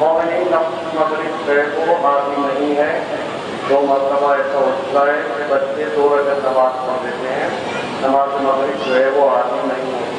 मोमिन मगरिब को हाजिर नहीं है जो मरतबा ऐसा होता है कि बच्चे 2 रकात नमाज पढ़ देते हैं नमाज मगरिब जो है वो हाजिर नहीं है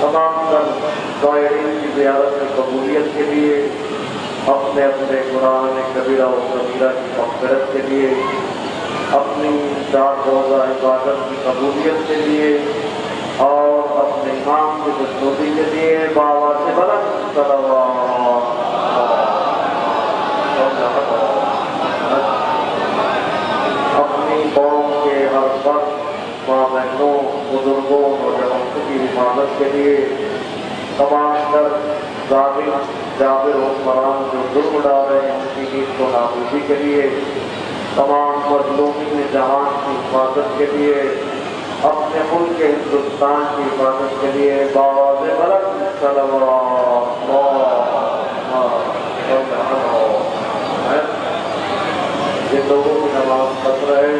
तमाम ज़ायरीन की ज़ियारत में कबूलियत के लिए अपने अपने कुरान कबीरा और कबीरा की मग़फ़िरत के लिए अपनी दाद रोज़ा इबादत की कबूलियत के लिए और अपने इमाम की खुशनूदी के लिए बाबा से बुलंद सलावत अपनी कौम के हर वक्त माँ बहनों बुजुर्गों नौजवानों की हिफाजत के लिए, तमाम तर जाबिर हुक्मरान जो जुर्म डाल रहे हैं उनकी नींद को नाबूदी के लिए, तमाम मजलूमीन जहान की हिफाजत के लिए, अपने मुल्क के हिंदुस्तान की हिफाजत के लिए बावाज़ बुलंद जिन लोगों की नमाज पढ़ रहे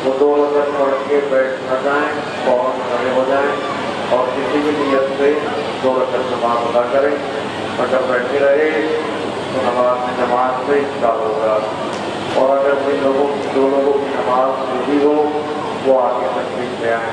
वो 2 रकात पढ़ के बैठ न जाएं, फौरन खड़े हो जाएं और किसी भी नियत से 2 रकात नमाज अदा करें। अगर बैठे रहे तो नमाज से इंतजार होगा, और अगर जिन लोगों की 2 लोगों की नमाज पूरी हो वो आगे तकलीफ ले आए।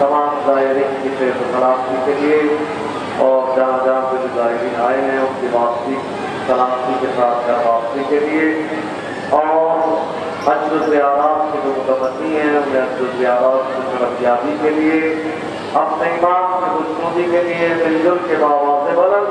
तमाम ज़ायरीन की सलामती के लिए और जहाँ जहाँ पे ज़ायरीन आए हैं उनकी वापसी सलामती के साथ वापसी के लिए और हज ज़ियारत के जो मुतमन्नी हैं उन्हें हज ज़ियारत की तरक्याबी के लिए अपने ईमान की खुशनुदी के लिए मिलजुल के बाबा से बुलंद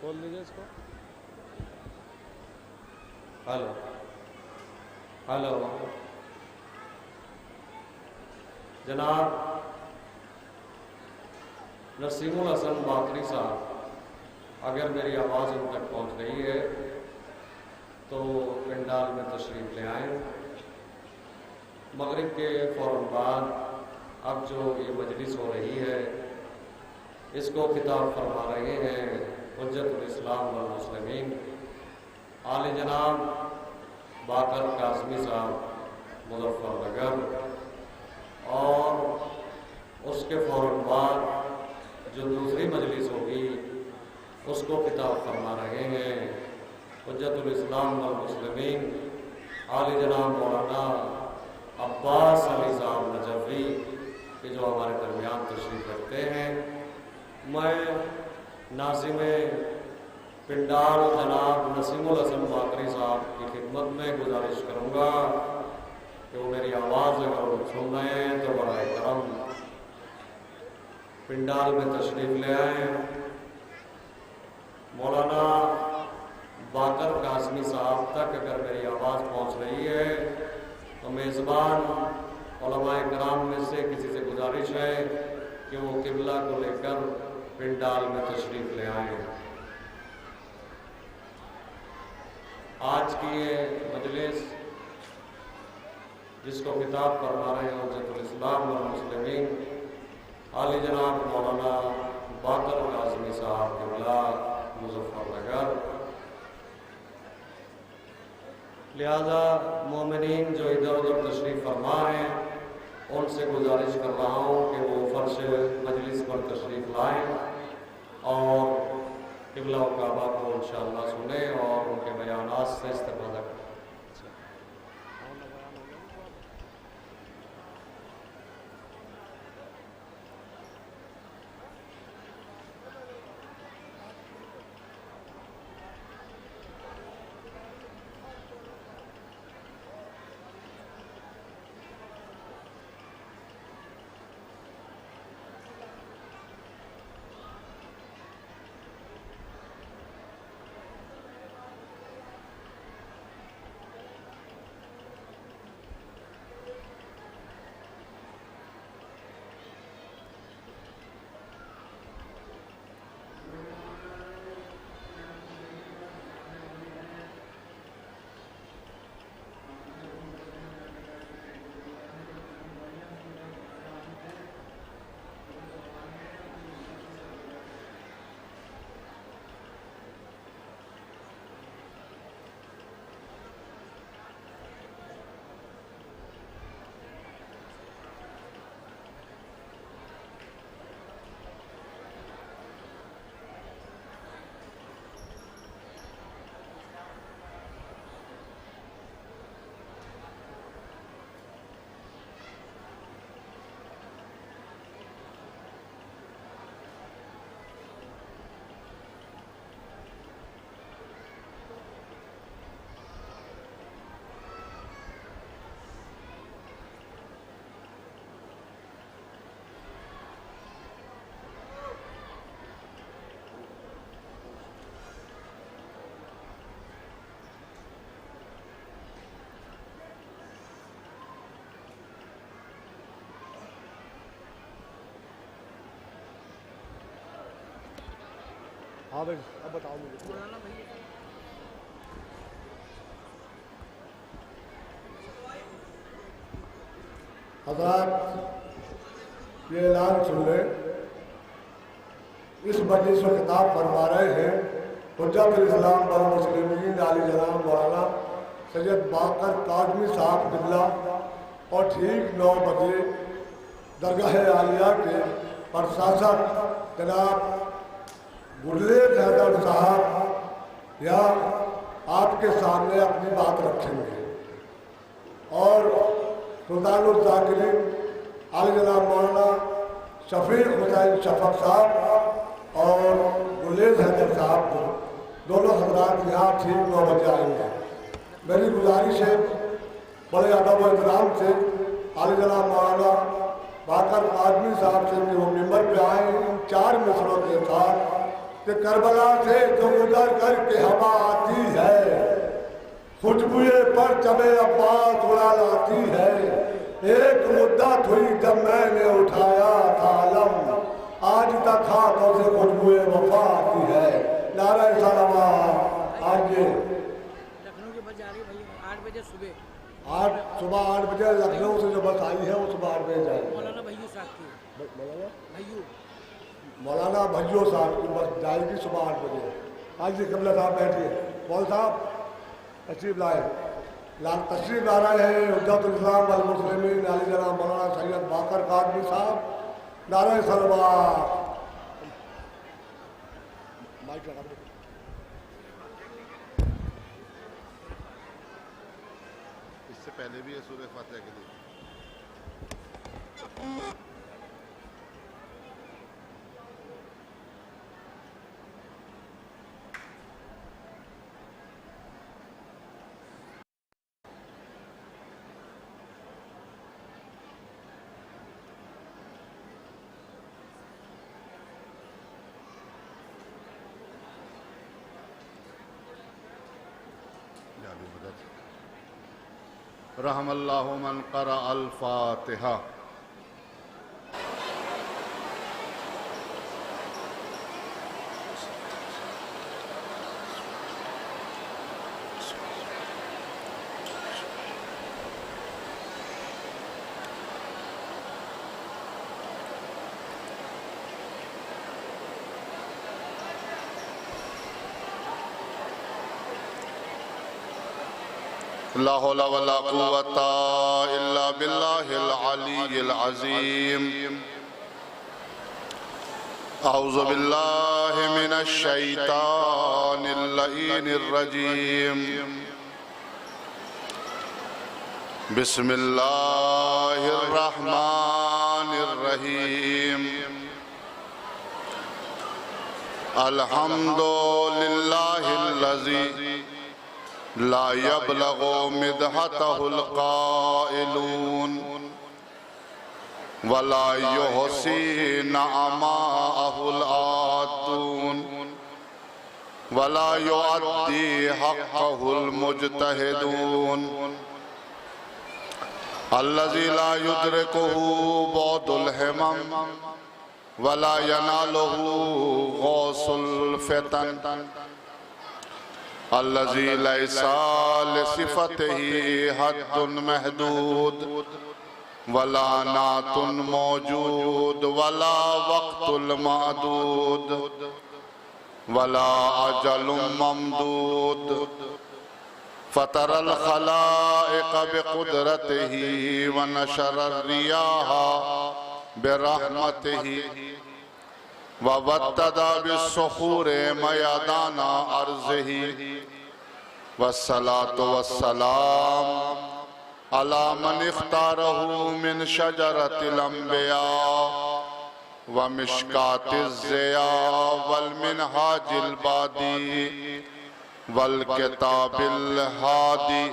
खोल लीजिए इसको। हेलो हेलो जनाब नसीमुल हसन बाकरी साहब, अगर मेरी आवाज़ उन तक पहुंच रही है तो पंडाल में तशरीफ़ ले आएँ। मगरिब के फ़ौरन बाद अब जो ये मजलिस हो रही है इसको खिताब फरमा रहे हैं हुज्जतुल इस्लाम वल मुस्लिमीन आले जनाब बाकर काज़मी साहब मुज़फ़्फ़रनगर और उसके फ़ौरन बाद जो दूसरी मजलिस होगी उसको खिताब फरमा रहे हैं हुज्जतुल इस्लाम वल मुस्लिमीन आली जनाब मौलाना अब्बास अली साहब नजफ़ी कि जो हमारे दरमियान तशरीफ़ रखते हैं। मैं नाज़िम पिंडाल जनाब नसीमुल हसन बाकरी साहब की खिदमत में गुजारिश करूँगा कि वो मेरी आवाज़ अगर सुन रहे हैं तो बड़ा करम पिंडाल में तशरीफ़ ले आए। मौलाना बाकर कासमी साहब तक अगर मेरी आवाज़ पहुँच रही है तो मेज़बान उलमाए कराम में से किसी से गुजारिश है कि वो किबला को लेकर पिंडाल में तशरीफ़ ले आए। आज की ये मजलिस जिसको खिताब फरमा रहे हैं हुज्जतुल इस्लाम वल मुस्लिमीन आली जनाब मौलाना बाकर कासमी साहब किबला मुज़फ्फरनगर, लिहाजा मोमिनीन जो इधर उधर तशरीफ़ फरमा हैं उनसे गुजारिश कर रहा हूँ कि वो फर्श मजलिस पर तशरीफ़ लाएँ और क़िबला व काबा को इंशाअल्लाह सुने और उनके बयानात से इस्तेफ़ादा करें। हाँ भाई अब बताओ मुझे। हज़रात ये ऐलान सुन लें, इस मजलिस में खिताब फरमा रहे हैं हुज्जतुल इस्लाम वल मुस्लिमीन आली जनाब मौलाना सैयद बाकर काज़मी साहब किबला और ठीक 9 बजे दरगाह आलिया के प्रशासक जनाब गुलेज हैदर साहब या आपके सामने अपनी बात रखेंगे और सुल्तानुल ज़ाकिरीन आली जनाब मौलाना शफीक हुसैन शफक साहब और गुलेज हैदर साहब दोनों हजरात यहाँ ठीक 9 बजे आएंगे। मेरी गुजारिश है बड़े अदब व एहतराम से आली जनाब मौलाना बाकर काज़मी साहब से कि वो मिंबर पे आए इन 4 मिसरों के साथ कि करबला से जो गुजर करके हवा आती है खुशबुए पर चमे अब्बास उड़ा लाती है। एक मुद्दत हुई जब मैंने उठाया था अलम, आज तक हाथों से खुशबुए वफा आती है। नारा सलामा। आज लखनऊ की बस जा रही है 8 बजे सुबह 8 बजे लखनऊ से जो बस आई है वो सुबह 8 बजे जाएगी। मौलाना भैयू साहब की मौलाना भैयू साहब की बस जाएगी सुबह 8 बजे। आज जी कमला साहब बैठिए, मौल साहब तशरीफ लाए। लाल तशरीफ ला रहे हैं हुज्जतुल इस्लाम वल मुस्लिमीन आली जनाब मौलाना सैयद बाकर कादमी साहब। नारे सलवात। इससे पहले भी है सूरह फातिहा के लिए। रहमल्लाहु मन क़रा अल फातिहा। ला हौला वला कुव्वता इल्ला बिल्लाहिल अलिय्यिल अज़ीम। अऊज़ु बिल्लाहि मिनश शैतानिर लईनिर रजीम। बिस्मिल्लाहिर रहमानिर रहीम। अल्हम्दुलिल्लाहिल्लज़ी ला यबलगु मिदहतहुल क़ाइलून वला युहसी नअमाअहुल आदून वला युअद्दी हक़्क़हुल मुज्तहिदून अल्लज़ी ला युद्रिकुहु बअदुल हिमम वला यनालुहु गौसुल फितन अल्लज़ी लैसा लिसिफ़तिही हद्दुन महदूद वला नातुन मौजूद वला वक़्तुल मादूद वला अजलुम ममदूद फ़तरल ख़लाइक़ बिक़ुदरतिही व नशरर रियाहा बिरहमतिही ववद्ददा बिस्सुखूरि मयादाना अर्ज़िही वस्सलातु वस्सलाम अला मन इख्तारहु मिन शजरतिल अंबिया व मिश्कातिज़ ज़िया वल मिनहाजिल बादी वल किताबिल हादी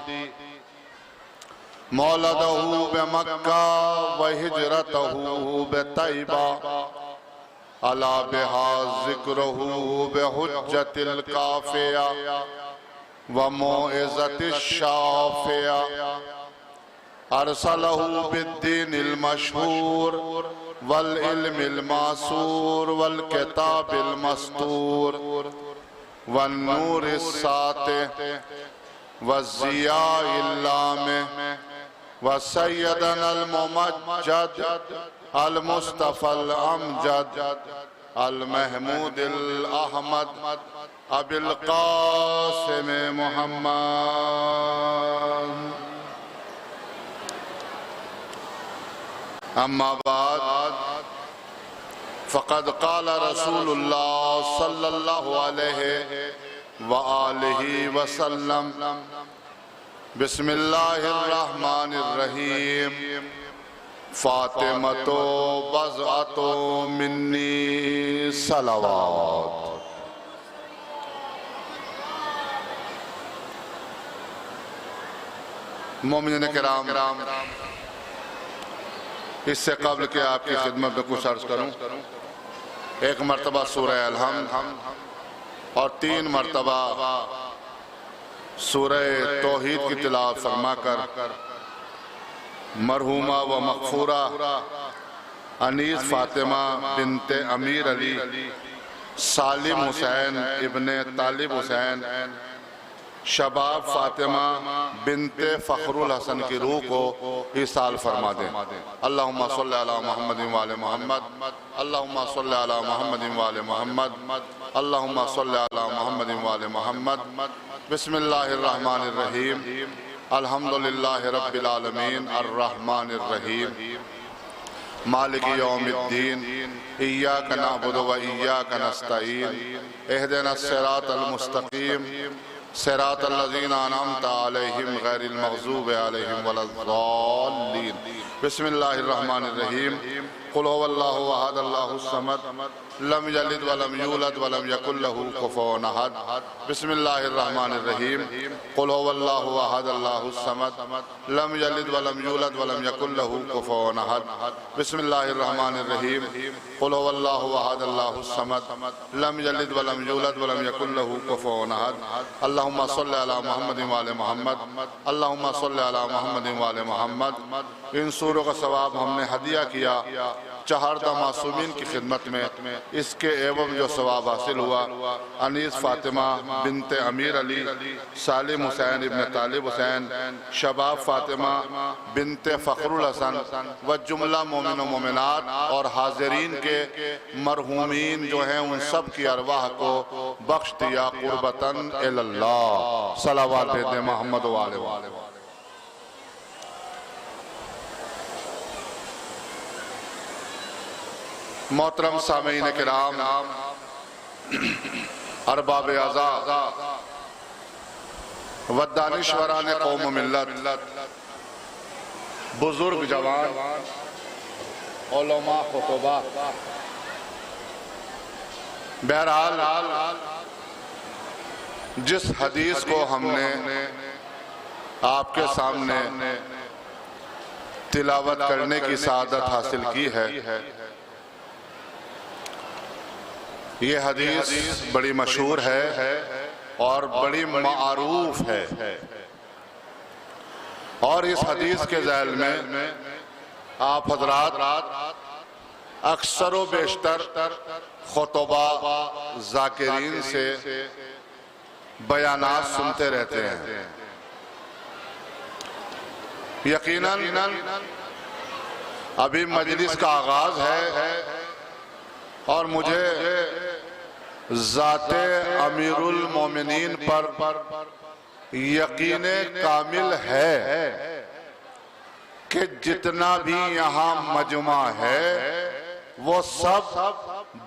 मौलदहु बिमक्का व हिजरतहु बितैबा अला बिहा ज़िक्रुहु बिहुज्जतिल काफ़िया व मौइज़तिश शाफ़िया अरसलहु बिद्दीनिल मशहूर वल इल्मिल मासूर वल किताबिल मस्तूर वन नूरिस सातिह व ज़ियाइल लामिह व सय्यदनल मुमज्जद अल मुस्तफ़ल अमजद अल महमूदिल अहमद अबिल क़ासिम मुहम्मद। अम्मा बाद फ़क़द क़ाल रसूलुल्लाह सल्लल्लाहु अलैहि व आलिहि वसल्लम बिस्मिल्लाहिर रहमानिर रहीम फ़ातिमतो बज़अतो मिन्नी सलावात। मोमिन किराम, इससे कबल के आपकी खिदमत में कुछ अर्ज करूं, एक मरतबा सूरह अलहम्द और 3 मरतबा सूरह तौहीद की तिलावत फरमाकर मरहूमा व मग़फ़ूरा अनीस फ़ातिमा बिनते अमीर अली सालिम हुसैन इब्ने तालिब हुसैन शबाब फ़ातिमा बिनते फ़खरुल हसन की रूह को इसाल फरमा दें। अल्लाहुम्मा सल्लि अला मुहम्मद व आले मुहम्मद, अल्लाहुम्मा सल्लि अला मुहम्मद व आले मुहम्मद, अल्लाहुम्मा सल्लि अला मुहम्मद व आले मुहम्मद। बिस्मिल्लाहिर रहमानिर रहीम। अल्हम्दुलिल्लाहि रब्बिल आलमीन अर्रहमानिर रहीम मालिक यौमिद्दीन इय्याका नअबुदु व इय्याका नस्तईन इहदिनस सिरातल मुस्तकीम सिरातल लज़ीना अनअमता अलैहिम गैरिल मग़ज़ूबि अलैहिम वलद्दाल्लीन। बिस्मिल्लाहिर रहमानिर रहीम। कुल हुवल्लाहु अहद अल्लाहुस समद लम यलिद वलम यूलद वलम यकुल लहू कुफुवन अहद। बिस्मिल्लाहिर रहमानिर रहीम। कुल हुवल्लाहु अहद अल्लाहुस समद लम यलिद वलम यूलद वलम यकुल लहू कुफुवन अहद। बिस्मिल्लाहिर रहमानिर रहीम। कुल हुवल्लाहु अहद अल्लाहुस समद लम यलिद वलम यूलद वलम यकुल लहू कुफुवन अहद। अल्लाहुम्मा सल्लि अला मुहम्मद व आले मुहम्मद। अल्लाहुम्मा सल्लि अला मुहम्मद व आले मुहम्मद। इन सूरों का सवाब हमने हदिया किया चहारदा मासूमीन की खिदमत में। इसके एवं जो सवाब हासिल हुआ अनीस फातिमा बिनते अमीर अली, सालिम हुसैन इब्न तालिब हुसैन, शबाब फातिमा बिनते फ़खरुल हसन व जुमला मोमिन व मोमिनात और हाज़रीन के मरहूमीन जो हैं उन सब की अरवाह को बख्श दिया कुर्बतन इल्लल्लाह। सलावत भेजे मोहम्मद व आले। मोहतरम सामीन किराम, अरबाब अज़ा व दानिश्वरान कौम मिल्लत, बुजुर्ग जवान, उलमा खुतबा, बहरहाल जिस हदीस को हमने आपके सामने तिलावत करने की सआदत हासिल की है, ये हदीस बड़ी मशहूर है और बड़ी मारूफ है। और इस हदीस के ज़ैल में आप हजरात अक्सर व बेशतर खुतबा ज़ाकिरीन से बयानात सुनते रहते हैं। यकीनन अभी मजलिस का आगाज है और मुझे ज़ाते अमीरुल मोमिनीन पर यकीन कामिल है कि जितना भी यहाँ मजमा है वो सब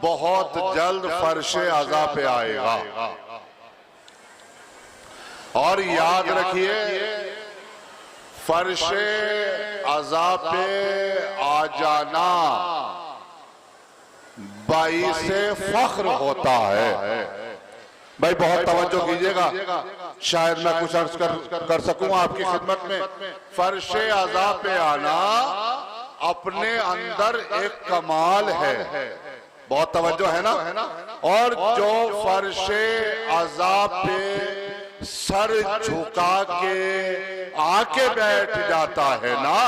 बहुत जल्द फर्शे अज़ा पे आएगा। और याद रखिए, फर्शे अज़ा पे आ जाना बाइसे फख्र होता है। भाई बहुत तवज्जो कीजिएगा, शायद मैं कुछ अर्ज कर सकूं आपकी खिदमत में। फर्शे अज़ा पे आना अपने अंदर एक कमाल है, बहुत तवज्जो है ना। और जो फर्शे अज़ा पे सर झुका के आके बैठ जाता है ना,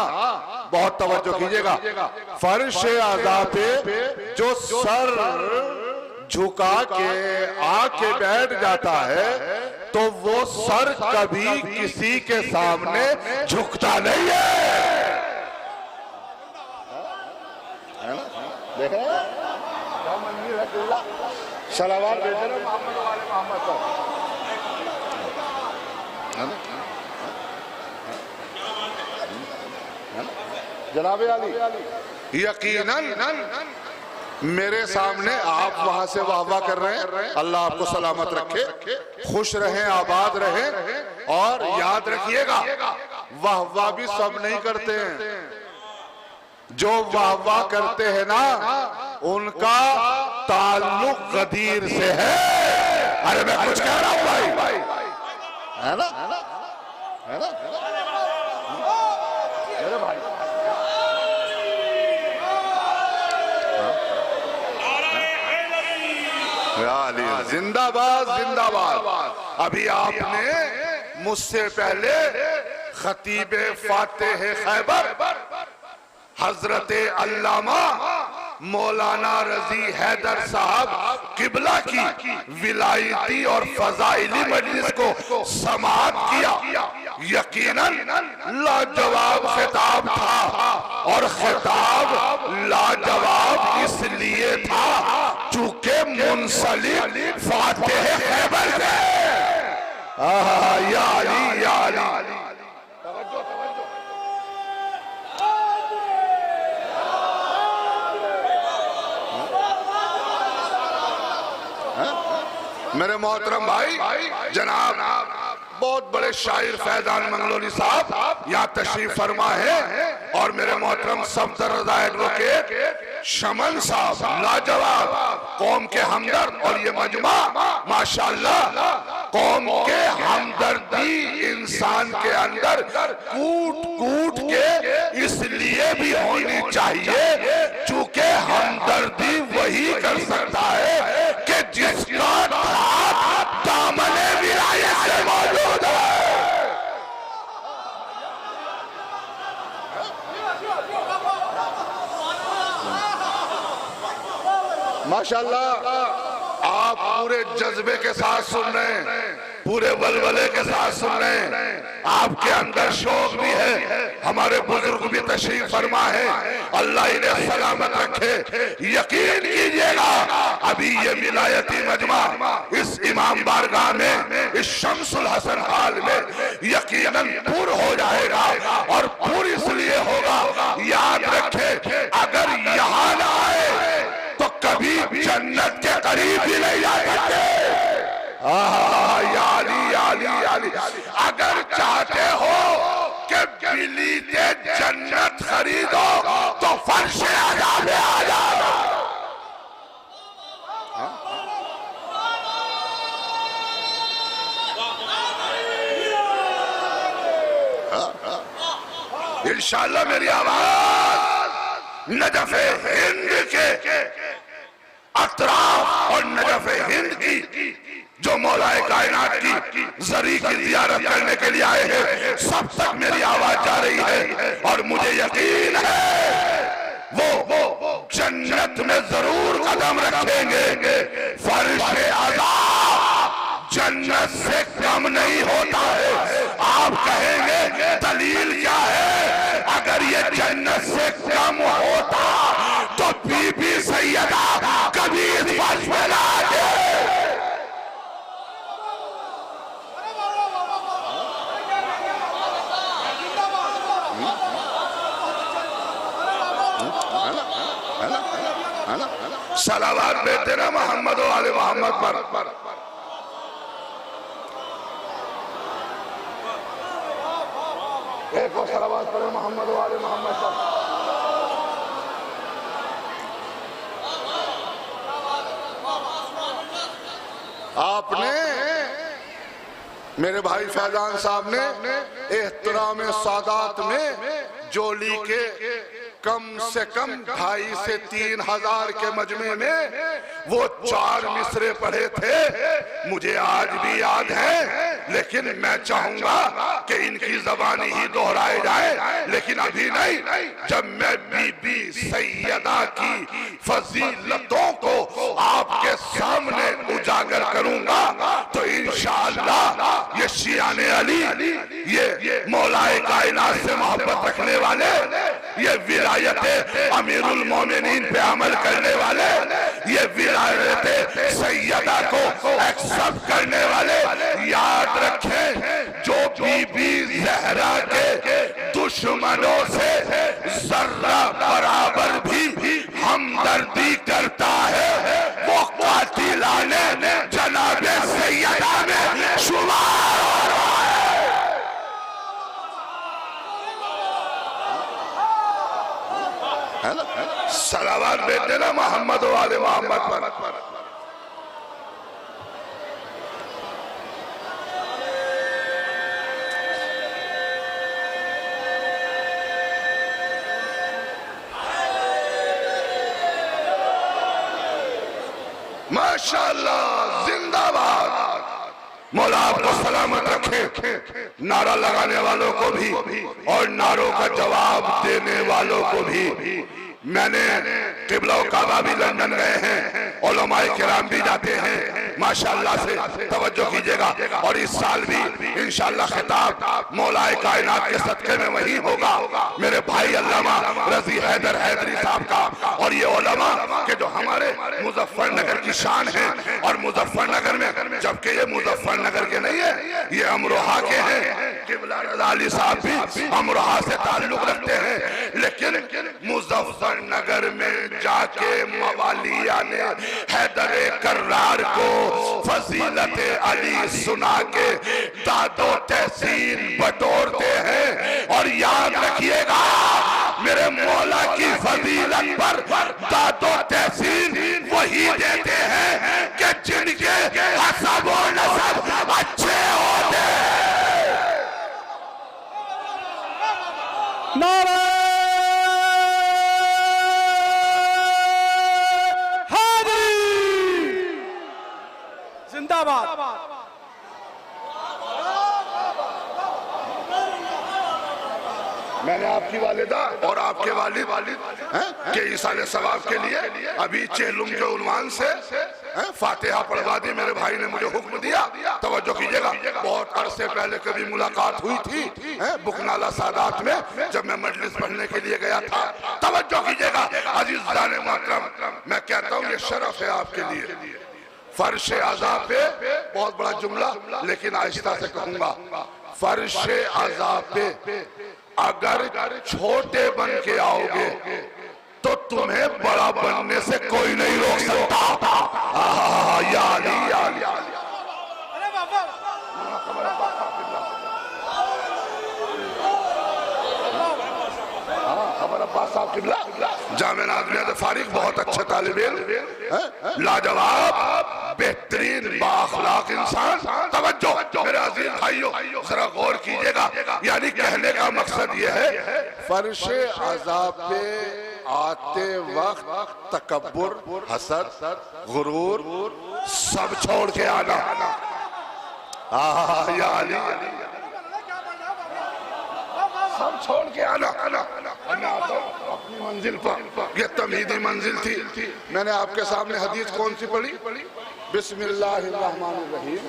बहुत तवज्जो कीजिएगा, फर्शे अज़ा पे जो सर झुका के आके बैठ जाता है तो वो सर कभी किसी के सामने झुकता नहीं है। देख रहे हैं सलावत भेज रहे मोहम्मद वाले मोहम्मद पर। जनाबे अली, यकीनन मेरे सामने आप वहां से वाह वाह कर रहे हैं। अल्लाह आपको सलामत रखे, खुश रहें, आबाद रहें। और याद रखिएगा, वाह वाह भी सब नहीं करते हैं। जो वाह वाह करते हैं ना, उनका ताल्लुक गदीर से है। अरे मैं कुछ कह रहा हूं भाई, है ना, है ना मेरे भाई। जिंदाबाद जिंदाबाद। अभी आपने मुझसे पहले खतीब फातेह खैबर हजरत अल्लामा मौलाना रजी हैदर साहब किबला की विलायती और फजाइली मजलिस को समाअत किया। यकीनन लाजवाब खिताब था, और खिताब लाजवाब इसलिए था चूंकि मुंसलिक फातेह खैबर थे। या अली या अली, मेरे मोहतरम भाई जनाब बहुत बड़े शायर फैजान मंगलोनी साहब यहाँ तशरीफ फरमा है, और मेरे मोहतरम सफदर रजा एडवोकेट शमन साहब लाजवाब कौम के हमदर्द, और ये मजमा माशाअल्लाह कौम के हमदर्दी इंसान के अंदर कूट कूट के इसलिए भी होनी चाहिए चूंकि हमदर्दी वही कर सकता है कि जिसका हाथ दामने विलायत से मौजूद है। माशाअल्लाह आप पूरे जज्बे के साथ सुन रहे हैं, पूरे वलवले के साथ सुन रहे हैं, आपके अंदर शौक भी है। हमारे बुजुर्ग भी तशरीफ फरमा है, अल्लाह इन्हें सलामत रखे। यकीन कीजिएगा अभी ये विलायती मजमा इस इमाम बारगाह में, इस शम्सुल हसन हाल में यकीनन पुर हो जाएगा, और पुर इसलिए होगा, याद रखे अगर यहाँ ना आए तो कभी जन्नत के करीब भी नहीं जा सकते। अगर चाहते हो कि बिली के जन्नत खरीदो तो फर्श आज़ाब में आ जाओ। इंशाअल्लाह मेरी आवाज नजफ़े हिंद के अतराफ और नजफ़े हिंद की जो मौलाए कायनात की जरी की ज़ियारत करने के लिए आए हैं, सब तक मेरी आवाज जा रही है, और मुझे यकीन है वो जन्नत में जरूर कदम रखेंगे। फर्श आज़ाब जन्नत से कम नहीं होता है। आप कहेंगे दलील क्या है? अगर ये जन्नत से कम होता तो बीबी सैयदा कभी इस फर्श में ना आते। सलावत बेटे ना मोहम्मद वाले मोहम्मद पर। एक और सलावत पढ़े मोहम्मद वाले मोहम्मद पर। आपने मेरे भाई फैजान साहब ने एहतराम सादात में जोली के कम से कम 2,500 से 3,000 के मजमे में वो 4 मिसरे पढ़े थे, मुझे आज भी याद है, लेकिन मैं चाहूंगा कि इनकी जबानी ही दोहराए जाए, लेकिन अभी नहीं। जब मैं बीबी सैयदा की फजीलतों को आपके सामने उजागर करूंगा तो इंशाअल्लाह ये शियाने अली, ये मौलाए कायनात से मोहब्बत रखने वाले, ये विलायत अमीरुल मोमिनीन पे अमल करने वाले, ये विलायत सैयदा को एक्सेप्ट करने वाले, याद रखें जो बीबी ज़हरा के दुश्मनों से जर्रा बराबर भी हमदर्दी करता है, वो कातिलाने जनाबे सैयदा में शुमार हो रहा है। सलावत बेटे ना मोहम्मद वाले मोहम्मद पर। माशाअल्लाह जिंदाबाद। मौला आपको सलामत रखे। नारा लगाने वालों को भी और नारों का जवाब देने वालों को भी। मैंने क़िबला काबा भी लंदन गए हैं, उलमाए किराम भी जाते हैं, माशाअल्लाह से तवज्जो कीजिएगा। और इस साल भी इंशाअल्लाह खिताब मौलाए कायनात के सदक़े में वही होगा, मेरे भाई अल्लामा रज़ी हैदर हैदरी साहब का। और ये उलमा के जो हमारे मुजफ्फरनगर की शान है, और मुजफ्फरनगर में, जबकि ये मुजफ्फरनगर के नहीं है, ये अमरोहा के हैं। क़िबला रज़ा अली साहब भी अमरोहा से ताल्लुक रखते हैं, लेकिन मुजफ्फरनगर में जाके मवालिया ने हैदर कर्रार को फजीलत अली सुना के दादो तहसीन बटोरते हैं। और याद रखिएगा मेरे मौला की फजीलत पर दादो तहसीन वही देते हैं कि जिनके हसब और नसब अच्छे होते हैं। नारे जिंदाबाद। मैंने आपकी वालिदा और आपके वालिद के इसाले सवाब के लिए अभी चेलुम के उन्वान से फातिहा पढ़वा दी। मेरे भाई ने मुझे हुक्म दिया, तवज्जो कीजिएगा। बहुत अरसे पहले कभी मुलाकात हुई थी बुकनाला सादात में, जब मैं मजलिस पढ़ने के लिए गया था। तवज्जो कीजिएगा अजीज़ान मोहतरम, मैं कहता हूँ ये शरफ है आपके लिए। फर्श आज़ा पे, बहुत बड़ा जुमला लेकिन आहिस्ता से कहूंगा, फर्श आज़ा पे अगर छोटे बन के आओगे तो तुम्हें बड़ा बनने से कोई नहीं रोक सकता। या अली या अली। जामिया नाज़िया फारिग बहुत अच्छे तालिब इल्म, लाजवाब, बेहतरीन, बाअखलाक इंसान। तवज्जो मेरे अजीज भाइयों, जरा गौर कीजिएगा। यानी कहने का मकसद ये है, फर्श अज़ाब पे आते वक्त तकब्बुर, हसद, गुरूर सब छोड़ के आना। या अली, सब छोड़ के आना। अपनी मंजिल पर, ये तमहीदी मंजिल थी। मैंने आपके सामने हदीस कौन सी पढ़ी? बिस्मिल्लाहिर्रहमानिर्रहीम,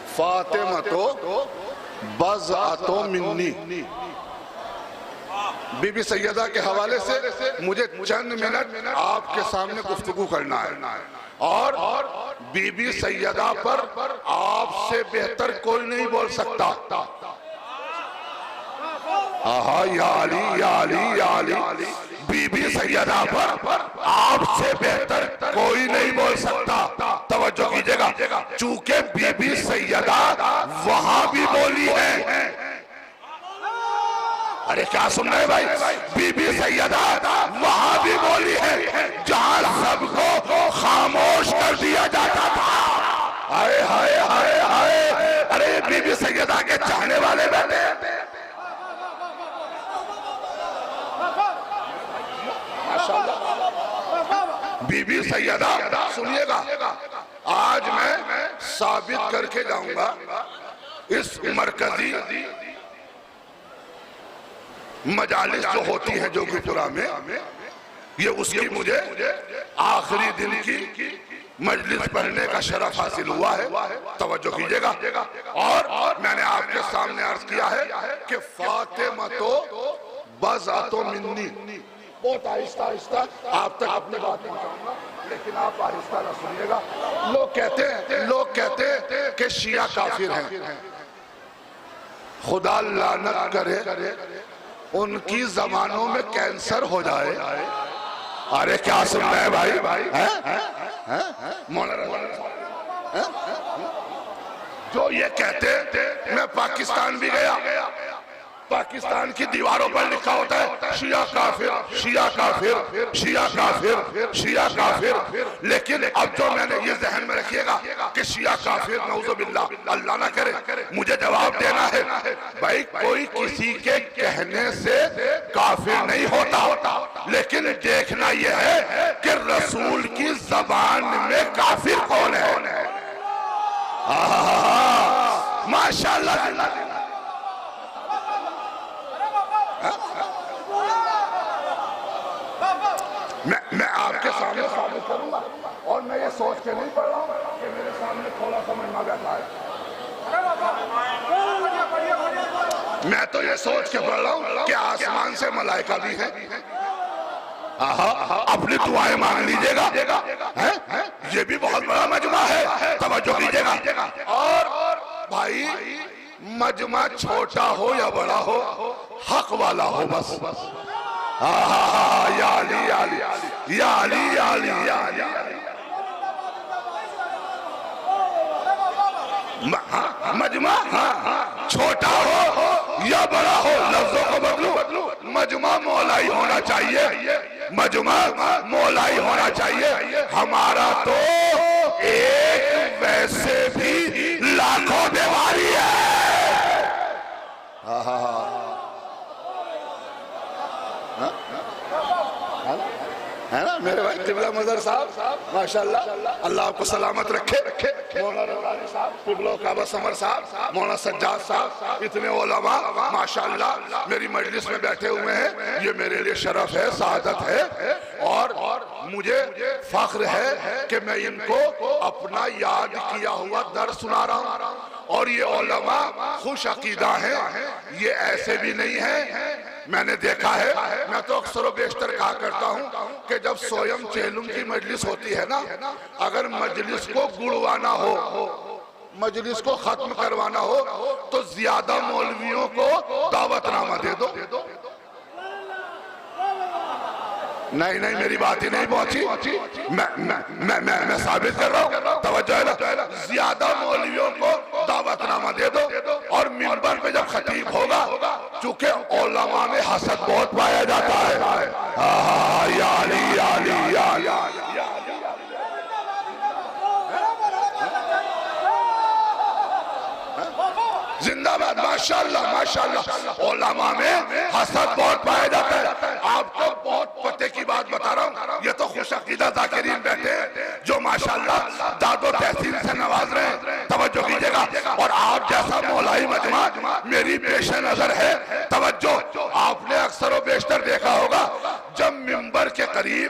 फातिमा तो बज़अतो मिन्नी। बीबी सैयदा के हवाले से मुझे चंद मिनट आपके सामने गुफ्तगू करना है। और बीबी सैयदा पर आपसे बेहतर कोई नहीं बोल सकता। या अली या अली या अली। बीबी सैयदा पर आपसे बेहतर कोई नहीं बोल सकता। तवज्जो कीजिएगा, चूंकि बीबी सैयदा वहां भी बोली है। अरे क्या सुन रहे भाई? बीबी सैयदा वहां भी बोली है जहां सबको खामोश कर दिया जाता था। हाय हाय हाय हाय। अरे बीबी सैयदा के चाहने वाले बैठे। बीबी सैयदा, सुनिएगा, आज मैं साबित करके जाऊंगा इस मरकजी मजालिस जो होती है जोगीपुरा में, ये उसकी मुझे आखिरी दिन की मजलिस पढ़ने का शरफ हासिल हुआ है। तवज्जो कीजिएगा। और मैंने आपके सामने अर्ज किया है कि फातिमा तो बज़अतो मिन्नी। बहुत आहिस्ता आहिस्ता आप तक अपनी बात पहुंचाऊंगा, लेकिन आप आहिस्ता ना सुनिएगा। लोग कहते हैं कि शिया काफिर हैं। खुदा लानत करे उनकी जबानों में कैंसर हो जाए। अरे क्या सुन रहे हैं भाई? जो ये कहते, मैं पाकिस्तान भी गया, पाकिस्तान की दीवारों पर लिखा होता है शिया काफिर, शिया काफिर, शिया काफिर, शिया काफिर। लेकिन अब जो मैंने ये जहन में रखिएगा कि शिया काफिर, नऊजुबिल्लाह, अल्लाह ना करे, मुझे जवाब देना है भाई, कोई किसी के कहने से काफिर नहीं होता। लेकिन देखना यह है कि रसूल की जबान में काफिर कौन है। माशाअल्लाह। मैं आपके सामने साबित करूंगा, और मैं ये सोच के नहीं पढ़ रहा हूं कि मेरे सामने थोड़ा समझना बैठा है। मैं तो ये सोच के पढ़ रहा हूं कि आसमान से मलाइका भी है। अपनी दुआएं मांग लीजिएगा। ये भी बहुत बड़ा मजमा है, तवज्जो कीजिएगा। और भाई, मजमा छोटा हो या बड़ा हो, हक वाला हो बस। या अली या अली या अली या अली या अली। मजमा, हाँ, छोटा हो या बड़ा हो, लफ्जों को बदलू, मजमा मौलाई होना चाहिए, मजमा मौलाई होना चाहिए। हमारा तो एक वैसे भी लाखों बीमारी है। है ना मेरे भाई किबला मजहर साहब, माशाल्लाह, अल्लाह आपको सलामत रखे। मौलाना रौलानी साहब, किबला काबा समर साहब, मौलाना सज्जाद साहब, इतने उलमा माशाल्लाह मेरी मजलिस में बैठे हुए हैं। ये मेरे लिए शरफ है, सादत है, और मुझे फख्र है कि मैं इनको अपना याद किया हुआ दर्द सुना रहा हूँ। और ये उलमा खुश अकीदा है, ये ऐसे भी नहीं है। मैंने देखा है, मैं तो अक्सर व बेशतर कहा करता हूँ कि जब सोयम चेलुम की मजलिस होती है ना, अगर मजलिस को गुड़वाना हो, मजलिस को खत्म करवाना हो, तो ज्यादा मौलवियों को दावतनामा दे दो। नहीं नहीं, मेरी बात ही नहीं पहुंची। मैं साबित कर रहा हूँ, तवज्जो है ना। ज्यादा मौलवियों को दावतनामा दे दो, और मिंबर पे जब खतीब होगा, चूंकि उलमा में हसद बहुत पाया जाता है, या अली या अली या अली, जिंदाबाद, माशाल्लाह माशाल्लाह। उलमा में हसद बहुत पाया जाता है। आपको बहुत पते की बात बता रहा हूँ, ये तो खुश अकीदा ज़ाकिरीन बैठे हैं जो माशाल्लाह दादो तहसीन से नवाज रहे हैं। तवज्जो कीजिएगा, और आप जैसा मौलाई मजमा मेरी पेश नजर है। तवज्जो, आपने अक्सर व बेशतर देखा होगा, जब मिंबर के करीब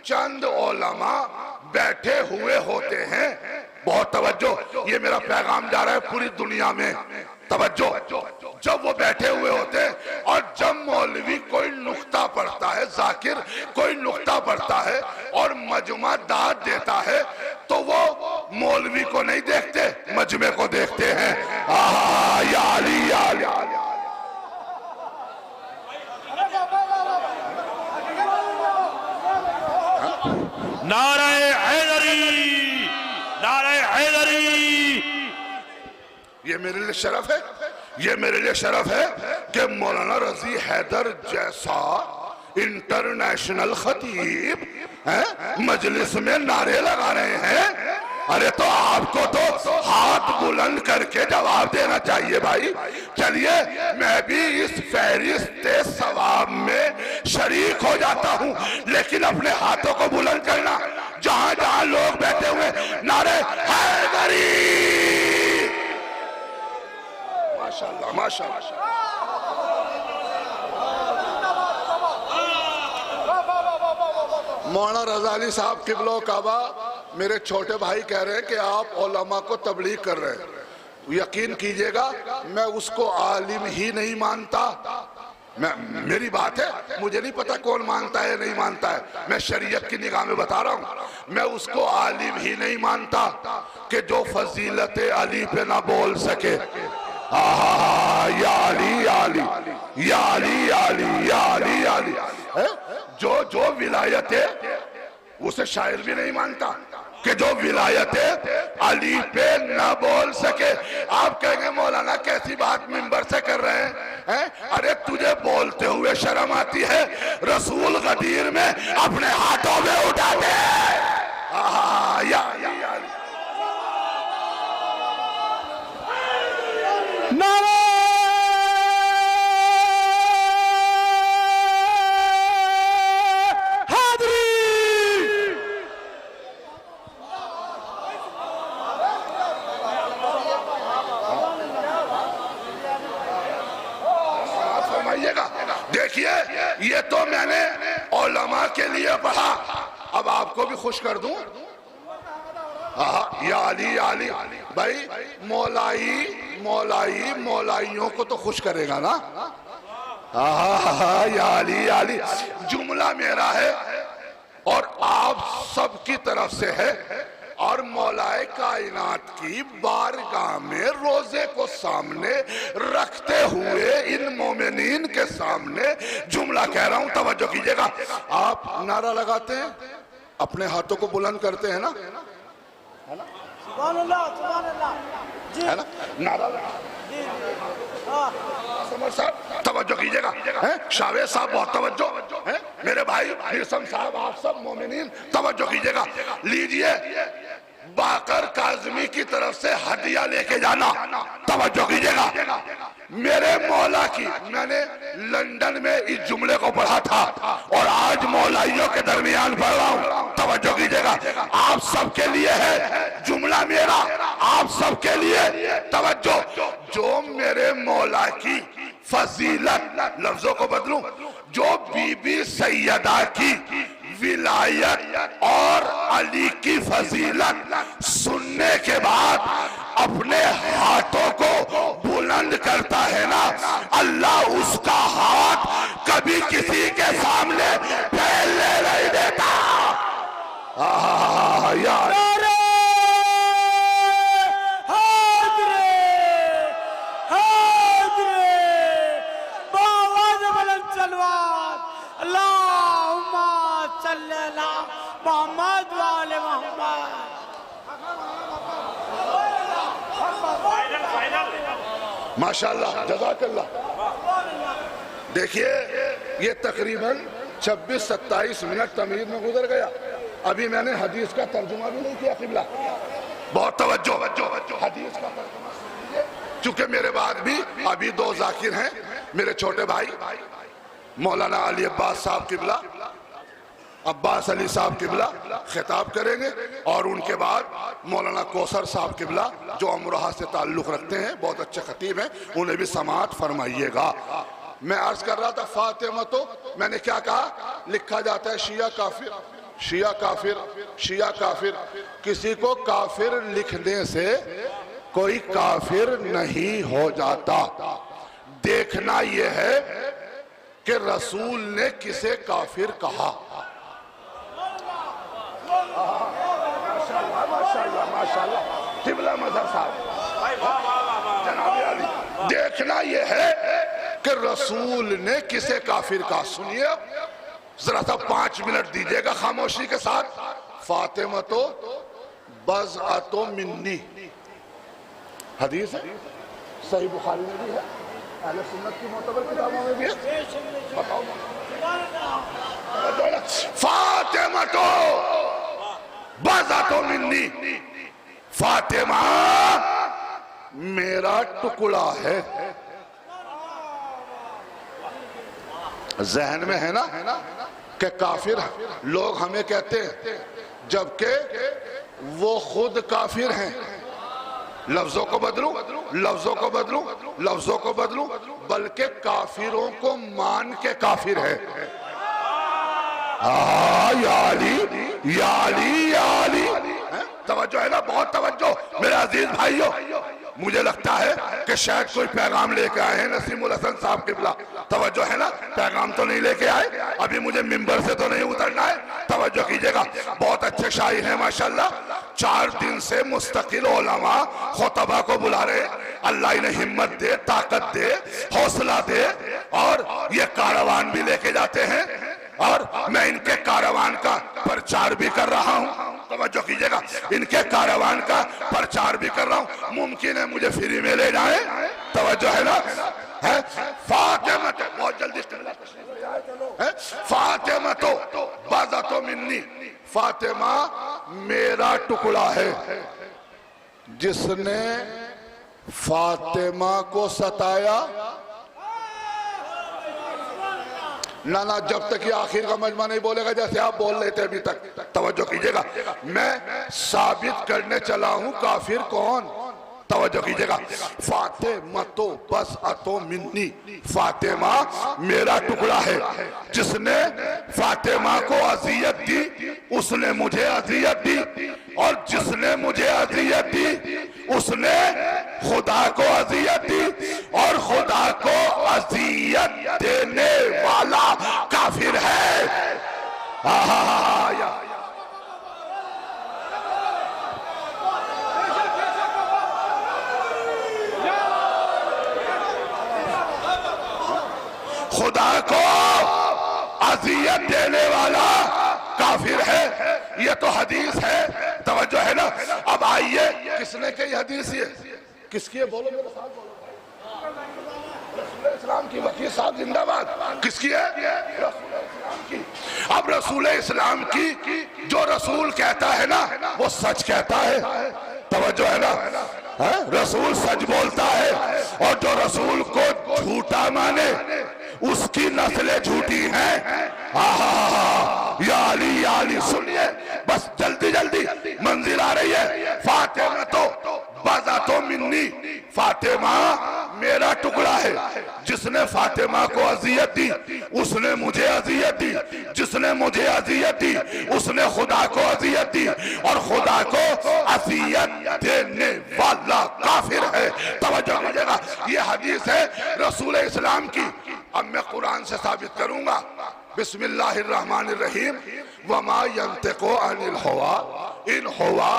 चंद उलमा बैठे हुए होते हैं, बहुत तवज्जो, ये मेरा पैगाम जा रहा है पूरी दुनिया में, तवज्जो, जब वो बैठे हुए होते हैं और जब मौलवी कोई नुक्ता पढ़ता है, जाकिर कोई नुक्ता पढ़ता है और मजमा दाद देता है, तो वो मौलवी को नहीं देखते, मजमे को देखते हैं। या अली या अली। नारे हैदरी, नारे हैदरी। ये मेरे लिए शरफ है, ये मेरे लिए शरफ है कि मौलाना रजी हैदर जैसा इंटरनेशनल खतीब मजलिस में नारे लगा रहे हैं। अरे तो आपको तो हाथ बुलंद करके जवाब देना चाहिए भाई। चलिए, मैं भी इस फहरिस्त सवाब में शरीक हो जाता हूँ, लेकिन अपने हाथों को बुलंद करना, जहां जहां लोग बैठे हुए नारे हैदरी, माशाल्लाह माशाल्लाह। मौलाना रज़ाली साहब किबलो काबा मेरे छोटे भाई कह रहे हैं कि आप उलमा को तबलीग कर रहे हैं। यकीन कीजिएगा, मैं उसको आलिम ही नहीं मानता। मेरी बात है, मुझे नहीं पता कौन मानता है नहीं मानता है, मैं शरीयत की निगाह में बता रहा हूँ। मैं उसको आलिम ही नहीं मानता कि जो फजीलत अली पे ना बोल सके। या अली या अली या अली या अली या अली या अली, जो विलायत है उसे शायर भी नहीं मानता कि जो विलायत है अली पे ना बोल सके। आप कहेंगे मौलाना कैसी बात मिंबर से कर रहे हैं? अरे तुझे बोलते हुए शर्म आती है? रसूल गदीर में अपने हाथों में उठाते या नारे देखिए, ये तो मैंने उलमा के लिए पढ़ा, अब आपको भी खुश कर दूं। या अली या अली भाई, मौलाइयों को तो खुश करेगा ना। या अली या अली जुमला मेरा है और आप सबकी तरफ से है, और मौलाए कायनात की बारगाह में रोजे को सामने रखते हुए इन मोमिनीन के सामने जुमला कह रहा हूं। तवज्जो कीजिएगा, आप नारा लगाते हैं, अपने हाथों को बुलंद करते हैं ना, है ना? सुभान अल्लाह जी है ना नारा जी हाँ समर साहब तवज्जो कीजिएगा हैं शावेद साहब बहुत तवज्जो हैं मेरे भाई हिरसम साहब आप सब मोमिनीन तवज्जो कीजिएगा लीजिए बाकर काज़मी की तरफ से हदिया लेके जाना तवज्जो कीजिएगा मेरे मौला की मैंने लंदन में इस जुमले को पढ़ा था और आज मौलाइयों के दरमियान पढ़ रहा हूँ तवज्जो कीजिएगा आप सबके लिए है जुमला मेरा आप सबके लिए तवज्जो जो मेरे मौला की फजीलत लफ्जों को बदलूं जो बीबी सैयदा की विलायत और अली की फजीलत सुनने के बाद अपने हाथों को बुलंद करता है ना अल्लाह उसका हाथ कभी किसी के सामने फैलने नहीं देता यार मोहम्मद वाले मोहम्मद माशाल्लाह जज़ाकल्लाह देखिए ये तकरीबन 26-27 मिनट तमीर में गुजर गया अभी मैंने हदीस का तर्जुमा भी नहीं किया किबला बहुत तवज्जो हदीस का तर्जुमा चूंकि मेरे बाद भी अभी दो जाकिर हैं मेरे छोटे भाई मौलाना अली अब्बास साहब किबला अब्बास अली साहब किबला खिताब करेंगे और उनके बाद मौलाना कौसर साहब किबला जो अमरोहा से ताल्लुक़ रखते हैं बहुत अच्छे खतीब हैं उन्हें भी समाअत फरमाइएगा मैं अर्ज कर रहा था फातिमा तो मैंने क्या कहा लिखा जाता है शिया काफिर शिया काफिर शिया काफिर किसी को काफिर लिखने से कोई काफिर नहीं हो जाता देखना यह है कि रसूल ने किसे काफिर कहा माशाल्लाह माशाल्लाह किबला मजहर साहब जनाब अली देखना यह है कि रसूल ने किसे काफिर कहा सुनिए जरा सा 5 मिनट दीजिएगा खामोशी के साथ फातिमा तो बज़अतो मिन्नी हदीस है सही बुखारी में भी है अहले सुन्नत की मोतबर किताबों में भी है बताओ फातिमा तो बज़अतो मिन्नी फातिमा मेरा टुकड़ा है जहन में है ना कि काफिर लोग हमें कहते हैं जबकि वो खुद काफिर हैं लफ्जों को बदलूं लफ्जों को बदलूं लफ्जों को बदलूं बल्कि काफिरों को मान के काफिर है याली तवज्जो है ना बहुत तवज्जो मेरे अजीज भाइयों मुझे लगता है कि शायद कोई पैगाम लेके आए हैं नसीमुल हसन साहब किबला तवज्जो है ना पैगाम तो नहीं लेके आए अभी मुझे मिंबर से तो नहीं उतरना है तवज्जो कीजिएगा बहुत अच्छे शायर हैं माशाल्लाह 4 दिन से मुस्तकिल उलमा खुतबा को बुला रहे अल्लाह इन्हें हिम्मत दे ताकत दे हौसला दे और ये कारवान भी लेके जाते हैं और मैं इनके कारवान का प्रचार भी कर रहा हूँ तवज्जो कीजिएगा इनके कारवान का प्रचार भी कर रहा हूँ मुमकिन है मुझे फ्री में ले जाए तवज्जो है ना है फातिमा तो बहुत जल्दी है फातिमा तो बज़अतो मिन्नी फातिमा मेरा टुकड़ा है जिसने फातिमा को सताया ना ना जब तक ये आखिर का मजमा नहीं बोलेगा जैसे आप बोल रहे थे अभी तक तवज्जो कीजिएगा मैं साबित करने चला हूं काफिर कौन तवज्जो कीजिएगा फातिमा तो बज़अतो मिन्नी फातिमा मेरा टुकड़ा है जिसने फातिमा को अज़ियत दी उसने मुझे अज़ियत दी और जिसने मुझे अज़ियत दी उसने खुदा को अज़ियत दी और खुदा को अज़ियत देने वाला काफिर है खुदा को अज़ियत देने वाला काफिर है ये तो हदीस है तवज्जो है ना अब आइए, किसने कही हदीस ये? किसकी है? बोलो मेरे साथ बोलो। रसूल इस्लाम की। वकील साहब जिंदाबाद। किसकी है? रसूल इस्लाम की। अब रसूल इस्लाम की, जो रसूल कहता है ना वो सच कहता है। तवज्जो है ना? रसूल सच बोलता है, और जो रसूल को झूठा माने उसकी नस्लें झूठी हैं। या अली सुनिए, बस जल्दी जल्दी मंजिल आ रही है। फातिमा तो बाजा तो मिन्नी, फातिमा मेरा टुकड़ा है। जिसने फातिमा को अजियत दी उसने मुझे अजियत दी, जिसने मुझे अजियत दी उसने खुदा को अजियत दी, और खुदा को अजियत देने वाला काफिर है। तवज्जो कीजिएगा, ये हदीस है रसूल इस्लाम की। अब मैं कुरान से साबित करूंगा। बिस्मिल्लाहिर्रहमानिर्रहीम। वमा यंतिकु अनिल हवा इन हुवा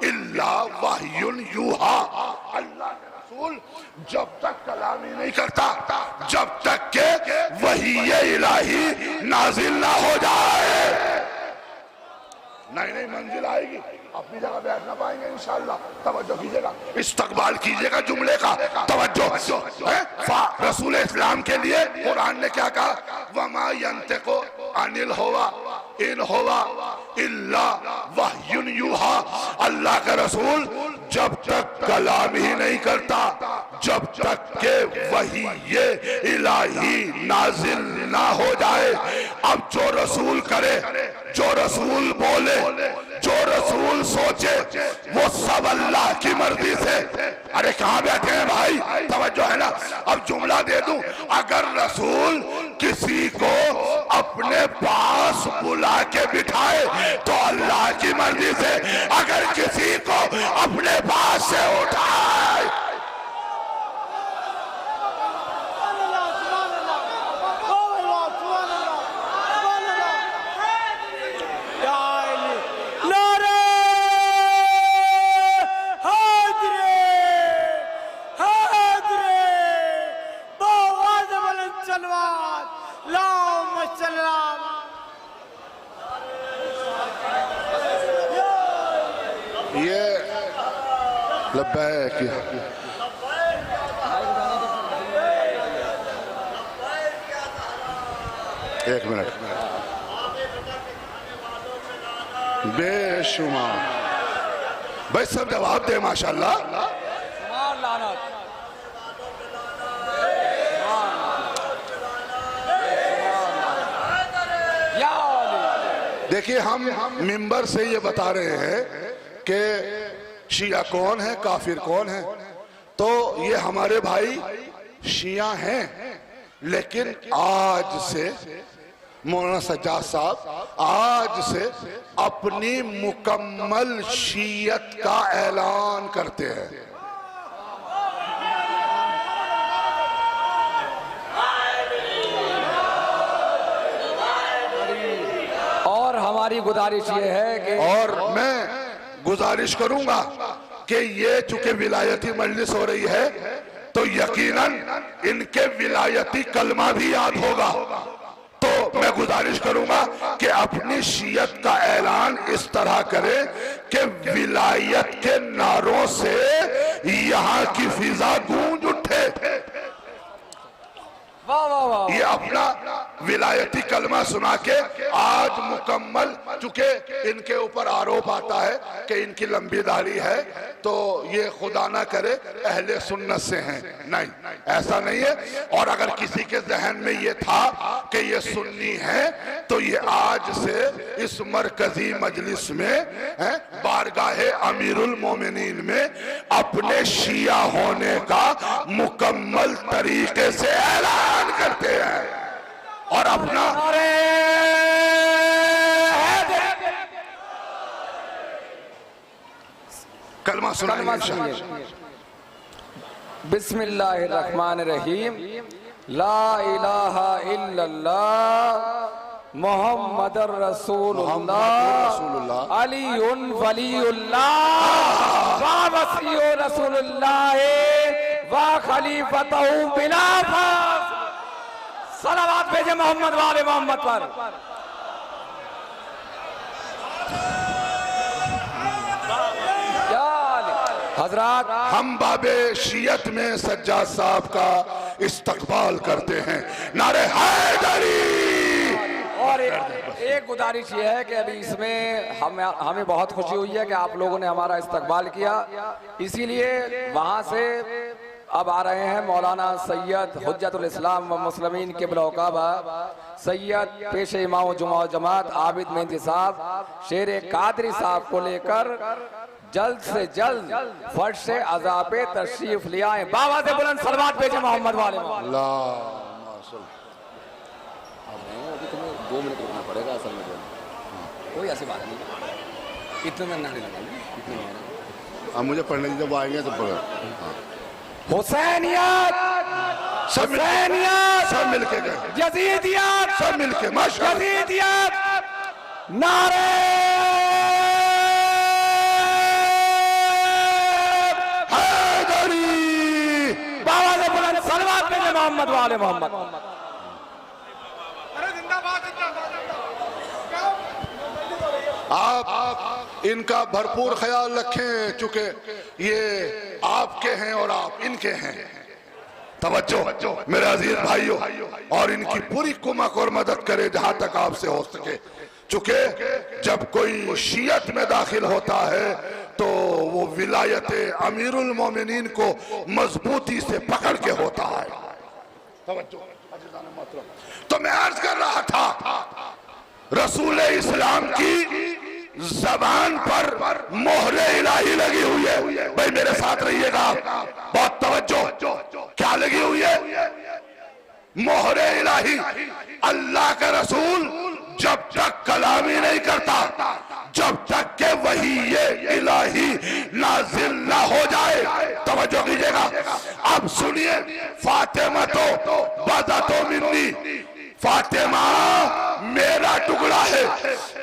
इल्ला वह्युन यूहा। अल्लाह के रसूल जब तक कलाम ही नहीं करता, जब तक के वही इलाही नाजिल ना हो जाए, नहीं मंजिल आएगी। अपनी जगह बैठ ना पाएंगे इंशाअल्लाह। तवज्जो कीजिएगा, इस्तकबाल कीजिएगा जुमले का। तवज्जो रसूल इस्लाम के लिए कुरान ने क्या कहा? वमा यंतिकु अनिल हवा इन हुवा इल्ला वह्युन यूहा। अल्लाह का रसूल जब तक कलाम ही नहीं करता, जब तक के वही ये इलाही नाजिल ना हो जाए। अब जो रसूल करे, जो रसूल बोले, जो रसूल सोचे, वो सब अल्लाह की मर्जी से। अरे कहाँ बैठे हैं भाई? तवज्जो है ना? अब जुमला दे दूं, अगर रसूल किसी को अपने पास बुला के बिठाए तो अल्लाह की मर्जी से, अगर किसी को अपने पास से उठाए लब्बैक। एक मिनट, बेशुमार भाई सब जवाब दे माशाल्लाह। देखिए हम मिंबर से ये बता रहे हैं कि शिया कौन है, काफिर कौन है। तो ये हमारे भाई शिया हैं, लेकिन आज से मौलाना सज्जाद साहब आज से अपनी मुकम्मल शियत का ऐलान करते हैं। और हमारी गुजारिश ये है कि, और मैं गुजारिश करूंगा कि ये चूंकि विलायती मजलिस हो रही है तो यकीनन इनके विलायती कलमा भी याद होगा। तो मैं गुजारिश करूंगा कि अपनी शियत का ऐलान इस तरह करें कि विलायत के नारों से यहाँ की फिजा गूंज उठे। वाह वाह वाह। ये अपना विलायती कलमा सुना के आज मुकम्मल, चूंकि इनके ऊपर आरोप आता है कि इनकी लंबी दाढ़ी है, तो ये खुदा ना करे अहले सुन्नत से हैं। नहीं, ऐसा नहीं है। और अगर किसी के जहन में ये था कि ये सुन्नी है तो ये आज से इस मरकजी मजलिस में बारगाहे अमीरुल मोमिनीन में अपने शिया होने का मुकम्मल तरीके से ऐलान करते हैं और अपना कलमा सुनाएंगे। बिस्मिल्लाहिर्रहमानिर्रहीम। ला इलाहा इल्लल्लाह मुहम्मदुर रसूलुल्लाह अलीउन वलीउल्लाह व वसीउ रसूलुल्लाह व खलीफतहु बिला फास। सलावत भेजे मोहम्मद वाले मोहम्मद पर। या हजरात हम बाबे शीयत में सज्जाद साहब का इस्तकबाल करते हैं। नारे हैदरी। और एक गुजारिश ये है कि अभी इसमें हमें बहुत खुशी हुई है कि आप लोगों ने हमारा इस्तकबाल किया, इसीलिए वहाँ से अब आ रहे हैं मौलाना सैयद हुज्जतुल इस्लाम व मुस्लिमीन क़िबला काबा सैयद पेश इमाम जुमा जमात आबिद मेहंदी साहब शेर कादरी साहब को लेकर जल्द से जल्द फर्श से अज़ाबे तशरीफ ले आए। बाबा से बुलंद सलवात भेजे मोहम्मद वाले। अभी तुम्हें 2 मिनट रुकना पड़ेगा असल में, कोई ऐसी बात नहीं, इतना नहीं लगा। अब मुझे पढ़ने की जब आएंगे तो पढ़ो। हुसैनियत, हुसैनियत सब मिलके गए, यजीदियत सब मिलके माशाअल्लाह, यजीदियत नारे हैदरी। बाबा से बुलंद सलवात भेजे मोहम्मद वाले मोहम्मद। आप इनका भरपूर ख्याल रखें, चूंकि ये आपके हैं और आप इनके हैं। तवज्जो मेरे अजीज भाइयों, और इनकी पूरी कुमक और मदद करे जहां तक आपसे हो सके, चूंकि जब कोई शियत में दाखिल होता है तो वो विलायत अमीरुल मोमिनीन को मजबूती से पकड़ के होता है। तवज्जो। तो मैं अर्ज कर रहा था, रसूल इस्लाम की जबान पर मोहरे इलाही लगी हुई है। भाई मेरे साथ रहिएगा, बहुत तवज्जो। क्या लगी हुई है? मोहरे इलाही। अल्लाह का रसूल जब तक कलामी नहीं करता, जब तक के वही ये इलाही नाजिल ना हो जाए। तवज्जो कीजिएगा। अब सुनिए, फातिमा तो बदतो मिन्नी, फातिमा मेरा टुकड़ा है।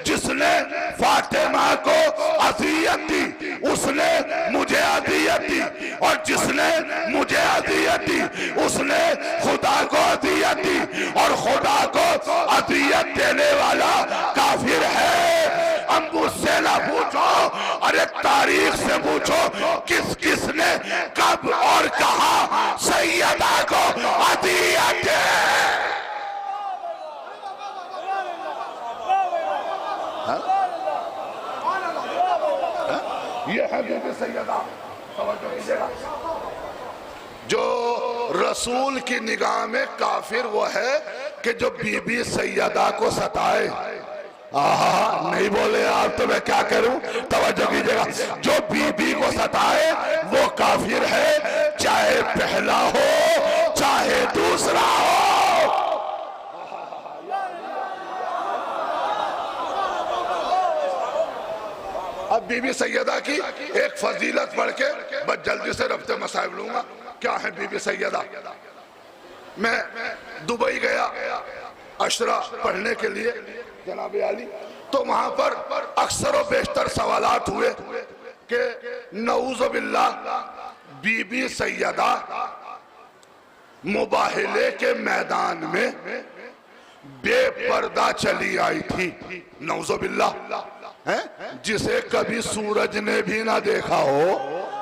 जिसने फातिमा को अज़ियत दी उसने मुझे अज़ियत दी, और जिसने मुझे अज़ियत दी उसने खुदा को अज़ियत दी, और खुदा को अज़ियत देने वाला काफिर है। अब मुझसे ना पूछो, अरे तारीख से पूछो किस किसने कब और कहा सैयदा को अज़ियत दी। ये है बीबी सैयदा। जो रसूल की निगाह में काफिर वो है कि जो बीबी सैयदा को सताए। आहा, नहीं बोले आप तो मैं क्या करूं? तवज्जो कीजिएगा। जो बीबी को सताए वो काफिर है, चाहे पहला हो चाहे दूसरा हो। अब बीबी सैयदा की एक फजीलत पढ़ के बस जल्दी से रफ्ते मसाइब लूंगा। क्या है बीबी सैयदा? मैं दुबई गया अशरा पढ़ने के लिए जनाब आली, तो वहां पर अक्सर और बेशतर सवालात हुए कि नऊज़ बिल्लाह बीबी सैयदा मुबाहिले के मैदान में बेपर्दा चली आई थी। नऊज़ बिल्लाह है, जिसे कभी सूरज ने भी ना देखा हो।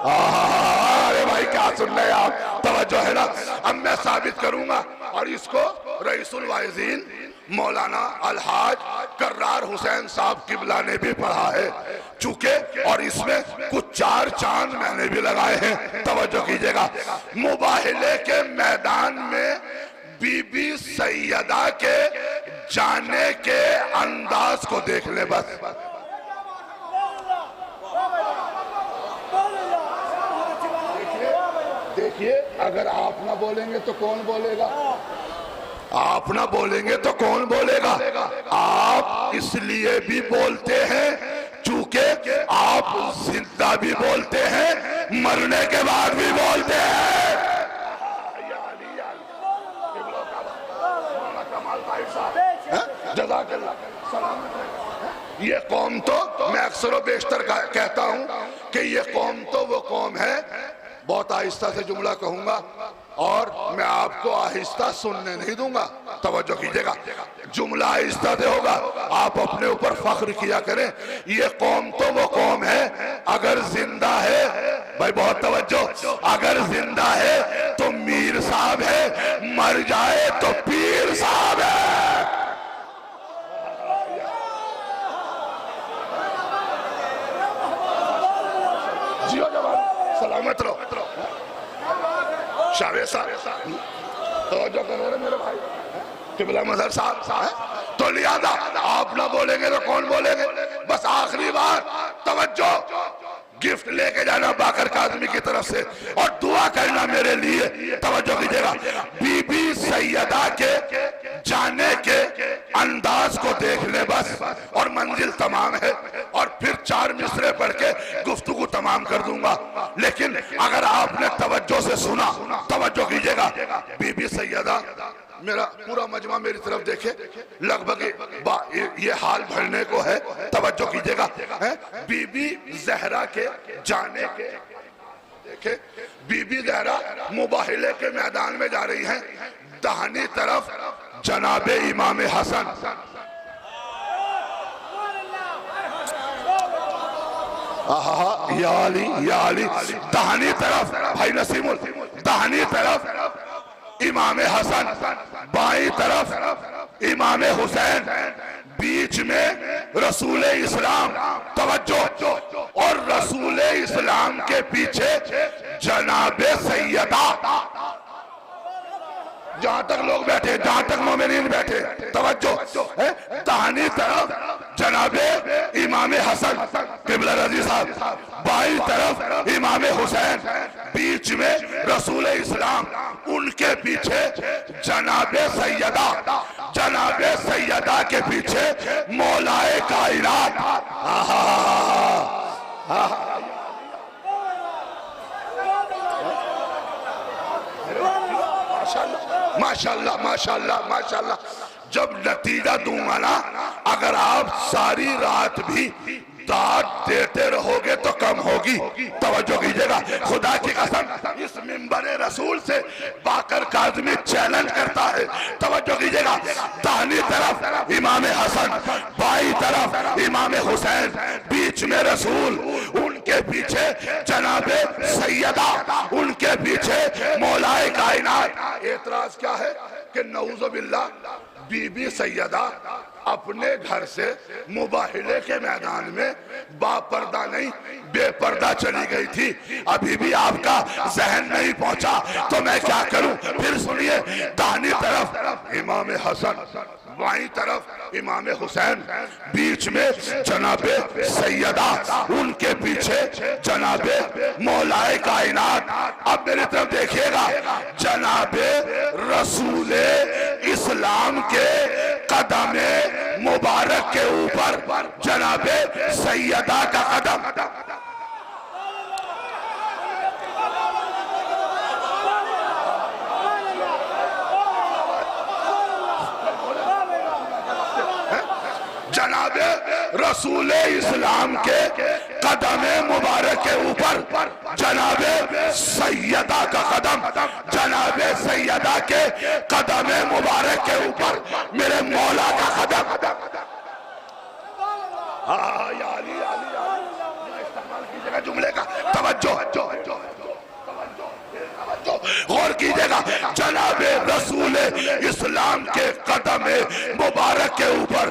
अरे भाई क्या सुन रहे आप? तवज्जो है ना? अब मैं साबित करूंगा, और इसको रईसुल वाइज़ीन मौलाना अलहाज कर्रार हुसैन साहब किबला ने भी पढ़ा है, चूंकि और इसमें कुछ 4 चांद मैंने भी लगाए हैं। तवज्जो कीजिएगा। मुबाहिले के मैदान में बीबी सैयदा के जाने के अंदाज को देख ले बस। देखिए, अगर आप ना बोलेंगे तो कौन बोलेगा? आप ना बोलेंगे तो कौन बोलेगा? आप इसलिए भी बोलते हैं चूंकि आप जिंदा भी बोलते हैं, मरने के बाद भी बोलते हैं। ये कौम तो मैं अक्सर बेशतर कहता हूं कि ये कौम तो वो कौम है, बहुत बहुत आहिस्ता से जुमला कहूंगा और मैं आपको आहिस्ता सुनने नहीं दूंगा। तवज्जो कीजिएगा, जुमला आहिस्ता से होगा। आप अपने ऊपर फख्र किया करें, ये कौम तो वो कौम है अगर जिंदा है, भाई बहुत तवज्जो, अगर जिंदा है तो मीर साहब है, मर जाए तो पीर साहब है। जियो जवान, सलामत रहो। शावेद साहब तो जो करो मेरे भाई किबला मजहर साहब, तो लिहाजा आप ना बोलेंगे तो कौन बोलेंगे। बस आखिरी बार तवज्जो, गिफ्ट लेके जाना बाकर काज़मी की तरफ से और दुआ करना मेरे लिए। तवज्जो कीजिएगा, बीबी सैयदा के जाने के अंदाज को देख ले बस और मंजिल तमाम है, और फिर 4 मिसरे पढ़ के गुफ्तगू तमाम कर दूंगा। लेकिन अगर आपने तवज्जो से सुना, तवज्जो कीजिएगा, बीबी सैयदा, मेरा पूरा मजमा मेरी तरफ देखे, लगभग ये हाल भरने को है। तवज्जो कीजिएगा, बीबी ज़हरा के जाने के, देखे बीबी ज़हरा मुबाहिले के मैदान में जा रही हैं, दाहिनी तरफ जनाबे इमाम हसन, या अली, दाहिनी तरफ भाई नसीमुल, दाहिनी तरफ इमाम हसन, बाईं तरफ इमाम हुसैन, बीच में रसूल इस्लाम। तवज्जो, और रसूल इस्लाम के पीछे जनाबे सैयदा, जहां तक लोग बैठे, जहां तक मोमिनीन बैठे, तवज्जो, दाहिनी तरफ जनाबे इमाम हसन किबला रजी साहब, बाईं तरफ इमाम हुसैन, बीच में रसूल इस्लाम, उनके पीछे जनाबे सैयदा, जनाबे सैयदा के पीछे मौलाए कायनात। माशाल्लाह माशाल्लाह माशाल्लाह। जब नतीजा दूंगा ना, अगर आप सारी रात भी दाद देते रहोगे तो कम होगी। तवज्जो कीजिएगा, खुदा की कसम इस मिंबरे रसूल से बाकर काज़मी चैलेंज करता है। तवज्जो कीजिएगा, दाहिनी तरफ इमाम हसन, बाईं तरफ इमाम हुसैन, बीच में रसूल, उनके पीछे जनाबे सैयदा, उनके पीछे मौलाए कायनात। एतराज क्या है कि नऊज़ुबिल्लाह बीबी सैयदा अपने घर से मुबाहिले के मैदान में बापर्दा नहीं बेपर्दा चली गई थी। अभी भी आपका जहन नहीं पहुंचा तो मैं क्या करूं। फिर सुनिए, दाहिनी तरफ इमाम हसन, बाईं तरफ इमाम हुसैन, बीच में जनाबे सैयदा, उनके पीछे जनाबे मौलाए कायनात। अब मेरी तरफ देखिएगा, जनाबे रसूले इस्लाम के कदमे मुबारक के ऊपर जनाबे सैयदा का कदम। जनाबे रसूले इस्लाम के कदमे मुबारक के ऊपर जनाबे सैयदा का कदम, जनाबे सैयदा के कदमे मुबारक के ऊपर मेरे मौला का कदम। इस्तेमाल कीजिएगा जुमले का, तवज्जो गौर कीजिएगा, जनाबे रसूले इस्लाम के कदमे मुबारक के ऊपर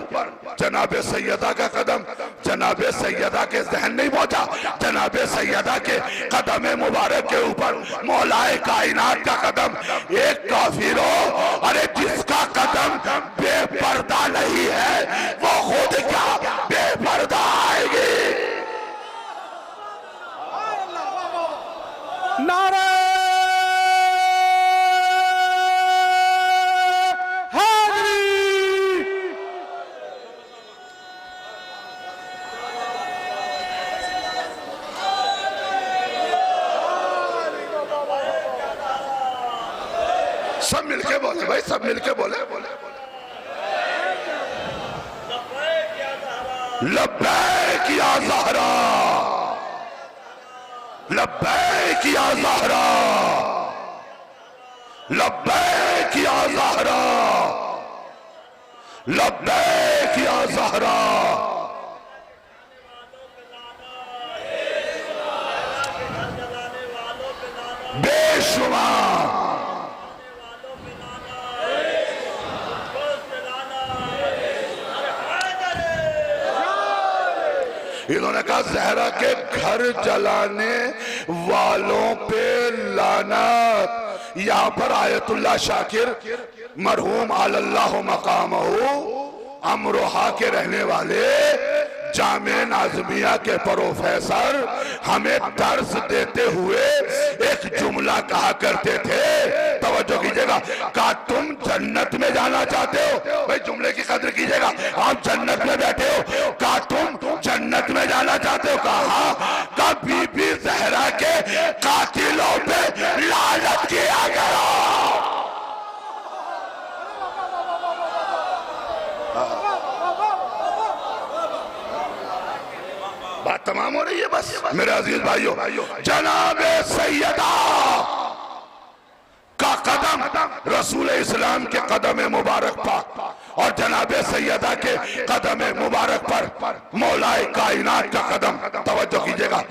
जनाबे सैयदा का कदम। जनाबे सैयदा के जहन नहीं पहुंचा, जनाबे सैयदा के कदमे मुबारक के ऊपर मौलाए कायनात का कदम। एक काफिरो, अरे जिसका कदम बेपर्दा नहीं है वो खुद क्या बेपर्दा आएगी। नारे सब मिलके बोले भाई, सब मिलके बोले। लब्बैक या ज़हरा, लब्बैक या ज़हरा। लब्बैक या ज़हरा, लब्बैक या ज़हरा। बेशुमार इन्होंने कहा ज़हरा के घर जलाने वालों पे लानत। यहाँ पर आयतुल्लाह शाकिर मरहूम अल्लाह मकामहू अमरोहा के रहने वाले जामे नाज़मिया के प्रोफेसर हमें दर्स देते हुए एक जुमला कहा करते थे, तवज्जो कीजिएगा। कहा तुम जन्नत में जाना चाहते हो, भाई जुमले की कदर कीजिएगा, आप जन्नत में बैठे हो। कहा तुम जन्नत में जाना चाहते हो, कहा का बीबी ज़हरा के कातिलों पे लानत किया करो। बात तमाम हो रही है बस मेरे अजीज भाइयों। जनाबे सैयदा का कदम रसूल इस्लाम के कदम मुबारक पर और जनाबे सैयदा के कदम मुबारक पर मौलाए कायनात का कदम, तवज्जो कीजिएगा।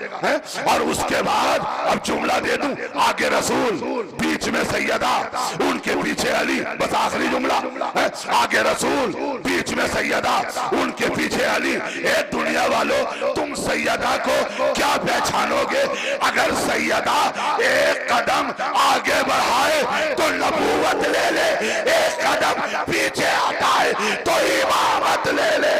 और उसके बाद अब जुमला दे दूं, आगे रसूल, बीच में सैयदा, उनके पीछे अली, बस आखिरी जुमला है। आगे रसूल, बीच में सैयदा, उनके पीछे अली। ए दुनिया वालों, तुम सैयदा को क्या पहचानोगे? अगर सैयदा एक कदम आगे बढ़ाए तो नबूवत ले ले, एक कदम पीछे हटाए तो इमामत ले ले।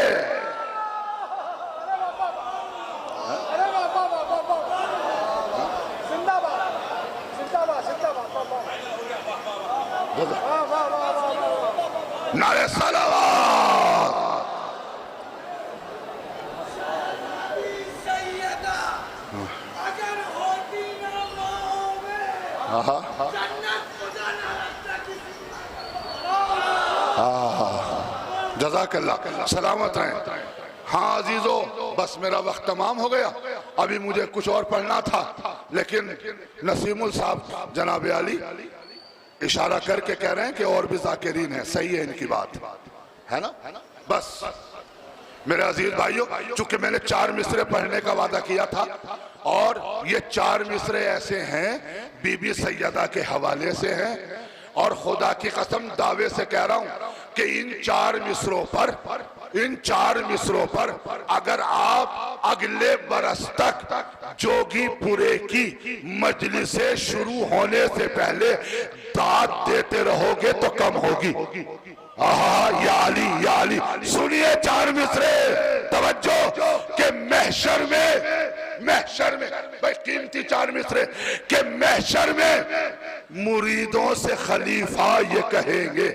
नारे सलावत। सैयदा अगर होती ना माओ में जन्नत खुदा ना रखता किसी। जज़ाकल्लाह, सलामत रहें। हाँ अजीजों, बस मेरा वक्त तमाम हो गया। अभी मुझे कुछ और पढ़ना था, लेकिन नसीमुल साहब जनाब अली इशारा करके कह रहे हैं कि और भी ज़ाकिरीन है। सही है इनकी बात, है ना? बस मेरे अजीज भाइयों, चूंकि मैंने 4 मिसरे पढ़ने का वादा किया था और ये 4 मिसरे ऐसे हैं बीबी सैयदा के हवाले से हैं, और खुदा की कसम दावे से कह रहा हूं कि इन 4 मिसरों पर अगर आप अगले बरस तक जोगीपुरे की मजलिसें शुरू होने से पहले दाद देते रहोगे तो कम होगी। या अली, या अली। सुनिए 4 मिसरे, तवज्जो के महशर में भाई कीमती 4 मिसरे के महशर में मुरीदों से खलीफा ये कहेंगे,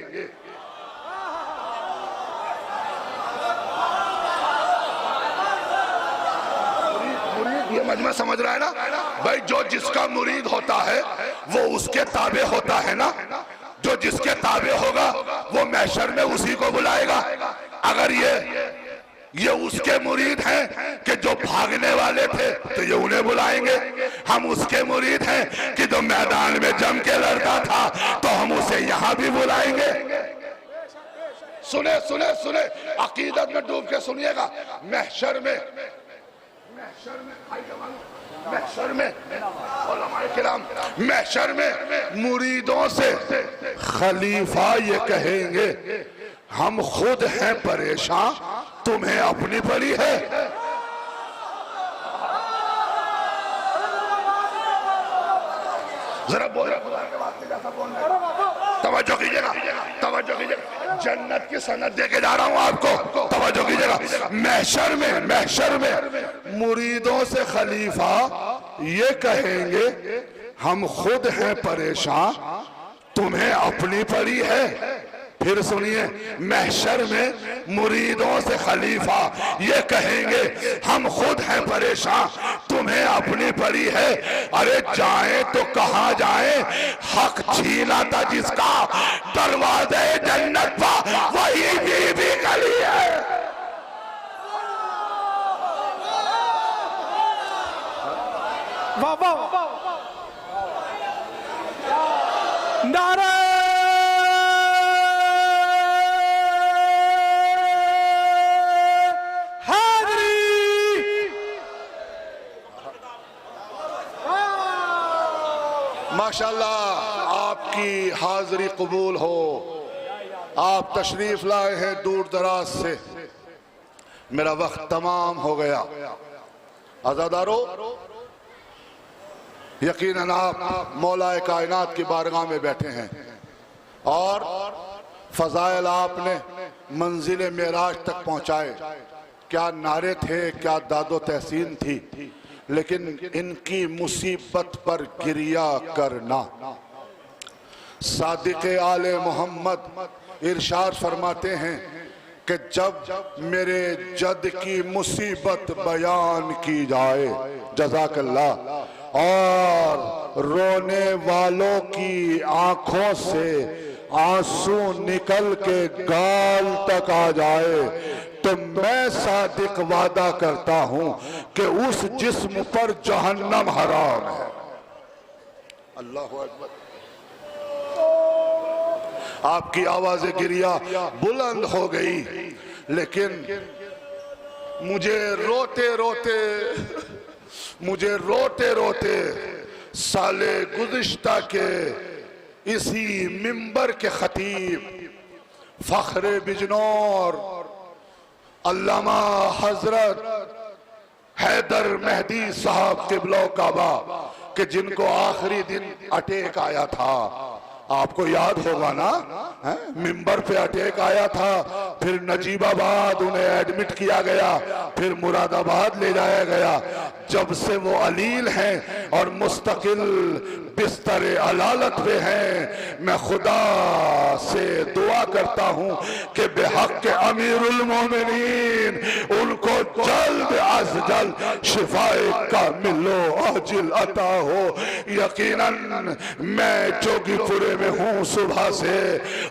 ये मजमा समझ रहा है ना भाई? जो जिसका मुरीद होता है वो उसके ताबे होता है ना, जो जिसके ताबे होगा वो महशर में उसी को बुलाएगा। अगर ये उसके मुरीद हैं कि जो भागने वाले थे तो ये उन्हें बुलाएंगे। हम उसके मुरीद हैं कि जो मैदान में जम के लड़ता था तो हम उसे यहाँ भी बुलाएंगे। सुने सुने सुने, अकीदत में डूब के सुनिएगा। महशर में मुरीदों से खलीफा ये कहेंगे, हम खुद हैं परेशान, तुम्हें अपनी पड़ी है। जरा बोल, तवज्जो कीजिएगा, तवज्जो कीजिएगा। जन्नत की सनद दे के जा रहा हूं आपको, तवज्जो कीजिएगा। महशर में मुरीदों से खलीफा ये कहेंगे, हम खुद हैं परेशान, तुम्हें अपनी पड़ी है। फिर सुनिए, महशर में मुरीदों से खलीफा ये कहेंगे, हम खुद हैं परेशान, तुम्हें अपनी पड़ी है। अरे जाएं तो कहां जाएं, हक छीना था जिसका दरवाजे जन्नत पर वही बीबी गली है। वाह वाह, नारा माशाल्लाह आपकी हाजिरी कबूल हो। आप तशरीफ लाए हैं दूर दराज से। मेरा वक्त तमाम हो गया। आज़ादारो, यकीनन आप मौलाए कायनात की बारगाह में बैठे हैं और फजाइल आपने मंजिल मेराज तक पहुंचाए। क्या नारे थे, क्या दादो तहसीन थी, लेकिन इनकी मुसीबत पर गिरिया करना। सादिक आले मोहम्मद इरशाद फरमाते हैं कि जब मेरे जद की मुसीबत बयान की जाए, जज़ाकल्लाह, और रोने वालों की आंखों से आंसू निकल के गाल तक आ जाए, तो मैं सादिक वादा करता हूं कि उस जिस्म पर जहन्नम हराम है। अल्लाहु अकबर। आपकी आवाज़ गिरिया बुलंद हो गई, लेकिन मुझे रोते रोते साले गुज़िश्ता के इसी मिंबर के खतीब फख्रे बिजनौर अल्लामा हजरत हैदर मेहदी साहब क़िबला काबा के जिनको आखिरी दिन अटैक आया था, आपको याद होगा ना, मिंबर पे अटैक आया था, फिर नजीबाबाद उन्हें एडमिट किया गया, फिर मुरादाबाद ले जाया गया। जब से वो अलील हैं और मुस्तकिल बिस्तर अलालत पे हैं, मैं खुदा से दुआ करता हूँ कि बेहक के अमीरुल मोमिनीन उनको जल्द अज जल्द शिफाए कामिलो आजिल अता हो। यकीनन मैं जोगीपुरे में हूँ सुबह से,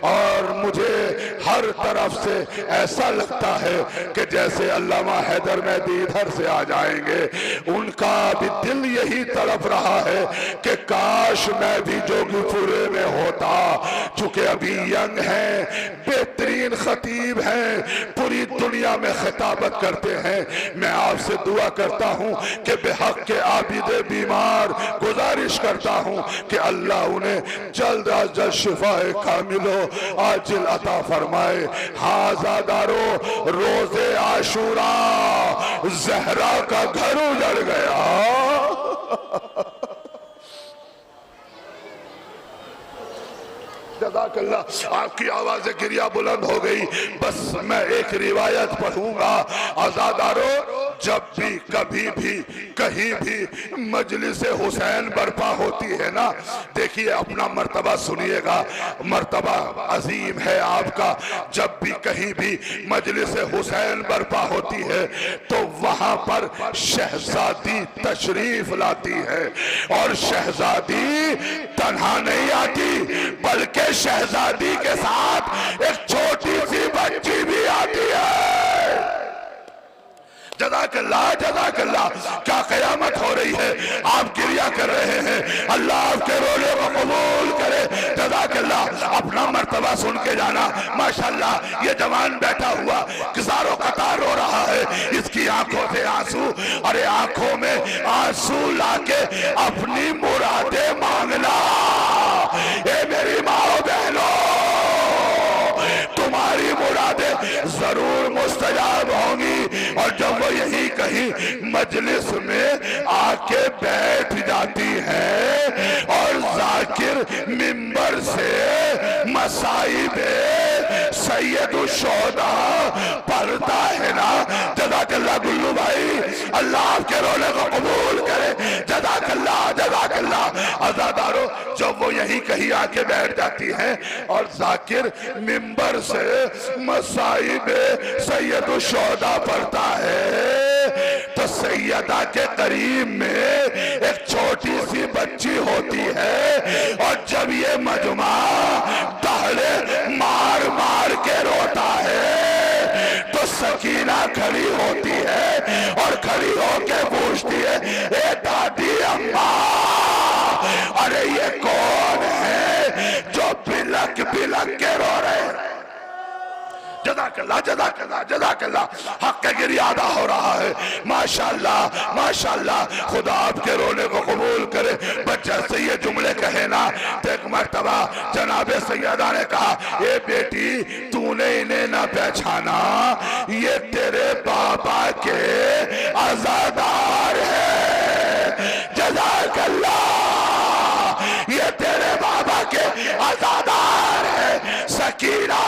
और मुझे हर तरफ से ऐसा लगता है कि जैसे अल्लामा हैदर मेहदी इधर से आ जाएंगे। उनका भी दिल यही तड़प रहा है कि काश मैं भी जोगीपुरे में होता, चूंकि अभी यंग हैं, बेहतरीन खतीब हैं, पूरी दुनिया में खिताबत करते हैं। मैं आपसे दुआ करता हूँ कि बेहक के आबिदे बीमार गुजारिश करता हूँ कि अल्लाह उन्हें जल्द अज जल्द शिफाए कामिलो आजिल अता फरमाए। हाज़ादारो, रोजे आशूरा ज़हरा का घर उजड़ गया। जज़ाकल्लाह। आपकी आवाज़ गिरिया बुलंद हो गई। बस मैं एक रिवायत पढ़ूंगा। आज़ादारो, जब भी कभी भी कहीं भी मजलिस हुसैन बर्पा होती है ना, देखिए अपना मर्तबा सुनिएगा, मर्तबा अजीम है आपका। जब भी कहीं भी मजलिस हुसैन बर्पा होती है तो वहां पर शहजादी तशरीफ लाती है, और शहजादी तन्हा नहीं आती, बल्कि शहजादी के साथ एक छोटी सी बच्ची भी आती है। जज़ाकल्लाह, जज़ाकल्लाह। क्या क़यामत हो रही है, आप गिरिया कर रहे हैं। अल्लाह आपके रोले को कबूल करे। जज़ाकल्लाह। अपना मर्तबा सुन के जाना। माशाल्लाह, ये जवान बैठा हुआ किसारों कतार रो रहा है, इसकी आंखों से आंसू, अरे आंखों में आंसू लाके अपनी मुरादें मांगना। ए मेरी माओ बहनों, तुम्हारी मुरादें जरूर मुस्तजाब होंगी। और जब वो यही कहीं मजलिस में आके बैठ जाती है और जाकिर मिंबर से मसाइबे सैयदुल शोहदा पढ़ता है ना, जज़ाकल्लाह गुल्लू भाई, अल्लाह आपके रोले को कबूल करे। जज़ाकल्लाह, जज़ाकल्लाह। आज़ादारो, जब वो यही कहीं आके बैठ जाती है और जाकिर मिंबर से मसाइबे सैयदुल शोहदा पढ़ता है, तो सैयदा के करीब में एक छोटी सी बच्ची होती है, और जब ये मजमा दहले मार मार के रोता है तो सकीना खड़ी होती है और खड़ी होके पूछती है, ए दादी अम्मा, अरे ये कौन है जो बिलक बिलक के रो रहे हैं? जज़ाकल्लाह जज़ाकल्लाह जज़ाकल्लाह। हक़ गिरिया अदा हो रहा है। माशाअल्लाह माशाअल्लाह। खुदा आपके रोने को कबूल करे। बच्चा से ये जुमले कहे ना तो एक मर्तबा जनाबे सैयदा ने कहा, ये बेटी तूने इन्हें ना पहचाना, ये तेरे बाबा के अज़ादार है। जज़ाकल्लाह, ये तेरे बाबा के अज़ादार है। सकीना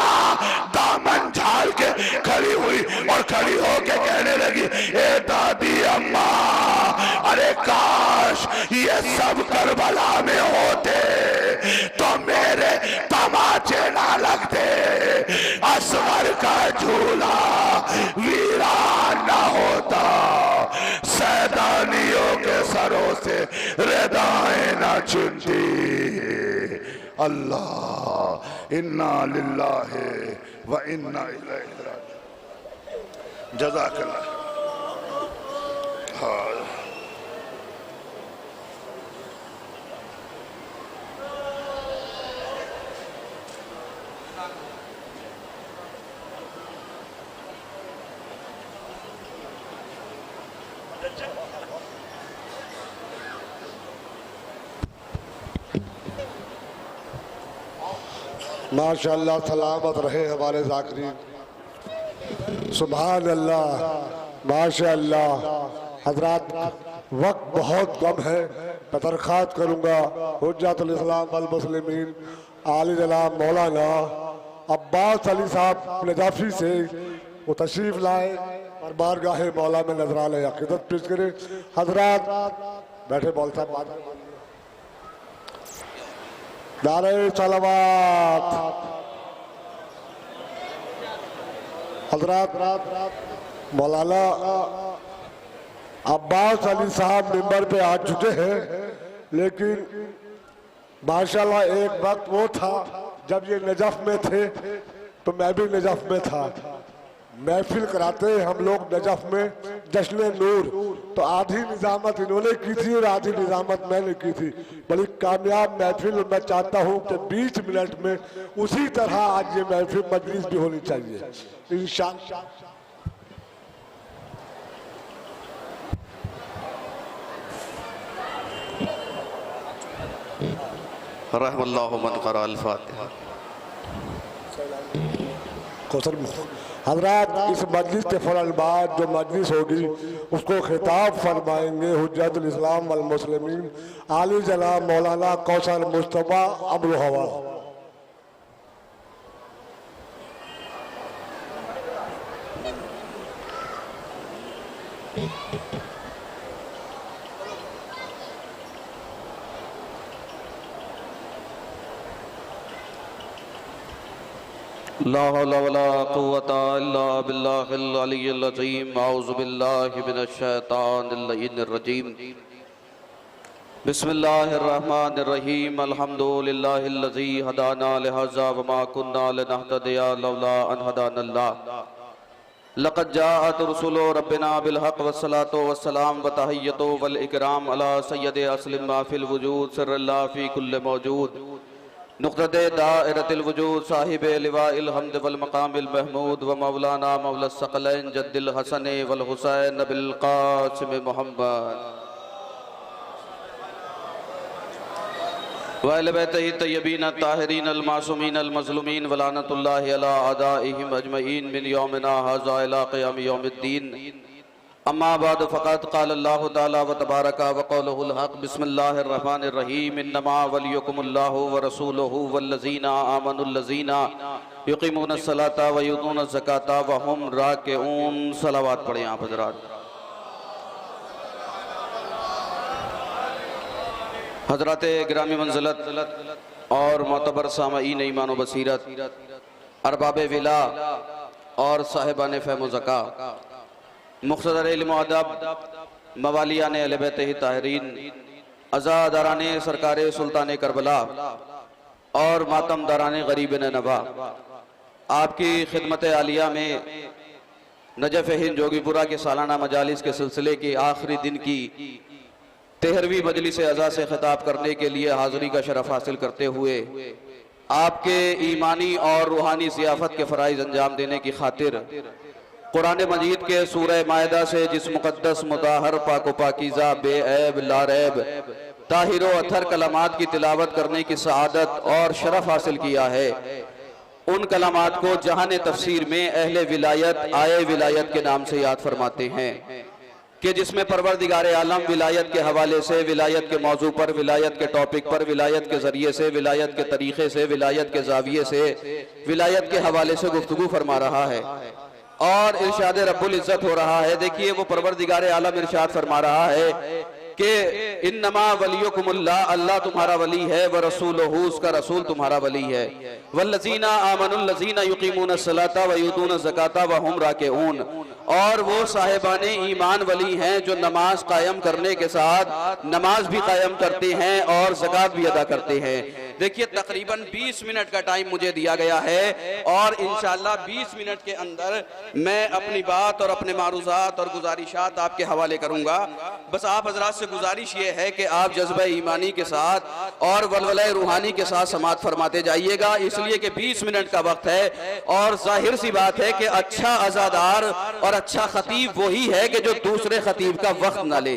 दामन झाल के खड़ी हुई और खड़ी होके कहने लगी, ए दादी अम्मा, अरे काश ये सब करबला में होते तो मेरे तमाचे ना लगते, असगर का झूला वीरान न होता, सैदानियों के सरों से रदाएं न चुनती। अल्लाह, इन्ना लिल्लाहि व इन्ना इलैहि राजिऊन। जज़ाकल्लाह। हाँ माशाअल्लाह, सलामत रहे हमारे ज़ाकिरीन। सुभान अल्लाह, माशाअल्लाह। हजरात, वक्त बहुत कम है। मैं दरख्वास्त करूँगा हुज्जतुल इस्लाम वल मुस्लिमीन आली जनाब मौलाना अब्बास अली साहब नजाफी से वो तशरीफ लाए और बारगाह मौला में नजराने अक़ीदत पेश करें। हजरात बैठे, मौल साहब बात। नारे सलावत। हजरात, मौलाना अब्बास अली साहब मिंबर पे आ चुके हैं, लेकिन माशाल्लाह एक वक्त वो था जब ये नजफ में थे तो मैं भी नजफ में था। महफिल कराते हम लोग नजफ में जश्न नूर, तो आधी निजामत इन्होंने की थी और आधी निजामत मैंने की थी। बड़ी कामयाब महफिल। मैं चाहता हूँ कि 20 मिनट में उसी तरह आज ये महफिल मजलिस भी होनी चाहिए इंशाअल्लाह। रहमल्लाहु मन क़रा अल-फ़ातिहा। हजरात, इस मजलिस के फौरन बाद जो मजलिस होगी उसको खिताब फरमाएंगे हुज्जतुल इस्लाम वल मुस्लिमीन आली जनाब मौलाना कौसर मुस्तफा अब्दुल हवा। ला हौला वला कुव्वता इल्ला बिल्लाहिल अलिय्यिल अज़ीम। औज़ु बिल्लाहि मिनश शैतानिर रजीम। बिस्मिल्लाहिर रहमानिर रहीम। अल्हम्दुलिल्लाहिल्लज़ी हदाना लिहाज़ा व मा कुन्ना लिनहतदिया लौला अन हदानल्लाह। लक़द जाअत रुसुलु रब्बिना बिल हक़्क़ वस्सलातु वस्सलाम व तहिय्यतु वल इकराम अला सय्यदि अस्लिम मा फिल वजूद सिर्रल्लाह फी कुल्लि मौजूद नुक़्तते दाइरतिल वजूद साहिब लिवाइल हम्द वल मक़ामिल महमूद व मौलाना मौलस सकलैन जद्दिल हसन वल हुसैन बिल क़ासिम मुहम्मद व अहले बैतिही तय्यबीन ताहिरीन अल मासूमीन अल मज़लूमीन व लानतुल्लाहि अला अदाइहिम अजमईन मिन यौमिना हाज़ा इला क़ियाम यौमिद्दीन। अम्मा बाद फ़क़द क़ाल अल्लाहु तआला व तबारका व क़ौलुहुल हक़। बिस्मिल्लाहिर रहमानिर रहीम। इन्नमा वलियुकुमुल्लाहु व रसूलुहु वल्लज़ीना आमनुल्लज़ीना युक़ीमूनस सलाता व युतूनज़ ज़काता व हुम राकिऊन। सलावत पढ़ें आप हज़रात। हज़रात गिरामी मंज़िलत और मोतबर सामईन ईमान व बसीरत, अरबाब विला और साहिबान फ़हम व ज़का, मुख्तदर इल्म व अदब, मवालियान अहले बैतिही ताहिरीन, अज़ादाराने सरकार सुल्तान करबला और मातमदाराने गरीबन नवा, आपकी खिदमत आलिया में नजफ़ हिंद जोगीपुरा के सालाना मजालिस के सिलसिले के आखिरी दिन की 13वीं मजलिस अज़ा से खिताब करने के लिए हाज़िरी का शरफ़ हासिल करते हुए आपके ईमानी और रूहानी ज़ियाफ़त के फ़राइज़ अंजाम देने की खातिर कुरान मजीद के सूरह मायदा से जिस मुक़द्दस मुताहर पाक पाकीज़ा बेऐब लारैब ताहिर व अथर कलामात की तिलावत करने की सआदत और शरफ हासिल किया है, उन कलामात को जहान तफसीर में अहले विलायत आए विलायत के नाम से याद फरमाते हैं कि जिसमें परवरदिगार आलम विलायत के हवाले से, विलायत के मौजू पर, विलायत के टॉपिक पर, विलायत के ज़रिए से, विलायत के तरीक़े से, विलायत के ज़ाविये से, विलायत के हवाले से गुफ्तगू फरमा रहा है और इरशाद रब्बुल इज़्ज़त हो रहा है। देखिए वो परवरदिगार आलम इरशाद फरमा रहा है कि इन्नमा वलियुकुमुल्लाह, अल्लाह तुम्हारा वली है, व रसूलुहु, उसका रसूल तुम्हारा वली है, वल्लज़ीना आमनुल्लज़ीना युक़ीमूनस्सलाता व यूतूनज़्ज़काता व हुम राकिऊन, और वो साहिबाने ईमान वली हैं जो नमाज कायम करने के साथ नमाज भी कायम करते हैं और ज़कात भी अदा करते हैं। देखिए तकरीबन 20 मिनट का टाइम मुझे दिया गया है और इंशाअल्लाह 20 मिनट के अंदर मैं अपनी बात और अपने मारूज़ात और गुजारिशात आपके हवाले करूँगा। बस आप हज़रात से गुजारिश ये है कि आप जज्बा ईमानी के साथ और वलवला रूहानी के साथ समाअत फरमाते जाइएगा, इसलिए कि 20 मिनट का वक्त है और जाहिर सी बात है कि अच्छा अज़ादार और अच्छा खतीब वही है कि जो दूसरे खतीब का वक्त ना ले।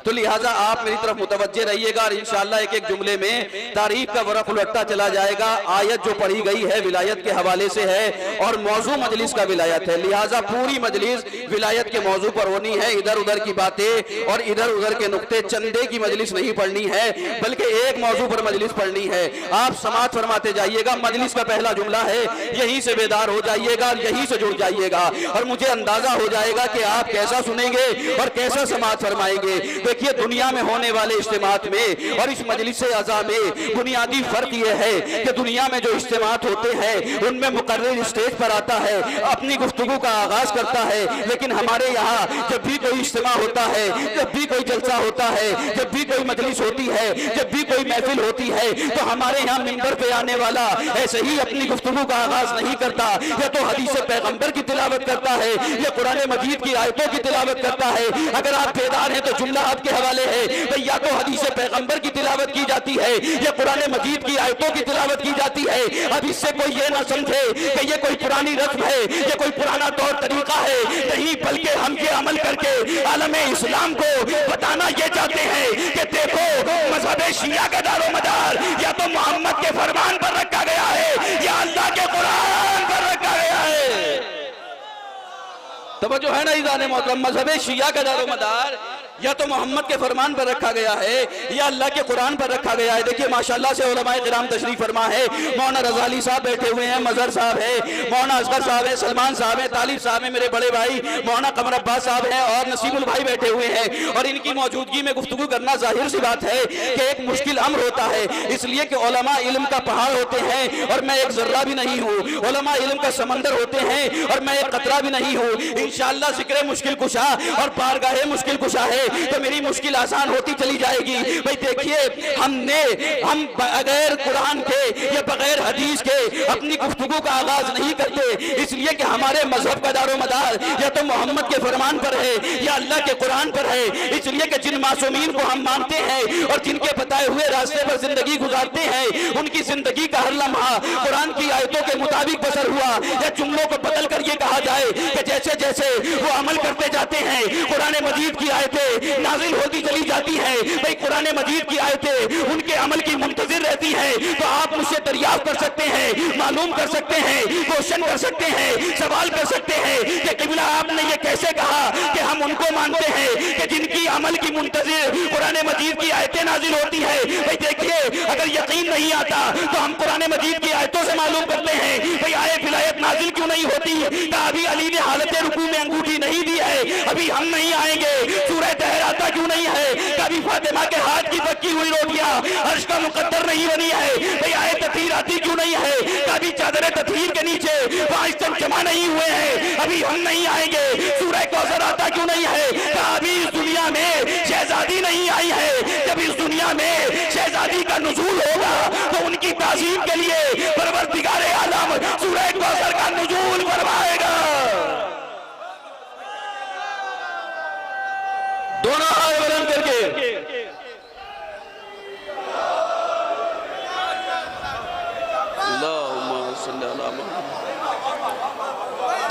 तो लिहाजा आप मेरी तरफ मुतवज्जे रहिएगा और इंशाअल्लाह एक एक जुमले में तारीफ का वरक़ उलटता चला जाएगा। आयत जो पढ़ी गई है विलायत के हवाले से है और मौजू मजलिस का विलायत है, लिहाजा पूरी मजलिस विलायत के मौजू पर होनी है। इधर उधर की बातें और इधर उधर के नुक्ते चंदे की मजलिस नहीं पढ़नी है, बल्कि एक मौजू पर मजलिस पढ़नी है। आप समाअत फरमाते जाइएगा। मजलिस का पहला जुमला है, यहीं से बेदार हो जाइएगा, यहीं से जुड़ जाइएगा और मुझे अंदाजा हो जाएगा कि आप कैसा सुनेंगे और कैसा समाअत फरमाएंगे। देखिए दुनिया में होने वाले इज्तिमात में और इस मजलिस अज़ा में बुनियादी फर्क यह है कि दुनिया में जो इज्तिमात होते हैं उनमें मुकर्रर स्टेज पर आता है, अपनी गुफ्तगू का आगाज करता है, लेकिन हमारे यहाँ जब भी कोई इज्तिमा होता है, जब भी कोई जलसा होता है, जब भी कोई मजलिस होती है, जब भी कोई महफिल होती है, तो हमारे यहाँ मिंबर पे आने वाला ऐसे ही अपनी गुफ्तगू का आगाज नहीं करता, या तो हदीस पैगंबर की तिलावत करता है या कुरान मजीद की आयतों की तिलावत करता है। अगर आप बेदार हैं तो जुमला आपके हवाले है, तो या तो हदीस पैगंबर की तिलावत की जाती है या कुरान मजीद की आयतों की तिलावत की जाती है। अब इससे कोई ये ना समझे कि ये कोई पुरानी रस्म है, ये कोई पुराना तौर तरीका है, नहीं, बल्कि हम ये अमल करके आलम इस्लाम को बताना ये चाहते हैं कि देखो मजहब शिया का दारोमदार या तो मोहम्मद के फरमान पर रखा गया है या अल्लाह के कुरान पर रखा गया है। तवज्जो है ना इज़ान मोहतरम, मजहब शिया का दारोमदार या तो मोहम्मद के फरमान पर रखा गया है या अल्लाह के कुरान पर रखा गया है। देखिए माशाअल्लाह से उलमाए किराम तशरीफ फरमा है, मौलाना रज़ाली साहब बैठे हुए हैं, मजहर साहब है, मौलाना असगर साहब है, सलमान साहब है, तालिब साहब है, मेरे बड़े भाई मौलाना कमर अब्बास साहब है और नसीमुल भाई बैठे हुए हैं। और इनकी मौजूदगी में गुफ्तगू करना जाहिर सी बात है कि एक मुश्किल अम्र होता है, इसलिए कि उलमा इल्म का पहाड़ होते हैं और मैं एक जर्रा भी नहीं हूँ। उलमा इल्म का समंदर होते हैं और मैं एक कतरा भी नहीं हूँ। इंशाअल्लाह जिक्र मुश्किल कुशा और पारगाहे मुश्किल कुशा है तो मेरी मुश्किल आसान होती चली जाएगी। भाई देखिए हम बगैर कुरान के या बगैर हदीस के अपनी गुफ्तगू का आगाज नहीं करते, इसलिए कि हमारे मजहब का दारोमदार या तो मोहम्मद के फरमान पर है या अल्लाह के कुरान पर है। इसलिए कि जिन मासूमीन को हम मानते हैं और जिनके बताए हुए रास्ते पर जिंदगी गुजारते हैं, उनकी जिंदगी का हर लम्हा कुरान की आयतों के मुताबिक बसर हुआ, या जुमलों को बदल कर ये कहा जाए कि जैसे जैसे वो अमल करते जाते हैं कुरान मजीद की आयतें नाजिल होती चली जाती है। भाई कुरान मजीद की आयतें उनके अमल की मुंतजिर रहती है। तो आप मुझसे दरियाफ्त कर सकते हैं, मालूम कर सकते हैं, क्वेश्चन कर सकते हैं, सवाल कर सकते हैं कि किबला आपने ये कैसे कहा कि हम उनको मानते हैं कि जिनकी अमल की मुंतजिर कुरान मजीद की आयतें नाजिल होती है। भाई देखिए अगर यकीन नहीं आता तो हम कुरान मजीद की आयतों से मालूम करते हैं। भाई आयत विलायत नाजिल क्यों नहीं होती? अभी अली ने हालत रुकू में अंगूठी नहीं दी है, अभी हम नहीं आएंगे। सूरह तहराता क्यों नहीं है? कभी फातिमा के हाथ की पक्की हुई रोटियां अर्श का मुकद्दर नहीं बनी है। भाई आयत तथीर आती क्यों नहीं है? कभी चादर तथीर के नीचे पांच जमा नहीं हुए हैं, अभी हम नहीं आएंगे। सूरह कौसर आता क्यों नहीं है? अभी इस दुनिया में शहजादी नहीं आई है। जब इस दुनिया में शहजादी का नुज़ूल होगा तो उनकी ताज़ीम के लिए परवरदिगार आलम सूरह कौसर का नुज़ूल फरमाएगा। दोनों हाथ बुलंद करके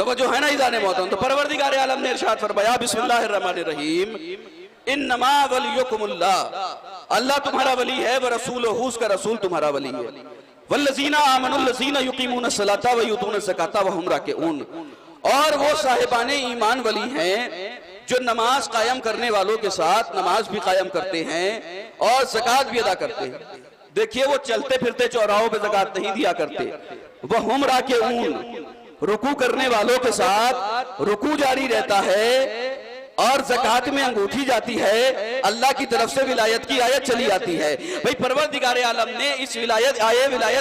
तवज्जो है ना इज़ाने मोहतरम। तो परवरदिगार आलम ने इरशाद फरमाया बिस्मिल्लाहिर्रहमानिर्रहीम, इन्नमा वलियुकुमुल्लाह, अल्लाह तुम्हारा वली है, व रसूलुहु, उसका रसूल तुम्हारा वली है, वल्लज़ीना आमनुल्लज़ीना युकीमूनस्सलाता व यूतूनज़्ज़काता व हुम राकिऊन, और वो साहिबाने ईमान वली हैं जो नमाज कायम करने वालों के साथ नमाज भी कायम करते हैं और ज़कात भी अदा करते हैं। देखिए वो चलते फिरते चौराहों पे ज़कात नहीं दिया करते, वह हुम राकिऊन, रुकू करने वालों के साथ रुकू जारी रहता है और ज़कात में अंगूठी जाती है, अल्लाह की तरफ से विलायत की आयत चली आती है। भाई परवरदिगार आलम ने इस विलायत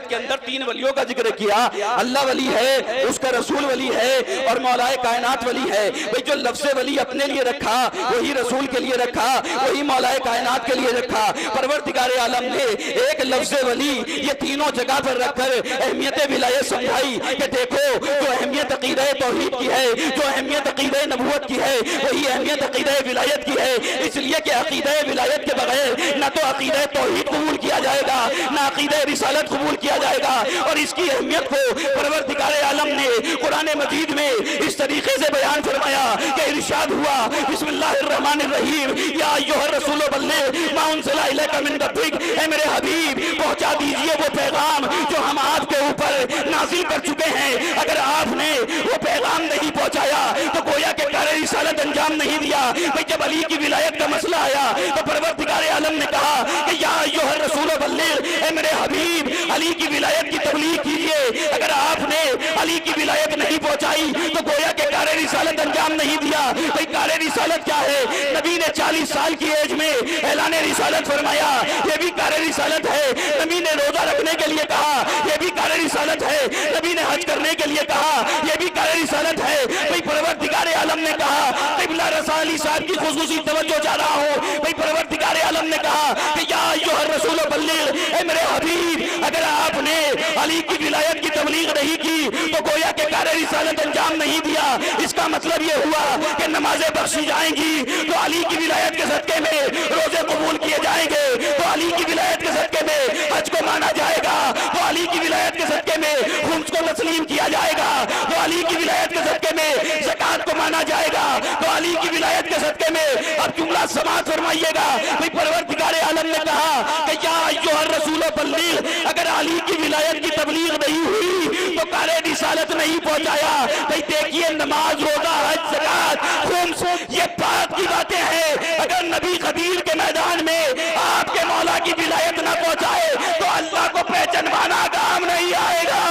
के अंदर 3 वलियों का जिक्र किया, अल्लाह वली है, उसका रसूल वली है और मौलाए कायनात वली है। भाई जो लफ्ज़ वली अपने लिए रखा वही रसूल के लिए रखा, वही मौलाए कायनात के लिए रखा। परवरदिगार आलम ने एक लफ्ज़ वली ये तीनों जगह पर रखकर अहमियत विलायत समझाई कि देखो जो अहमियत अक़ीदा तौहीद की है, जो अहमियत अक़ीदा नबूवत की है, वही अहमियत अक़ीदा विलायत की है। इसलिए कि अक़ीदा विलायत के बगैर न तो अक़ीदा तौहीद कबूल किया जाएगा, न अक़ीदा रिसालत कबूल किया जाएगा। और इसकी अहमियत को परवरदिगार आलम ने कुरान मजीद में इस तरीके से बयान फरमाया कि इरशाद हुआ बिस्मिल्लाहिर्रहमानिर्रहीम, या अय्युहर रसूल बल्लिग़ मा उनज़िला इलैका मिन रब्बिक, ऐ मेरे हबीब पहुंचा दीजिए वो पैगाम जो हम आपके ऊपर नाज़िल कर चुके हैं। अगर आपने वो पैगाम नहीं पहुंचाया तो गोया के कार्य रिसालत अंजाम नहीं दिया। भाई जब अली की विलायत का मसला आया तो परवरदिगार आलम ने कहा कि या अय्युहर रसूल बल्लिग़, ऐ मेरे हबीब अली की विलायत की तबलीग कीजिए। अगर आपने अली की विलायत नहीं पहुंचाई तो गोया के कार्य रिसालत अंजाम नहीं दिया। भाई कार्य रिसालत क्या है? नबी ने 40 साल की एज में ऐलान रिसालत फरमाया, ये भी कार्य रिसालत है। नबी ने रोजा रखने के लिए कहा, ये भी कार्य रिसालत है। नबी ने हज करने के लिए कहा, ये भी कार्य रिसालत है। भाई परवरदिगार आलम ने कहा, क़िबला रसा अली साहब की खुसूसी तवज्जो चाह रहा हूं। भाई परवरदिगार आलम ने कहा कि या अय्युहर रसूल बल्लिग़, ऐ मेरे हबीब अगर आपने अली की विलायत की तबलीग नहीं की तो गोया के कार्य रिसालत अंजाम नहीं दिया। इसका मतलब ये हुआ कि नमाजें बख्शी जाएंगी तो अली की विलायत के सदके में रोजे कबूल किए जाएंगे, तो अली की विलायत के सदके में हज को माना जाएगा, तो अली की विलायत के सदके में खुम्स को तस्लीम किया जाएगा, तो अली की विलायत के सदके में ज़कात को माना जाएगा, तो अली की विलायत के सदके में अब जुमला समाअत फरमाइएगा। भाई परवरदिगार आलम ने कहा कि या अय्युहर रसूल बल्लिग़, अगर अली की विलायत की तबलीग नहीं हुई तो कार्य रिसालत नहीं पहुंचाया। भाई देखिए नमाज, रोजा, हज, ज़कात, खुम्स ये बात की बातें हैं। अगर नबी खदीर के मैदान में आपके मौला की विलायत ना पहुंचाए तो अल्लाह को पहचानवाना काम नहीं आएगा।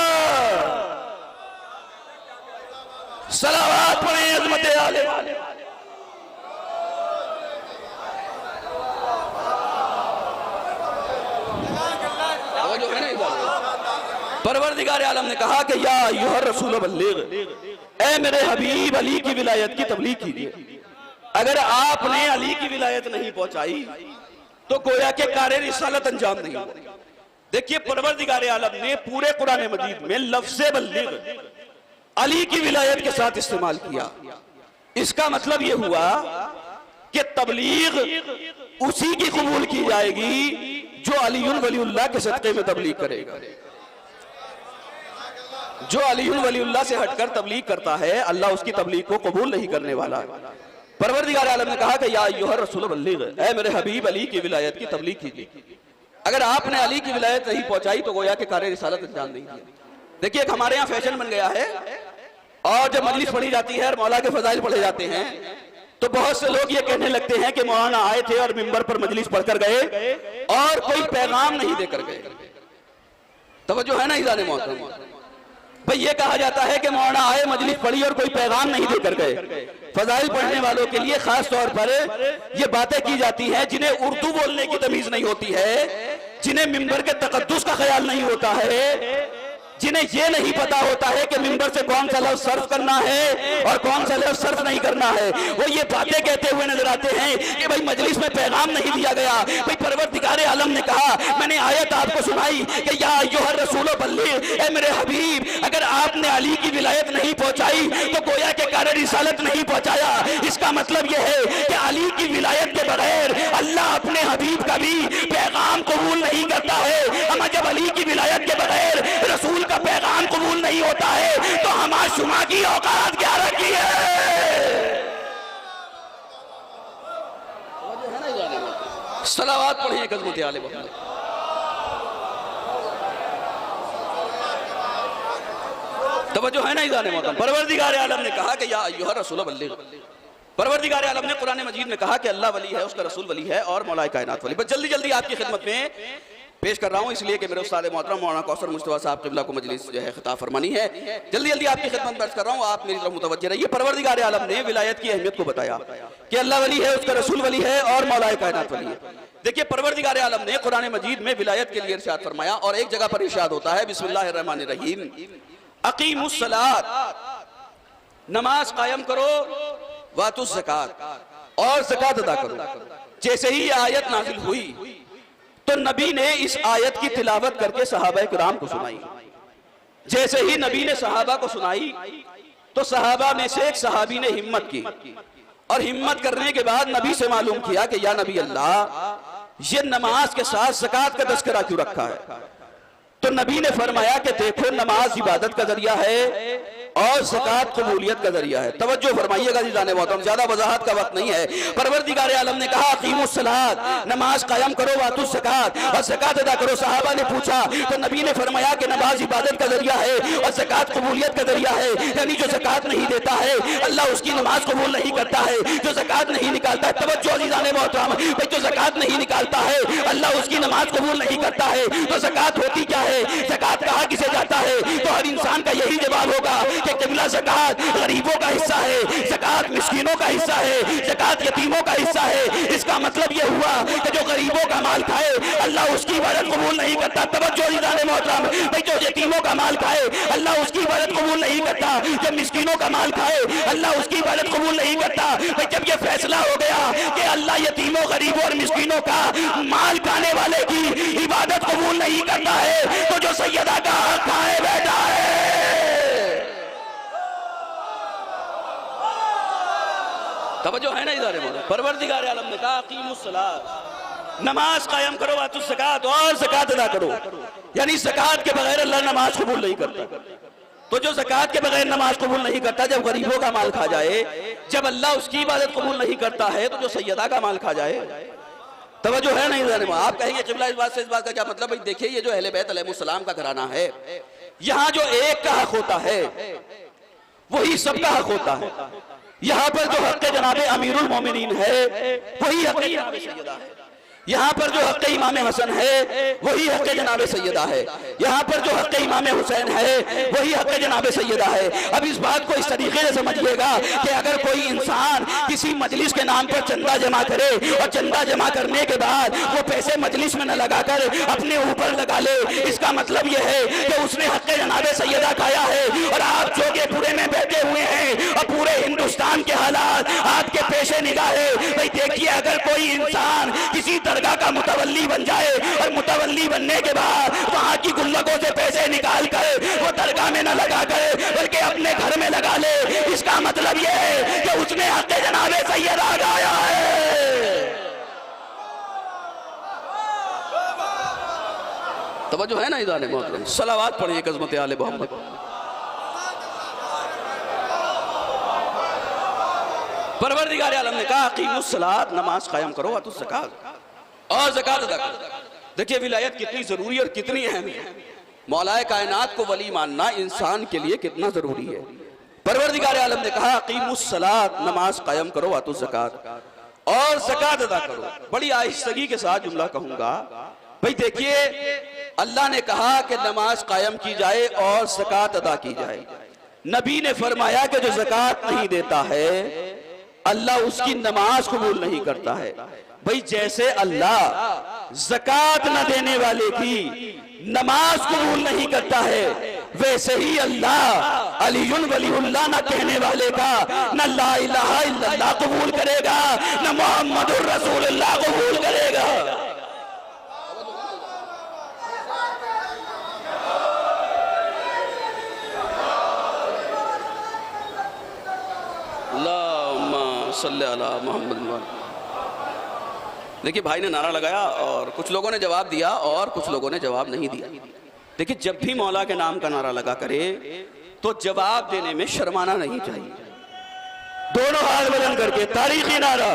सलावत पढ़ें अज़मत आले वाले। परवरदिगार आलम ने कहा कि या अय्युहर रसूल बल्लिग़, ऐ मेरे हबीब अली की विलायत की तबलीग कीजिए। अगर आपने अली की विलायत नहीं पहुंचाई तो गोया के कार्य रिसालत अंजाम नहीं हुआ। देखिए परवरदिगार आलम ने पूरे कुरान मजीद में लफ्ज़ बल्लिग़ अली की विलायत के साथ इस्तेमाल किया। इसका मतलब यह हुआ कि तबलीग उसी की कबूल की जाएगी जो अलीयुल वलीउल्लाह के सदक़े में तबलीग करेगा। जो अलीयुल वलीउल्लाह से हटकर तबलीग करता है अल्लाह उसकी तबलीग को कबूल नहीं करने वाला। परवरदिगार आलम ने कहा कि या अय्युहर रसूल बल्लिग़, ऐ मेरे हबीब अली की विलायत की तबलीग कीजिए। अगर आपने अली की विलायत नहीं पहुंचाई तो गोया के कार्य रिसालत अंजाम नहीं दिया। देखिए हमारे यहाँ फैशन बन गया है और जब मजलिस पढ़ी जाती है और मौला के फजाइल पढ़े जाते हैं तो बहुत से लोग ये कहने लगते हैं कि मौलाना आए थे और मिंबर पर मजलिस पढ़कर गए और कोई पैगाम नहीं देकर गए। तवज्जो है ना इज़ाने मोहतरम। भाई ये कहा जाता है कि मौलाना आए, मजलिस पढ़ी और कोई पैगाम नहीं देकर गए। फजाइल पढ़ने वालों के लिए खास तौर पर ये बातें की जाती हैं जिन्हें उर्दू बोलने की तमीज नहीं होती है, जिन्हें मिंबर के तकद्दुस का ख्याल नहीं होता है, जिन्हें ये नहीं पता होता है कि मिंबर से कौन सा लफ्ज़ सर्फ करना है और कौन सा लफ्ज़ सर्फ नहीं करना है। वो ये बातें कहते हुए नजर आते हैं कि भाई मजलिस में पैगाम नहीं दिया गया। भाई परवरदिगार आलम ने कहा, मैंने आयत आपको सुनाई कि या अय्युहर रसूल बल्लिग़, ऐ मेरे हबीब अगर आपने अली की विलायत नहीं पहुंचाई तो गोया के कार्य रिसालत नहीं पहुंचाया। इसका मतलब यह है कि अली की विलायत के बगैर अल्लाह अपने हबीब का भी पैगाम कबूल नहीं करता है। हम जब अली की विलायत के बगैर रसूल का पैगाम कबूल नहीं होता है तो हमारा शुमा की औकात क्या वली है। सलावात पढ़िए कज़मत आले मोहम्मद। तवज्जो है ना इज़ाने मोहतरम। परवरदिगार आलम ने कहा कि या अय्युहर रसूल बल्लिग। परवरदिगार आलम ने कुरान मजीद में कहा कि अल्लाह वली है, उसका रसूल वली है और मौलाए कायनात वली। बस जल्दी जल्दी आपकी खिदमत में पेश कर रहा हूँ, इसलिए कि मेरे उस्ताद मोहतरम मौलाना कौसर मुस्तफा साहब क़िबला को मजलिस जो है खिताब फरमानी है। जल्दी जल्दी आपकी खिदमत में अर्ज़ कर रहा हूँ, आप मेरी तरफ मुतवज्जह रहिए। परवरदिगार आलम ने विलायत की अहमियत को बताया कि अल्लाह वली है, उसका रसूल वली है और मौलाए कायनात वली है। देखिए परवरदिगार आलम ने कुरान मजीद में विलायत के लिए इरशाद फरमाया और एक जगह पर इरशाद होता है बिस्मिल्लाहिर्रहमानिर्रहीम, अकीमुस्सलात, नमाज कायम करो, वातुज़ ज़कात, और ज़कात अदा करो। जैसे ही ये आयत नाजिल हुई तो नबी ने इस आयत की तिलावत करके सहाबा किराम को सुनाई। जैसे ही नबी ने सहाबा को सुनाई तो सहाबा में से एक सहाबी ने हिम्मत की और हिम्मत करने के बाद नबी से मालूम किया कि या नबी अल्लाह, ये नमाज के साथ ज़कात का तज़किरा क्यों रखा है? तो नबी ने फरमाया कि देखो, नमाज इबादत का जरिया है और ज़कात कबूलियत का जरिया है। तवज्जो फरमाइएगा जी जाने मोहतरम, ज्यादा वजाहत का वक्त नहीं है। परवरदिगार आलम ने कहा अकीमुस्सलात, नमाज कायम करो, वातुज़ ज़कात, और ज़कात अदा करो। सहाबा ने पूछा तो नबी ने फरमाया कि नमाज इबादत का जरिया है और ज़कात कबूलियत का जरिया है। यानी जो ज़कात नहीं देता है अल्लाह उसकी नमाज कबूल नहीं करता है, जो ज़कात नहीं निकालता है। तवज्जो जी जाने मोहतरम, भाई जो ज़कात नहीं निकालता है अल्लाह उसकी नमाज कबूल नहीं करता है। तो ज़कात होती क्या है? ज़कात कहा किसे जाता है? तो हर इंसान का यही जवाब होगा कि क़िबला ज़कात गरीबों का हिस्सा है, ज़कात मिस्कीनों का हिस्सा है, ज़कात यतीमों का हिस्सा है। इसका मतलब यह हुआ कि जो गरीबों का माल खाए अल्लाह उसकी इबादत कबूल नहीं करता। तवज्जो इज़ाने मोहतरम, भाई जो यतीमों का माल खाए अल्लाह उसकी इबादत कबूल नहीं करता, जब मिस्कीनों का माल खाए अल्लाह उसकी इबादत कबूल नहीं करता। भाई जब यह फैसला हो गया कि अल्लाह यतीमों, गरीबों और मिस्कीनों का माल खाने वाले की इबादत कबूल नहीं करता है, तो जो सैयदा का हक खाए बैठा है। तवज्जो है ना इधर? परवरदिगार आलम ने कहा अकीमुस्सलात, नमाज कायम करो, वातुज़ ज़कात, और ज़कात अदा करो। यानी ज़कात के बगैर अल्लाह नमाज कबूल नहीं करता। तो जो ज़कात के बगैर नमाज कबूल नहीं करता, जब गरीबों का माल खा जाए, जब अल्लाह उसकी इबादत कबूल नहीं करता है, तो जो सैयदा का माल खा जाए। तवज्जो है नहीं इधर? आप कहेंगे क़िबला इस बात से, इस बात का क्या मतलब? भाई देखिए, ये जो अहले बैत अलैहिमुस्सलाम का घराना है, यहाँ जो एक का हक होता है वही सबका हक होता है। यहाँ पर जो हक़ जनाबे अमीरुल मोमिनीन है वही हक़ जनाबे सैयदा है। यहाँ पर जो हक़ इमाम हसन है वही हक़ जनाबे सैयदा है। यहाँ पर जो हक़ इमाम हुसैन है वही हक़ जनाबे सैयदा है। अब इस बात को इस तरीके से समझिएगा कि अगर कोई इंसान किसी मजलिस के नाम पर चंदा जमा करे और चंदा जमा करने के बाद वो पैसे मजलिस में न लगाकर अपने ऊपर लगा ले, इसका मतलब यह है कि उसने हक़ जनाबे सैयदा खाया है। और आप जोगेपुरे में बैठे हुए हैं और पूरे हिंदुस्तान के हालात आपके पेशे निगाह है। भाई देखिए, अगर कोई इंसान किसी दरगाह का मुतवल्ली बन जाए और मुतवल्ली बनने के बाद वहां की गुल्लकों से पैसे निकाल कर वो दरगाह में न लगा कर बल्कि अपने घर में लगा ले, इसका मतलब यह है कि उसने हक़ जनाबे सैयदा गाया है। तवज्जो है ना इधर मोहतरम? सलावात पढ़िए कज़मत आले मोहम्मद। परवरदिगार आलम ने कहा अकीमुस्सलात, नमाज कायम करो, वातुज़ ज़कात, और ज़कात अदा करो। देखिए विलायत कितनी जरूरी और कितनी अहम है। मौलाए कायनात को वली मानना इंसान के लिए कितना जरूरी है। परवरदिगार आलम ने कहा अकीमुस्सलात, नमाज कायम करो, वातुज़ ज़कात, और ज़कात अदा करो। बड़ी आहिस्तगी के साथ जुमला कहूंगा। भाई देखिए, अल्लाह ने कहा कि नमाज कायम की जाए और ज़कात अदा की जाए। नबी ने फरमाया कि जो ज़कात नहीं देता है अल्लाह उसकी नमाज कबूल नहीं करता है। भाई जैसे अल्लाह ज़कात न देने वाले की नमाज कबूल नहीं करता है, वैसे ही अल्लाह अलीयुन वलीउल्लाह न कहने वाले का न ला इलाहा इल्लल्लाह कबूल करेगा, न मुहम्मदुर रसूलुल्लाह कबूल करेगा। अल्लाहुम्मा सल्ली अला मुहम्मद। देखिए भाई ने नारा लगाया और कुछ लोगों ने जवाब दिया और कुछ लोगों ने जवाब नहीं दिया। देखिए जब भी मौला के नाम का नारा लगा करे तो जवाब देने में शर्माना नहीं चाहिए। दोनों हाथ बुलंद करके तारीखी नारा।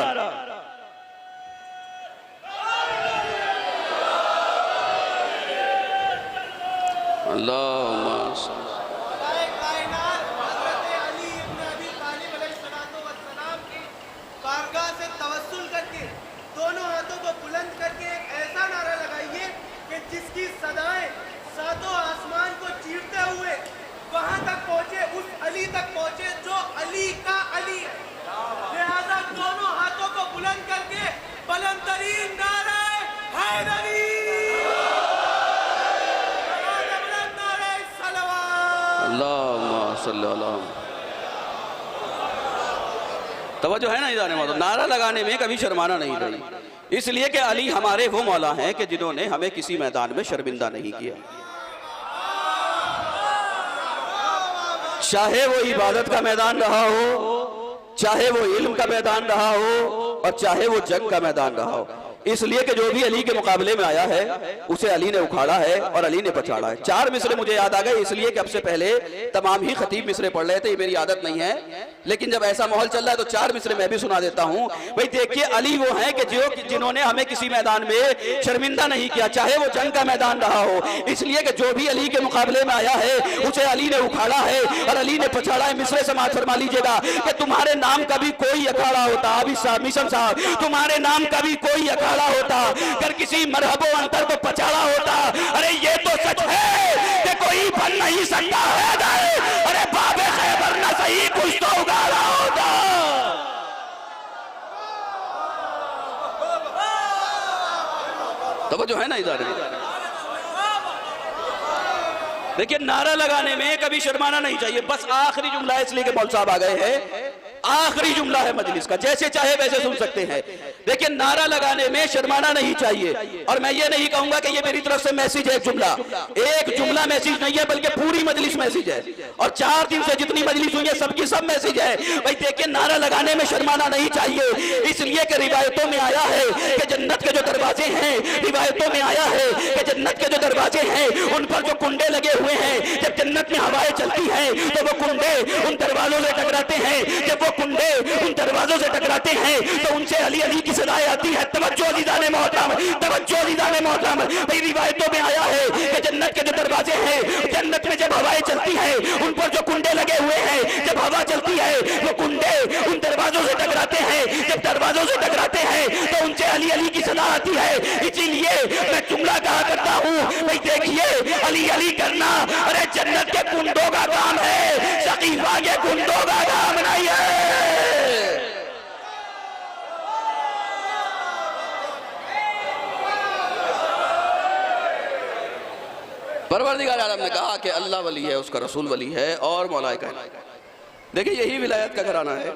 अल्लाहुम्मा बारगाह से तवस्सुल करके दोनों हाथों को बुलंद करके एक ऐसा नारा लगाइए कि जिसकी सदाएं सातों आसमान को चीरते हुए वहां तक पहुंचे, उस अली तक पहुंचे जो अली का अली है। लिहाजा दोनों हाथों को बुलंद करके बुलंद तरीन नारा हैदरी, अल्लाहुम्मा सल्ली अला। तवज्जो है ना इधर में, नारा लगाने में कभी शर्माना नहीं रही, इसलिए कि अली हमारे वो मौला हैं कि जिन्होंने हमें किसी मैदान में शर्मिंदा नहीं किया। चाहे वो इबादत का मैदान रहा हो, चाहे वो इल्म का मैदान रहा हो, और चाहे वो जंग का मैदान रहा हो, इसलिए कि जो भी अली के मुकाबले में आया है उसे अली ने उखाड़ा है और अली ने पछाड़ा है। 4 मिसरे मुझे याद आ गए, इसलिए कि अब से पहले तमाम ही खतीब मिसरे पढ़ रहे थे, ये मेरी आदत नहीं है, लेकिन जब ऐसा माहौल चल रहा है तो 4 मिसरे मैं भी सुना देता हूं। भाई देखिए, अली वो हैं कि जिन्होंने हमें किसी मैदान में शर्मिंदा नहीं किया, चाहे वो जंग का मैदान रहा हो, इसलिए कि जो भी अली के मुकाबले में आया है उसे अली ने उखाड़ा है और अली ने पछाड़ा है। मिसरे समाज फरमा लीजिएगा कि तुम्हारे नाम का भी कोई अखाड़ा होता, अभी मिशन साहब, तुम्हारे नाम का भी कोई अखाड़ा होता, अगर किसी मरहबो अंतर को पछाड़ा होता। अरे ये तो सच है कि कोई बन नहीं सकता है, अरे बाबे खैबर ना सही कुछ तो उगाड़ा होता। तो वो जो है ना इधर, देखिए नारा लगाने में कभी शर्माना नहीं चाहिए। बस आखिरी जुमला इसलिए कि मौलवी साहब आ गए हैं, आखिरी जुमला है मजलिस का, जैसे चाहे वैसे सुन सकते हैं। लेकिन नारा लगाने में शर्माना नहीं चाहिए, और मैं ये नहीं कहूंगा कि ये मेरी तरफ से मैसेज है, एक जुमला मैसेज नहीं है, बल्कि पूरी मजलिस मैसेज है, और 4 दिन से जितनी मजलिस हुई है सबकी सब मैसेज है। भाई देखिए, नारा लगाने में शर्माना नहीं चाहिए, इसलिए कि रिवायतों में आया है कि जन्नत के जो दरवाजे हैं, रिवायतों में आया है कि जन्नत के जो दरवाजे हैं उन पर जो कुंडे लगे हुए हैं, जब जन्नत में हवाएं चलती हैं तो वो कुंडे उन दरवाजों से टकराते हैं, जब वो कुंडे उन दरवाजों से टकराते हैं तो उनसे अली अली की सदाएं आती है। तवज्जो अज़ीज़ाने मोहतरम, तवज्जो अज़ीज़ाने मोहतरम, भाई रिवायतों में आया है कि जन्नत के जो दरवाजे हैं, जन्नत में जब हवाएं चलती हैं उन पर जो कुंडे लगे हुए हैं, जब हवा चलती है वो कुंडे उन दरवाजों से टकराते हैं, जब दरवाजों से टकराते हैं तो उनसे अली अली की सदा आती है। इसीलिए मैं जुमला कहा करता हूँ, भाई देखिए अली अली करना अरे जन्नत के कुंडों का काम है, सकीफा के कुंडों का काम नहीं है। परवरदिगार आलम ने कहा कि अल्लाह वली है, उसका रसूल वली है और मौलाए कायनात। देखिए यही विलायत का घराना है।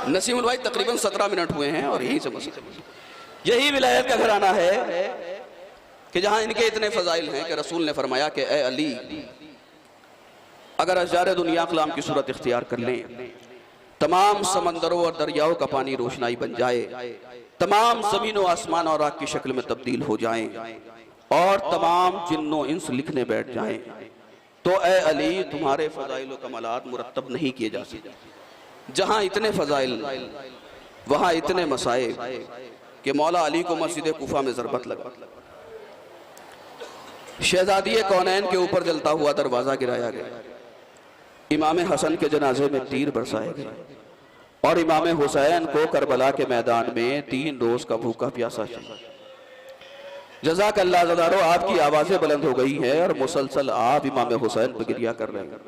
नसीमुल भाई तकरीबन 17 मिनट हुए हैं और यही समझ, यही विलायत का घराना है कि जहां इनके इतने फजाइल हैं कि रसूल ने फरमाया कि ए अली, अगर अज़ार दुनिया कलाम की सूरत इख्तियार कर लें, तमाम समंदरों और दरियाओं का पानी रोशनाई बन जाए, तमाम ज़मीन व आसमान और आग की शक्ल में तब्दील हो जाएं और तमाम जिन्नो इंस लिखने बैठ जाएं, तो ए अली तुम्हारे फजाइल व कमालात मुरत्तब नहीं किए जा सकते। जहां इतने फजाइल वहां इतने मसाइब कि मौला अली को मस्जिद कूफा में ज़रबत लगा, शहजादी कौनैन के ऊपर जलता हुआ दरवाज़ा गिराया गया, इमाम हसन के जनाजे में तीर बरसाए गए और इमाम हुसैन को करबला के मैदान में 3 रोज का भूखा प्यासा चाहिए। जज़ाकल्लाह ज़दारो, आपकी आवाज़ें बुलंद हो गई हैं और मुसलसल आप इमाम हुसैन पर गिरिया कर रहे हैं।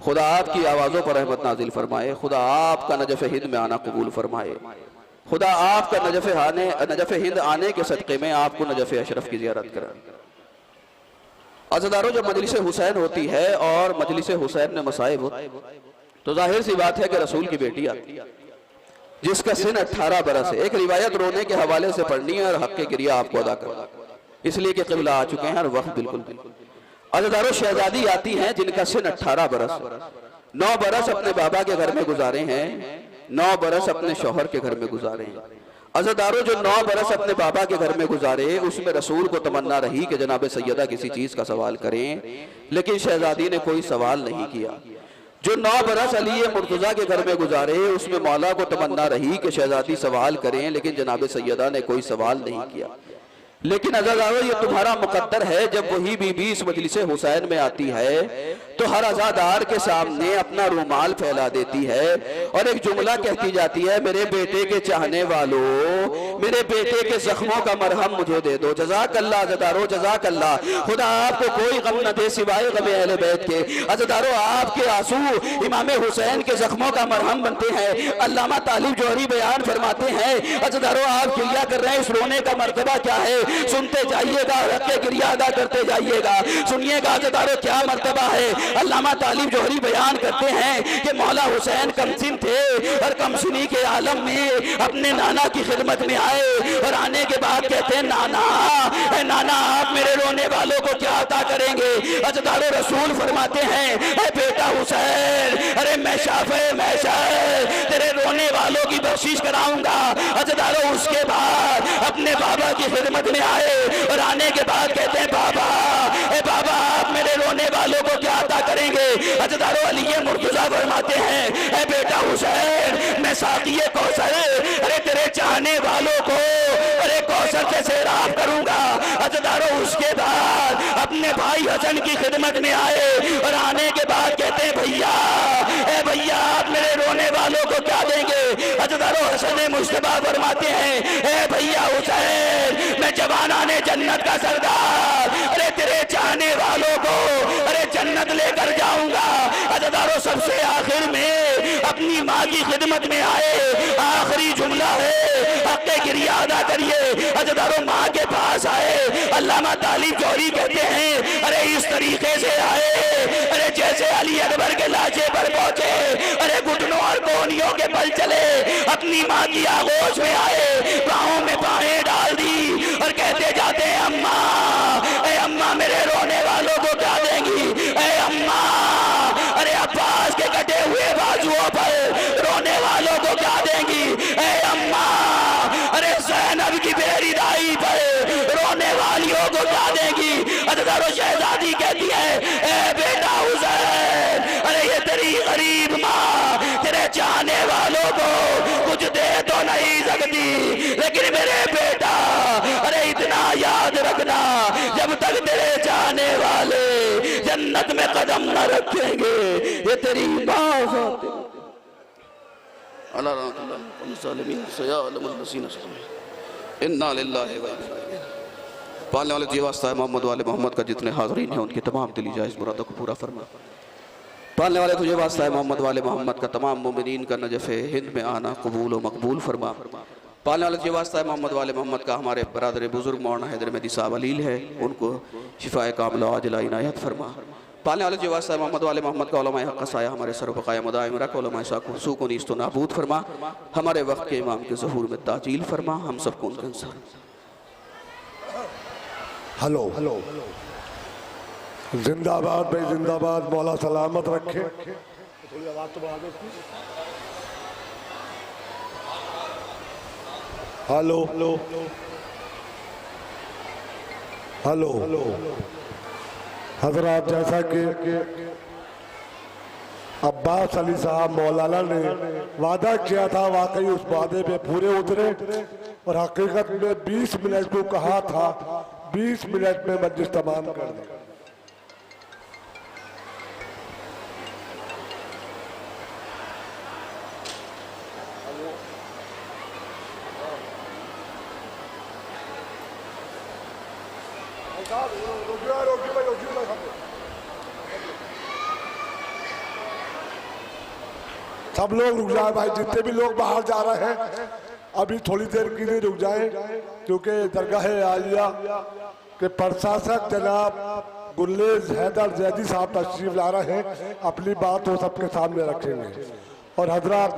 खुदा आपकी आवाज़ों पर रहमत नाजिल फरमाए, खुदा आपका नजफ़ हिंद में आना कबूल फरमाए, खुदा आपका नजफ़ हिंद आने के सदक़े में आपको नजफ़ अशरफ की ज़ियारत कराए। अज़दारो, जब मजलिस हुसैन होती है और मजलिस हुसैन में मसाइब हो तो जाहिर सी बात है कि रसूल की बेटी आती है जिसका सिन 18 बरस है। एक रिवायत रोने के हवाले से पढ़नी है और हक के गिरिया आपको अदा करना, इसलिए कि क़िबला आ चुके हैं और वक्त बिल्कुल। अज़दारो, शहजादी आती हैं जिनका सिन 18 बरस, 9 बरस अपने बाबा के घर में गुजारे हैं, 9 बरस अपने शौहर के घर में गुजारे हैं। अज़दारो, जो 9 बरस अपने बाबा के घर में गुजारे, उसमें रसूल को तमन्ना रही कि जनाब सैयदा किसी चीज़ का सवाल करें, लेकिन शहजादी ने कोई सवाल नहीं किया। जो 9 बरस अली मुर्तज़ा के घर में गुजारे, उसमें मौला को तमन्ना रही कि शहजादी सवाल करें, लेकिन जनाब सैयदा ने कोई सवाल नहीं किया। लेकिन अज़ादारो ये तुम्हारा मुकद्दर है, जब वही बीबी इस मजलिस हुसैन में आती है तो हर अज़ादार के सामने अपना रूमाल फैला देती है और एक जुमला कहती जाती है, मेरे बेटे के चाहने वालों, मेरे बेटे के जख्मों का मरहम मुझे दे दो। जज़ाकल्लाह अज़ादारो, जज़ाकल्लाह। खुदा आपको कोई गम न दे सिवाय गम अहले बैत के। अज़ादारो, आपके आंसू इमाम हुसैन के जख्मों का मरहम बनते हैं। अल्लामा तालिब जौहरी बयान फरमाते हैं, अज़ादारो आप गिरिया कर रहे हैं, इस रोने का मर्तबा क्या है? सुनते जाइएगा, रखे गिरिया अदा करते जाइएगा। सुनिएगा अज़ादारो क्या मर्तबा है। अल्लामा तालिब जौहरी बयान करते हैं कि मौला हुसैन कमसिन थे और कमसिनी के आलम में अपने नाना की खिदमत में आए और आने के बाद कहते हैं, नाना नाना आप मेरे रोने वालों को क्या अता करेंगे? अज़ादारो रसूल फरमाते हैं, बेटा हुसैन, अरे मैं शाफे तेरे रोने वालों की बख्शिश कराऊंगा। अज़ादारो उसके बाद अपने बाबा की खिदमत में आए और आने के बाद कहते हैं, बाबा बाबा आप मेरे रोने वालों को क्या अता करेंगे? अज़ादारो अली मुर्तज़ा फरमाते हैं, बेटा हुसैन मैं साक़िए कौसर, अरे तेरे चाहने वालों को अरे कौसर से सैराब करूंगा। अज़ादारो उसके बाद अपने भाई हसन की खिदमत में आए और आने के बाद कहते हैं, भैया आप मेरे रोने वालों को क्या देंगे? अज़ादारो हसन मुस्तफा फरमाते हैं, भैया हुसैन मैं जवानाने जन्नत का सरदार, अरे तेरे चाहने वालों को अरे जन्नत लेकर जाऊंगा। अज़ादारो सबसे आखिर में अपनी माँ की खिदमत में आए, आखिरी जुमला है, हक़्क़े गिरिया अदा करिए। अज़ादारो माँ के पास आए, अल्लामा तालिब जौहरी कहते हैं, अरे इस तरीके से आए, अरे जैसे अली अकबर के लाशे पर पहुंचे, अरे घुटनों और कोहनियों के बल चले, अपनी माँ की आगोश में आए, बाहों में बाहें डाल दी और कहते जाते हैं, अम्मा अम्मा मेरे रोने वालों को क्या देंगी? अम्मा अरे अब्बास के कटे हुए बाजुओं पर रोने वालों को क्या देंगी? अम्मा अरे ज़ैनब की बेरी दाई पर रोने वालियों को क्या देंगी? अज़ादारो शहजादी कहती है, बेटा हुसैन, अरे ये तेरी गरीब माँ तेरे चाहने वालों को कुछ दे तो नहीं सकती, लेकिन मेरे बेटा अरे इतना याद रखना, जब तक तेरे चाहने वाले जन्नत में कदम न रखेंगे ये तेरी माँ पालने वाले जी वास्ता है मोहम्मद वाले मोहम्मद का जितने हाज़रीन हैं उनकी तमाम दिली जायज़ मुरादों को पूरा फरमा। पालने वाले तुझे वास्ता है मोहम्मद वाले मोहम्मद का तमाम मोमिनीन का नजफ़े हिंद में आना कबूल व मकबूल फरमा। पालने वाले तुझे वास्ता है मोहम्मद वाले मोहम्मद का हमारे बरादर बुजुर्ग मौलाना हैदर मेहदी साहब अलील है, उनको शिफाए कामिला आजिला इनायत फरमा। पालने वाले तुझे वास्ता है मोहम्मद वाले मोहम्मद का उलमाए हक़ साया हमारे सर बक़ाया मुदाइम रख, उलमाए साक़ू को नीस्त नाबूद फरमा, हमारे वक्त के इमाम के ज़हूर में ताजील फरमा, हम सबको उनका इंसान। हेलो हेलो जिंदाबाद भाई जिंदाबाद, मौला सलामत रखे। थोड़ी आवाज़ तो बढ़ा दो उसकी। हेलो हेलो हेलो हेलो हजरात, जैसा कि अब्बास अली साहब मौलाना ने वादा किया था, वाकई उस वादे पे पूरे उतरे और हकीकत में 20 मिनट को कहा था, 20 मिनट में मजलिस तमाम कर दी। सब लोग रुक जाए भाई, जितने भी लोग बाहर जा रहे हैं अभी थोड़ी देर के लिए रुक जाएं, क्योंकि दरगाह आलिया के प्रशासक जनाब गुल्लेज हैदर जैदी साहब तशरीफ ला रहे हैं, अपनी बात वो सबके सामने रखेंगे। और हजरत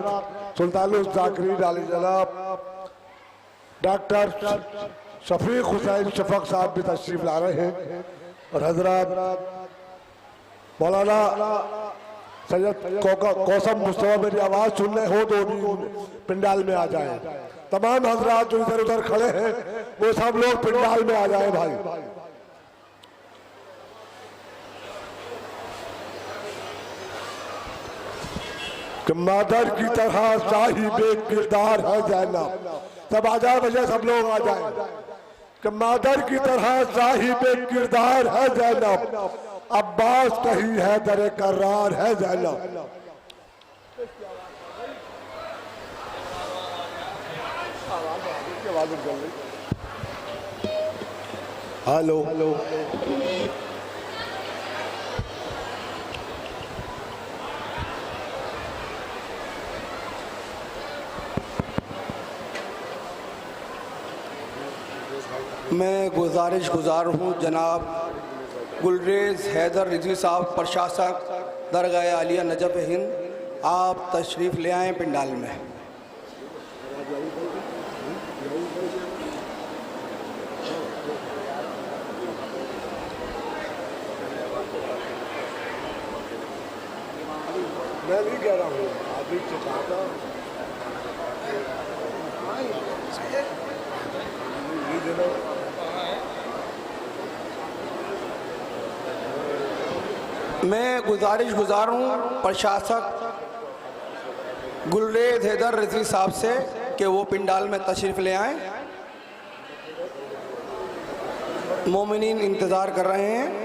सुल्तानुल ज़ाकिरीन आली जनाब डॉक्टर शफीक हुसैन शफक साहब भी तशरीफ ला रहे हैं और हजरत मौलाना सैयद कौसम मुस्तफा मेरी आवाज़ सुन रहे हो तो भी पंडाल में आ जाए। तमाम हजरात जो इधर उधर खड़े हैं वो सब लोग पंडाल में आ जाए भाई। कि मदर की तरह साहिब किरदार है ज़ैनब। सब आ जाए भैया, सब लोग आ जाए कि मदर की तरह साहिब किरदार है ज़ैनब, अब्बास कहीं है दर करार है ज़ैनब। हेलो हेलो मैं गुज़ार हूँ जनाब गुलरेज़ हैदर रिजवी साहब प्रशासक दरगाह आलिया नजफ़ हिंद, आप तशरीफ़ ले आएँ पंडाल में। मैं नहीं कह रहा हूँ, अभी चाहता मैं गुज़ार हूँ प्रशासक गुलरेज़ हैदर रिजवी साहब से कि वो पंडाल में तशरीफ़ ले आएँ। मोमिनीन इंतज़ार कर रहे हैं।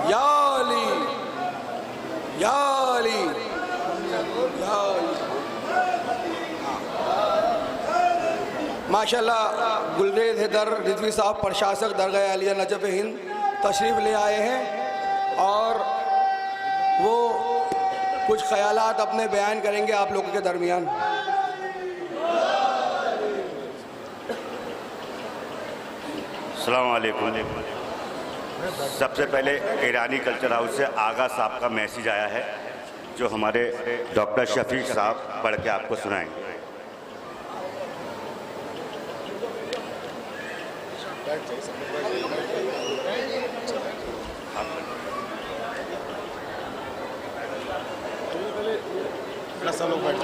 या अली या अली या अली। माशाल्लाह गुलरेज़ हैदर रिजवी साहब प्रशासक दरगाह आलिया नजफ़ हिंद तशरीफ़ ले आए हैं और वो कुछ ख्यालात अपने बयान करेंगे आप लोगों के दरमियान। अस्सलाम वालेकुम। सबसे पहले ईरानी कल्चर हाउस से आगा साहब का मैसेज आया है जो हमारे डॉक्टर शफीक साहब पढ़ के आपको सुनाएंगे। सब लोग बैठ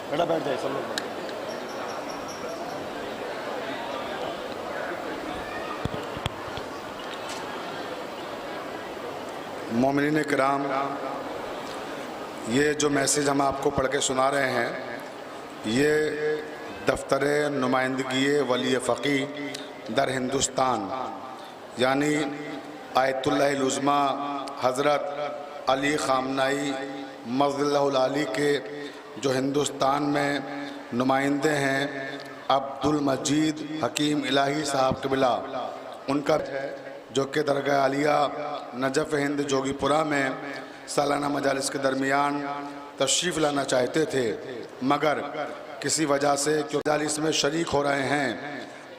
बेटा बैठ जाए सब लोग। मोमिनीन किराम, ये जो मैसेज हम आपको पढ़ के सुना रहे हैं ये दफ्तर नुमाइंदगी वली फ़क़ी दर हिंदुस्तान यानी आयतुल्लाह उज़्मा हज़रत अली ख़ामनाई मज़ल्लहुल आली के जो हिंदुस्तान में नुमाइंदे हैं अब्दुल मजीद हकीम इलाही साहब क़िबला, उनका जो कि दरगाह आलिया नजफ़ हिंद जोगीपुरा में सालाना मजालिस के दरमियान तशरीफ़ लाना चाहते थे, मगर किसी वजह से क्यों मजालिस में शरीक हो रहे हैं।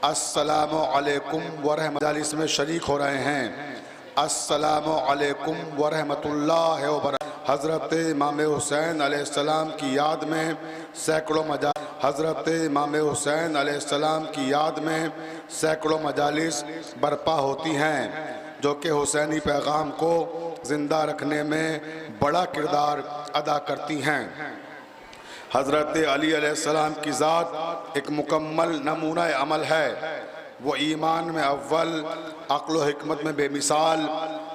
अस्सलामु अलैकुम व रहमतुल्लाह में शरीक हो रहे हैं। अस्सलामु अलैकुम व रहमतुल्लाह व बरकातहू। हज़रत इमाम हुसैन अलैहिस्सलाम की याद में सैकड़ों हज़रत इमाम हुसैन अलैहिस्सलाम की याद में सैकड़ों मजालिस बर्पा होती हैं जो कि हुसैनी पैगाम को ज़िंदा रखने में बड़ा किरदार अदा करती हैं। हज़रत अली अलैहिस्सलाम की ज़ात एक मुकम्मल नमूना अमल है। वो ईमान में अव्वल, अक्ल व हिकमत में बेमिसाल,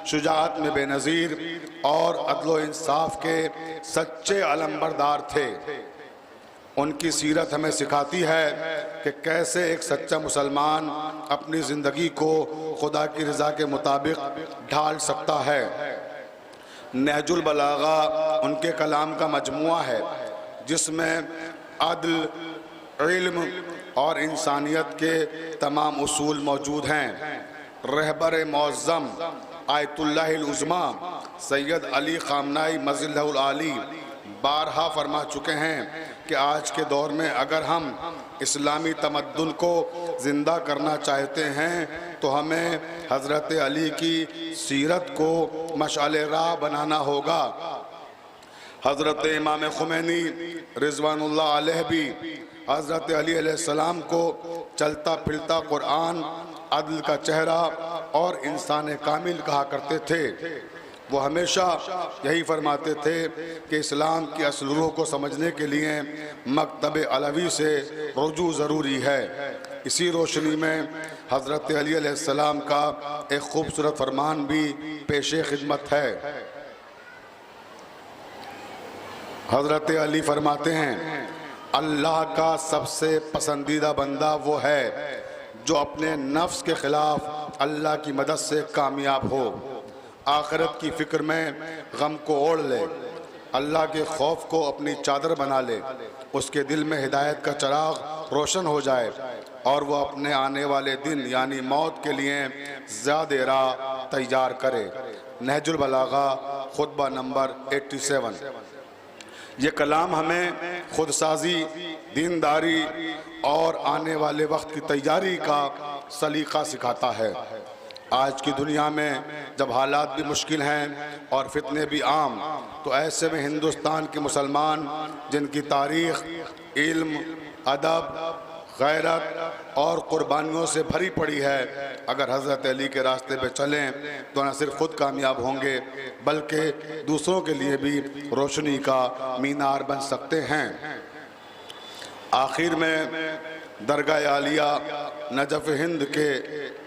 शुजाअत में बेनज़ीर और अदल व इंसाफ के सच्चे अलंबरदार थे। उनकी सीरत हमें सिखाती है कि कैसे एक सच्चा मुसलमान अपनी ज़िंदगी को खुदा की रज़ा के मुताबिक ढाल सकता है। नहजुल बलागा उनके कलाम का मजमुआ है जिसमें अदल, इल्म और इंसानियत के तमाम उसूल मौजूद हैं। रहबर मौज़्ज़म आयतुल्लाह उज़्मा सैयद अली ख़ामनाई मज़ल्लहुल आली बारहा फरमा चुके हैं कि आज के दौर में अगर हम इस्लामी तमद्दुन को ज़िंदा करना चाहते हैं तो हमें हज़रत अली की सीरत को मशाले राह बनाना होगा। हज़रत इमाम खुमैनी रिज़वानुल्लाह अलैह भी हज़रत अली अलैहिस्सलाम को चलता फिरता कुरान, अदल का चेहरा और इंसान कामिल कहा करते थे। वो हमेशा यही फरमाते थे कि इस्लाम की असल रूह को समझने के लिए मकतब अलवी से रुजू ज़रूरी है। इसी रोशनी में हज़रत अली अलैहिस्सलाम का एक खूबसूरत फरमान भी पेश खिदमत है। हज़रत अली फरमाते हैं, अल्लाह का सबसे पसंदीदा बंदा वो है जो अपने नफ्स के ख़िलाफ़ अल्लाह की मदद से कामयाब हो, आखिरत की फ़िक्र में गम को ओढ़ ले, अल्लाह के खौफ को अपनी चादर बना ले, उसके दिल में हिदायत का चिराग रोशन हो जाए और वह अपने आने वाले दिन यानी मौत के लिए ज़्यादा राह तैयार करे। नहजुल बलागा खुतबा नंबर 87। ये कलाम हमें खुदसाजी, दीनदारी और आने वाले वक्त की तैयारी का सलीका सिखाता है। आज की दुनिया में जब हालात भी मुश्किल हैं और फितने भी आम, तो ऐसे में हिंदुस्तान के मुसलमान जिनकी तारीख़ इल्म, अदब, गैरत और कुर्बानियों से भरी पड़ी है, अगर हज़रत अली के रास्ते पे चलें तो न सिर्फ खुद कामयाब होंगे बल्कि दूसरों के लिए भी रोशनी का मीनार बन सकते हैं। आखिर में दरगाह आलिया नजफ़ हिंद के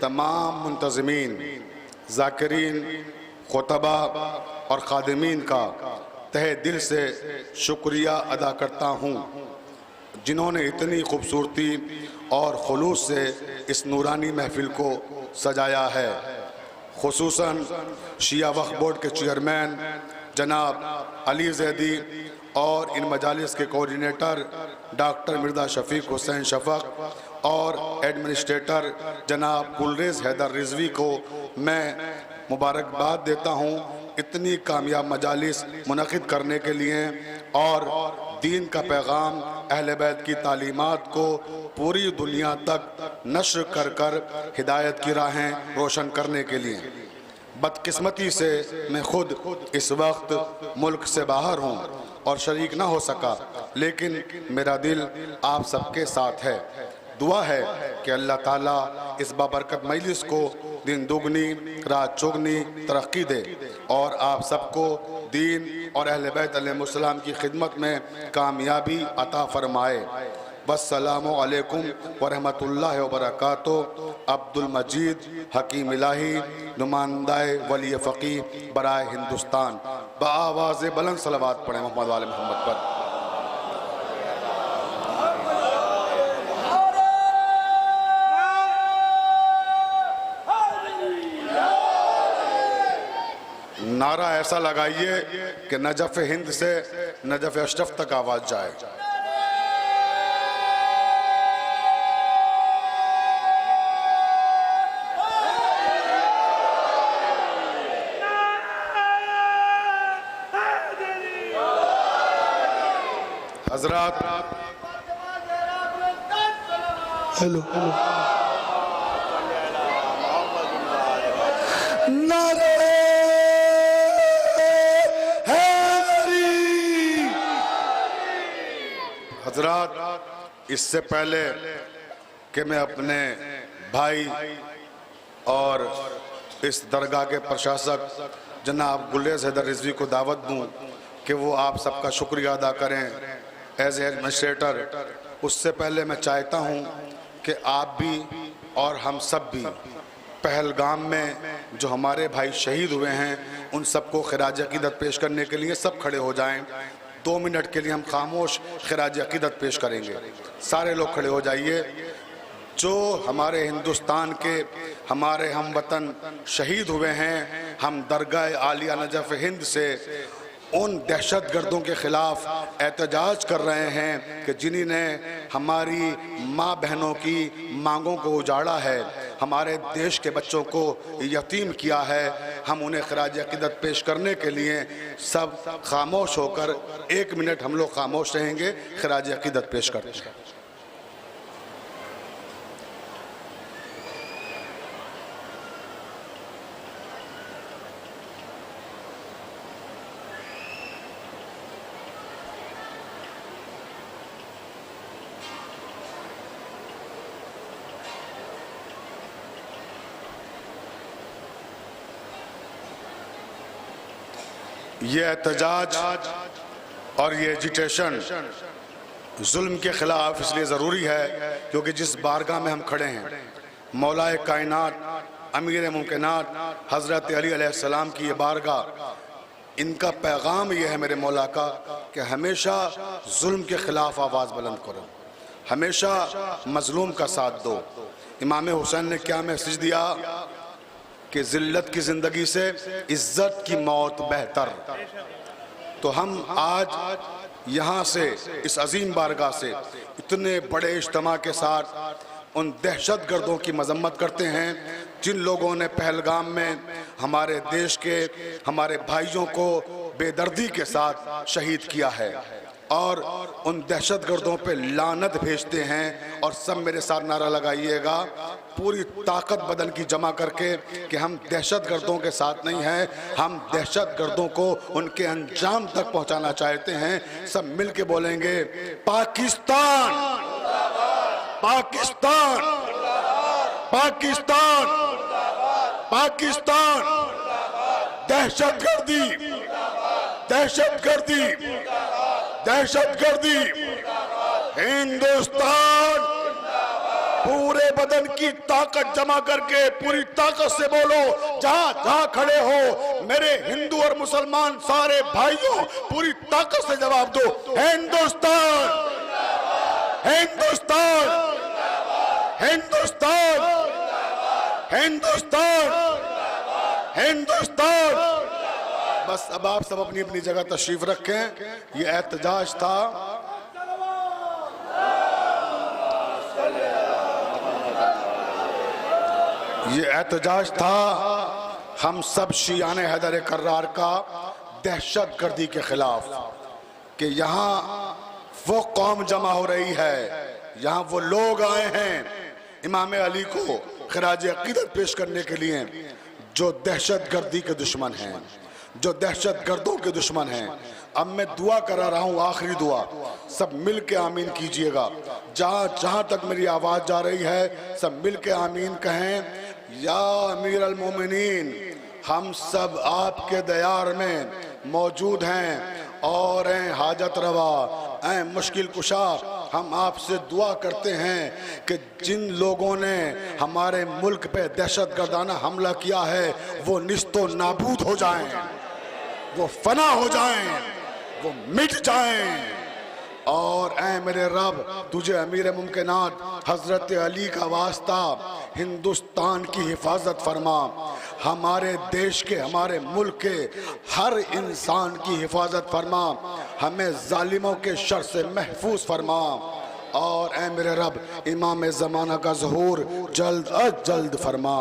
तमाम मुंतज़मीन, ज़ाकिरीन, खुतबा और खादिमीन का तहे दिल से शुक्रिया अदा करता हूँ जिन्होंने इतनी खूबसूरती और खुलूस से इस नूरानी महफिल को सजाया है। खुसूसन शिया वक्फ बोर्ड के चेयरमैन जनाब अली ज़ैदी और इन मजालिस के कोऑर्डिनेटर डॉक्टर मिर्ज़ा शफीक हुसैन शफ़क़ और एडमिनिस्ट्रेटर जनाब गुलरेज़ हैदर रिजवी को मैं मुबारकबाद देता हूँ इतनी कामयाब मजालिस मुनक़िद करने के लिए और दीन का पैगाम अहले बैत की तालीमात को पूरी दुनिया तक नश्र कर कर हिदायत की राहें रोशन करने के लिए। बदकिस्मती से मैं खुद इस वक्त मुल्क से बाहर हूँ और शरीक ना हो सका, लेकिन मेरा दिल आप सबके साथ है। दुआ है कि अल्लाह ताला इस बाबरकत मजलिस को दिन दुगनी रात चौगनी तरक्की दे और आप सबको दीन और अहले बैत अलैहिस्सलाम की खिदमत में कामयाबी अता फरमाए। वस्सलामु अलैकुम वरहमतुल्लाहि वबरकातुहू। अब्दुल मजीद हकीम इलाही, नुमाइंदाए वली फ़क़ीह बराए हिंदुस्तान। बआवाज़ बुलंद सलवात पढ़ें मोहम्मद वाले मोहम्मद पर। नारा ऐसा लगाइए कि नजफ़ हिंद से नजफ़ अशरफ तक आवाज़ जाए। हजरात, हेलो हेलो, नारे हजरात, इससे पहले कि मैं अपने भाई और इस दरगाह के प्रशासक जनाब गुलरेज़ हैदर रिजवी को दावत दूं कि वो आप सबका शुक्रिया अदा करें एज एडमिनिस्ट्रेटर, उससे पहले मैं चाहता हूं कि आप भी और हम सब भी पहलगाम में जो हमारे भाई शहीद हुए हैं उन सबको खिराज अक़ीदत पेश करने के लिए सब खड़े हो जाएं। 2 मिनट के लिए हम खामोश खिराज अक़ीदत पेश करेंगे। सारे लोग खड़े हो जाइए। जो हमारे हिंदुस्तान के हमारे हम वतन शहीद हुए हैं, हम दरगाह आलिया नजफ़ हिंद से उन दहशतगर्दों के ख़िलाफ़ एहतजाज कर रहे हैं कि जिन्होंने हमारी माँ बहनों की मांगों को उजाड़ा है, हमारे देश के बच्चों को यतीम किया है। हम उन्हें खराज अक़ीदत पेश करने के लिए सब खामोश होकर 1 मिनट हम लोग खामोश रहेंगे, खराज अक़ीदत पेश करते हैं। ये एहतजाज और ये एजिटेशन जुल्म के ख़िलाफ़ इसलिए ज़रूरी है क्योंकि जिस बारगाह में हम खड़े हैं, मौलाए कायनात अमीर मुमकिनात हज़रत अली अलैहिस्सलाम की ये बारगाह, इनका पैगाम ये है मेरे मौला का कि हमेशा जुल्म के ख़िलाफ़ आवाज़ बुलंद करो, हमेशा मज़लूम का साथ दो। इमाम हुसैन ने क्या मैसेज दिया कि ज़िल्लत की ज़िंदगी से इज़्ज़त की मौत बेहतर। तो हम आज यहाँ से इस अजीम बारगाह से इतने बड़े इज्तिमा के साथ उन दहशतगर्दों की मजम्मत करते हैं जिन लोगों ने पहलगाम में हमारे देश के हमारे भाइयों को बेदर्दी के साथ शहीद किया है, और उन दहशतगर्दों पे लानत भेजते हैं। और सब मेरे साथ नारा लगाइएगा पूरी ताकत बदन की जमा करके कि हम दहशतगर्दों के साथ नहीं हैं, हम दहशतगर्दों को उनके अंजाम तक पहुंचाना चाहते हैं। सब मिल के बोलेंगे पाकिस्तान पाकिस्तान पाकिस्तान पाकिस्तान, दहशतगर्दी दहशतगर्दी दहशतगर्दी, हिंदुस्तान। पूरे बदन की ताकत जमा करके पूरी ताकत से बोलो, जहां जहां खड़े हो मेरे हिंदू और मुसलमान सारे भाइयों, पूरी ताकत से जवाब दो, हिंदुस्तान हिंदुस्तान हिंदुस्तान हिंदुस्तान हिंदुस्तान। बस अब आप सब अपनी अपनी जगह तशरीफ रखें। ये एहतजाज था हम सब शियाने हैदर कर्रार का दहशतगर्दी के खिलाफ, कि यहाँ वो कौम जमा हो रही है, यहाँ वो लोग आए हैं इमाम अली को खराज अक़ीदत पेश करने के लिए जो दहशतगर्दी के दुश्मन हैं, जो दहशतगर्दों के दुश्मन हैं। अब मैं दुआ करा रहा हूँ, आखिरी दुआ, सब मिल के आमीन कीजिएगा। जहाँ जहाँ तक मेरी आवाज़ जा रही है सब मिल के आमीन कहें। या अमीर अल मोमिनीन, हम सब आपके दयार में मौजूद हैं और हैं हाजत रवा, ऐ मुश्किल कुशा। हम आपसे दुआ करते हैं कि जिन लोगों ने हमारे मुल्क पे दहशतगर्दाना हमला किया है वो निस्तो नाबूद हो जाएं, वो फना हो जाएं, वो मिट जाएं। और ऐ मेरे रब, तुझे अमीर मुमकिनात हज़रत अली का वास्ता, हिंदुस्तान की हिफाजत फरमा, हमारे देश के हमारे मुल्क के हर इंसान की हिफाजत फरमा, हमें जालिमों के शर से महफूज फरमा। और ऐ मेरे रब, इमाम ज़माना का ज़हूर जल्द अज जल्द फरमा।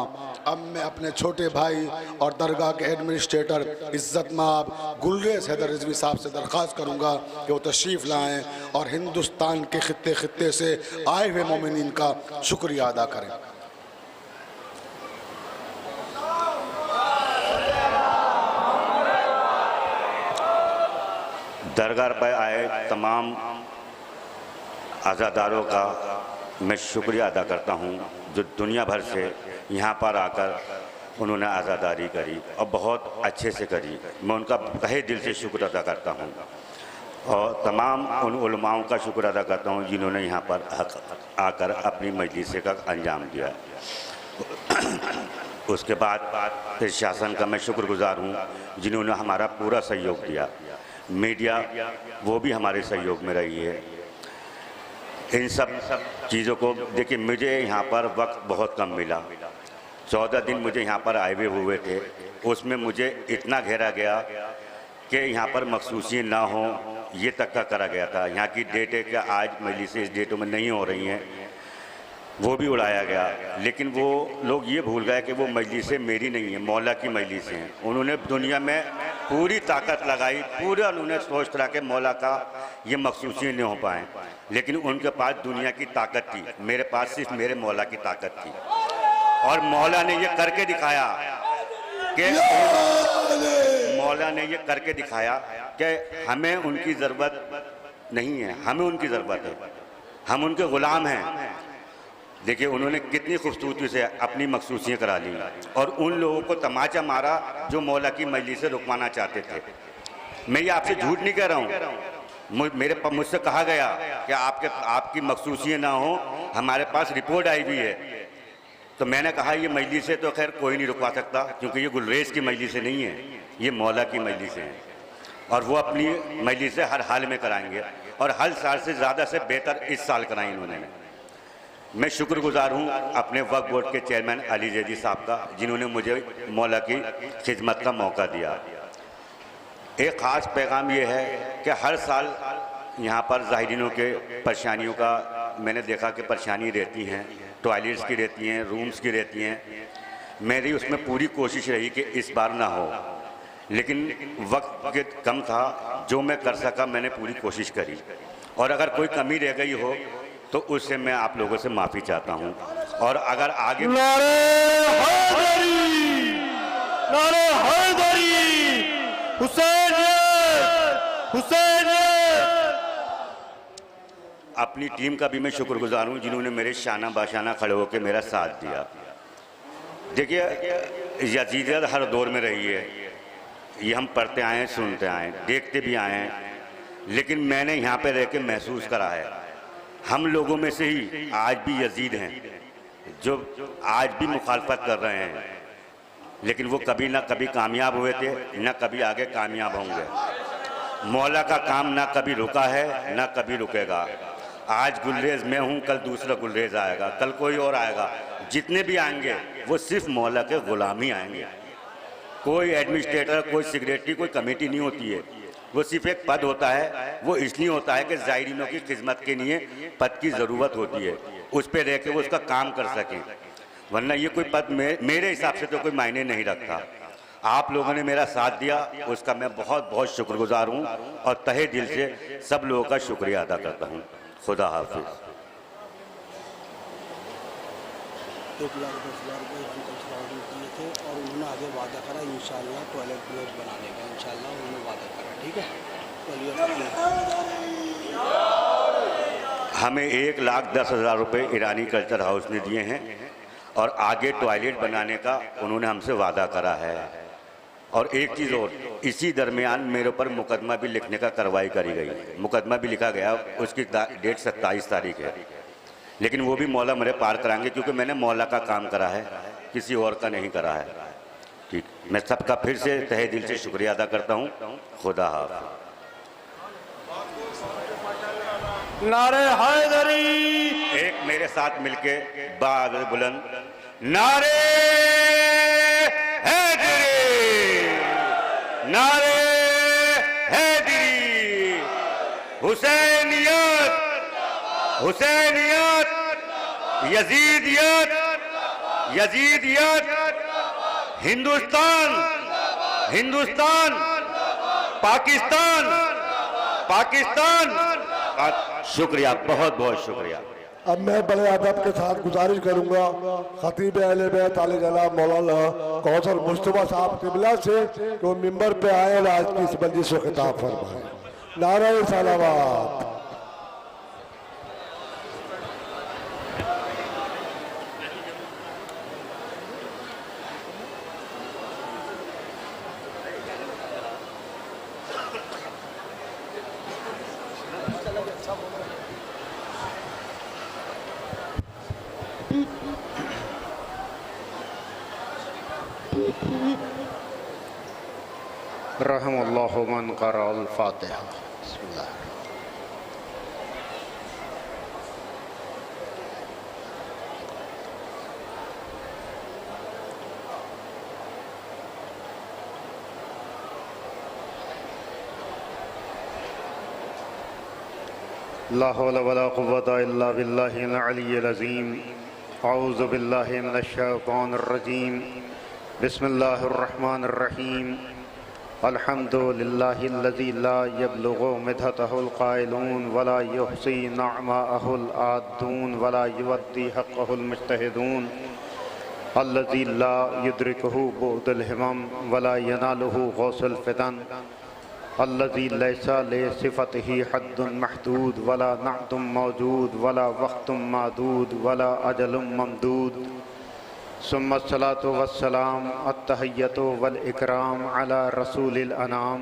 अब मैं अपने छोटे भाई और दरगाह के एडमिनिस्ट्रेटर इज़्ज़त माब गुलरेज़ हैदर रिज़वी साहब से दरख्वास्त करूँगा कि वो तशरीफ़ लाएँ और हिंदुस्तान के खित्ते खित्ते से आए हुए मोमिनीन का शुक्रिया अदा करें। दरगाह पर आए तमाम आज़ादारों का मैं शुक्रिया अदा करता हूँ जो दुनिया भर से यहाँ पर आकर उन्होंने आज़ादारी करी और बहुत अच्छे से करी। मैं उनका तहे दिल से शुक्र अदा करता हूँ और तमाम उन उलमाओं का शुक्र अदा करता हूँ जिन्होंने यहाँ पर आकर अपनी मजलिस का अंजाम दिया। उसके बाद फिर शासन का मैं शुक्रगुजार हूँ जिन्होंने हमारा पूरा सहयोग दिया। मीडिया वो भी हमारे सहयोग में रही है। इन सब चीज़ों को देखिए, मुझे यहाँ पर वक्त बहुत कम मिला। 14 दिन मुझे यहाँ पर आए हुए थे, उसमें मुझे इतना घेरा गया कि यहाँ पर मखसूसियाँ ना हों, ये तक का करा गया था। यहाँ की डेट है कि आज मजलिसें इस डेटों में नहीं हो रही हैं, वो भी उड़ाया गया। लेकिन वो लोग ये भूल गए कि वो मजलिसें मेरी नहीं है, मौला की मजलिसें हैं। उन्होंने दुनिया में पूरी ताकत लगाई, पूरा उन्होंने सोच रहा कि मौला का ये मखसूसियाँ नहीं हो पाएँ, लेकिन उनके पास दुनिया की ताकत थी, मेरे पास सिर्फ मेरे मौला की ताकत थी। और मौला ने ये करके दिखाया कि हमें उनकी ज़रूरत नहीं है, हमें उनकी ज़रूरत है, हम उनके ग़ुलाम हैं। देखिए उन्होंने कितनी खूबसूरती से अपनी मखसूसियाँ करा ली और उन लोगों को तमाचा मारा जो मौला की मजलिस से रुकवाना चाहते थे। मैं ये आपसे झूठ नहीं कह रहा हूँ, मुझसे कहा गया कि आपकी मखसूसियाँ ना हो, हमारे पास रिपोर्ट आई हुई है। तो मैंने कहा ये मजलिस से तो खैर कोई नहीं रुकवा सकता, क्योंकि ये गुलरेज की मजलिस नहीं है, ये मौला की मजलिस हैं और वो अपनी मजलिस हर हाल में कराएंगे और हर साल से ज़्यादा से बेहतर इस साल कराई उन्होंने। मैं शुक्रगुजार हूँ अपने वक्फ बोर्ड के चेयरमैन अली जैदी साहब का, जिन्होंने मुझे मौला की खिदमत का मौका दिया। एक ख़ास पैगाम ये है कि हर साल यहाँ पर ज़ाहिरीनों के परेशानियों का मैंने देखा कि परेशानी रहती हैं, टॉयलेट्स की रहती हैं, रूम्स की रहती हैं। मेरी उसमें पूरी कोशिश रही कि इस बार ना हो, लेकिन वक्त कम था, जो मैं कर सका मैंने पूरी कोशिश करी। और अगर कोई कमी रह गई हो तो उससे मैं आप लोगों से माफ़ी चाहता हूँ। और अगर आगे अपनी टीम का भी मैं शुक्रगुजार हूँ, जिन्होंने मेरे शाना बाशाना खड़े होकर मेरा साथ दिया। देखिए यजीदियत हर दौर में रही है, ये हम पढ़ते आए हैं, सुनते आए हैं, देखते भी आए हैं, लेकिन मैंने यहाँ पे रह के महसूस करा है हम लोगों में से ही आज भी यजीद हैं जो आज भी मुखालफत कर रहे हैं, लेकिन वो कभी ना कभी कामयाब हुए थे, ना कभी आगे कामयाब होंगे। मौला का काम ना कभी रुका है ना कभी रुकेगा। आज गुलरेज मैं हूँ, कल दूसरा गुलरेज आएगा, कल कोई और आएगा। जितने भी आएंगे वो सिर्फ मौला के गुलाम ही आएंगे। कोई एडमिनिस्ट्रेटर, कोई सेक्रेटरी, कोई कमेटी नहीं होती है, वो सिर्फ एक पद होता है। वो इसलिए होता है कि ज़ायरीनों की खिदमत के लिए पद की ज़रूरत होती है, उस पर रह के वो उसका काम कर सकें, वरना ये कोई पद मेरे हिसाब से तो कोई मायने नहीं रखता। आप लोगों ने मेरा साथ दिया, उसका मैं बहुत बहुत शुक्रगुजार हूँ और तहे दिल से सब लोगों का शुक्रिया अदा करता हूँ। खुदा हाफिज़। 1,10,000 रुपये दिए थे और उन्होंने आगे वादा करा इंशाल्लाह टॉयलेट ब्लॉक बनाने का, इंशाल्लाह उन्होंने वादा करा। ठीक है, हमें 1,10,000 रुपये ईरानी कल्चर हाउस ने दिए हैं और आगे टॉयलेट बनाने का उन्होंने हमसे वादा करा है। और एक चीज़ और, इसी दरमियान मेरे ऊपर मुकदमा भी लिखने का कार्रवाई करी गई, मुकदमा भी लिखा गया, उसकी डेट 27 तारीख है, लेकिन वो भी मौला मेरे पार कराएंगे, क्योंकि मैंने मौला का काम करा है, किसी और का नहीं करा है। ठीक, मैं सबका फिर से तहे दिल से शुक्रिया अदा करता हूँ। खुदा हाफ़िज़। नारे हैदरी, एक मेरे साथ मिलके बाग बुलंद नारे हैदरी, नारे हैदरी, हुसैनियत, हुसैनियत, यजीदियत, यजीदियत, हिंदुस्तान, हिंदुस्तान, पाकिस्तान, पाकिस्तान। शुक्रिया, बहुत बहुत शुक्रिया। अब मैं बड़े अदब के साथ गुजारिश करूंगा खतीब अहले बैत आले जनाब मौलाना कौसर मुस्तफा साहब क़िबला से कि वो मिंबर पे आए और आज की इस मजलिस को खिताब फरमाए। नारे सलावत। रहमल्लाहु मन क़रअल फ़ातिहा। बिस्मिल्लाह। ला हौला वला कुव्वता इल्ला बिल्लाहिल अलिय्यिल अज़ीम। औज़ु बिल्लाहि मिनश शैतानिर रजीम। बिस्मिल्लाहिर रहमानिर रहीम। अल्हम्दुलिल्लाहिल्लज़ी ला यब्लुगु मिदहतहुल क़ाइलून वला युहसी नअमाअहुल आदून वला युवद्दी हक़्क़हुल मुज्तहिदून। अल्लज़ी ला युद्रिकुहु बुअदुल हिमम वला यनालुहु गौसुल फ़ितन। अल्लज़ी लैसा लिसिफ़तिही हद्दुन महदूद वला नअतुम मौजूद वला वक़्तुम मादूद वला अजलुम ममदूद। सुम्मा सलातु वस्सलाम अत्तहिय्यतु वल इकराम अला रसूलिल अनाम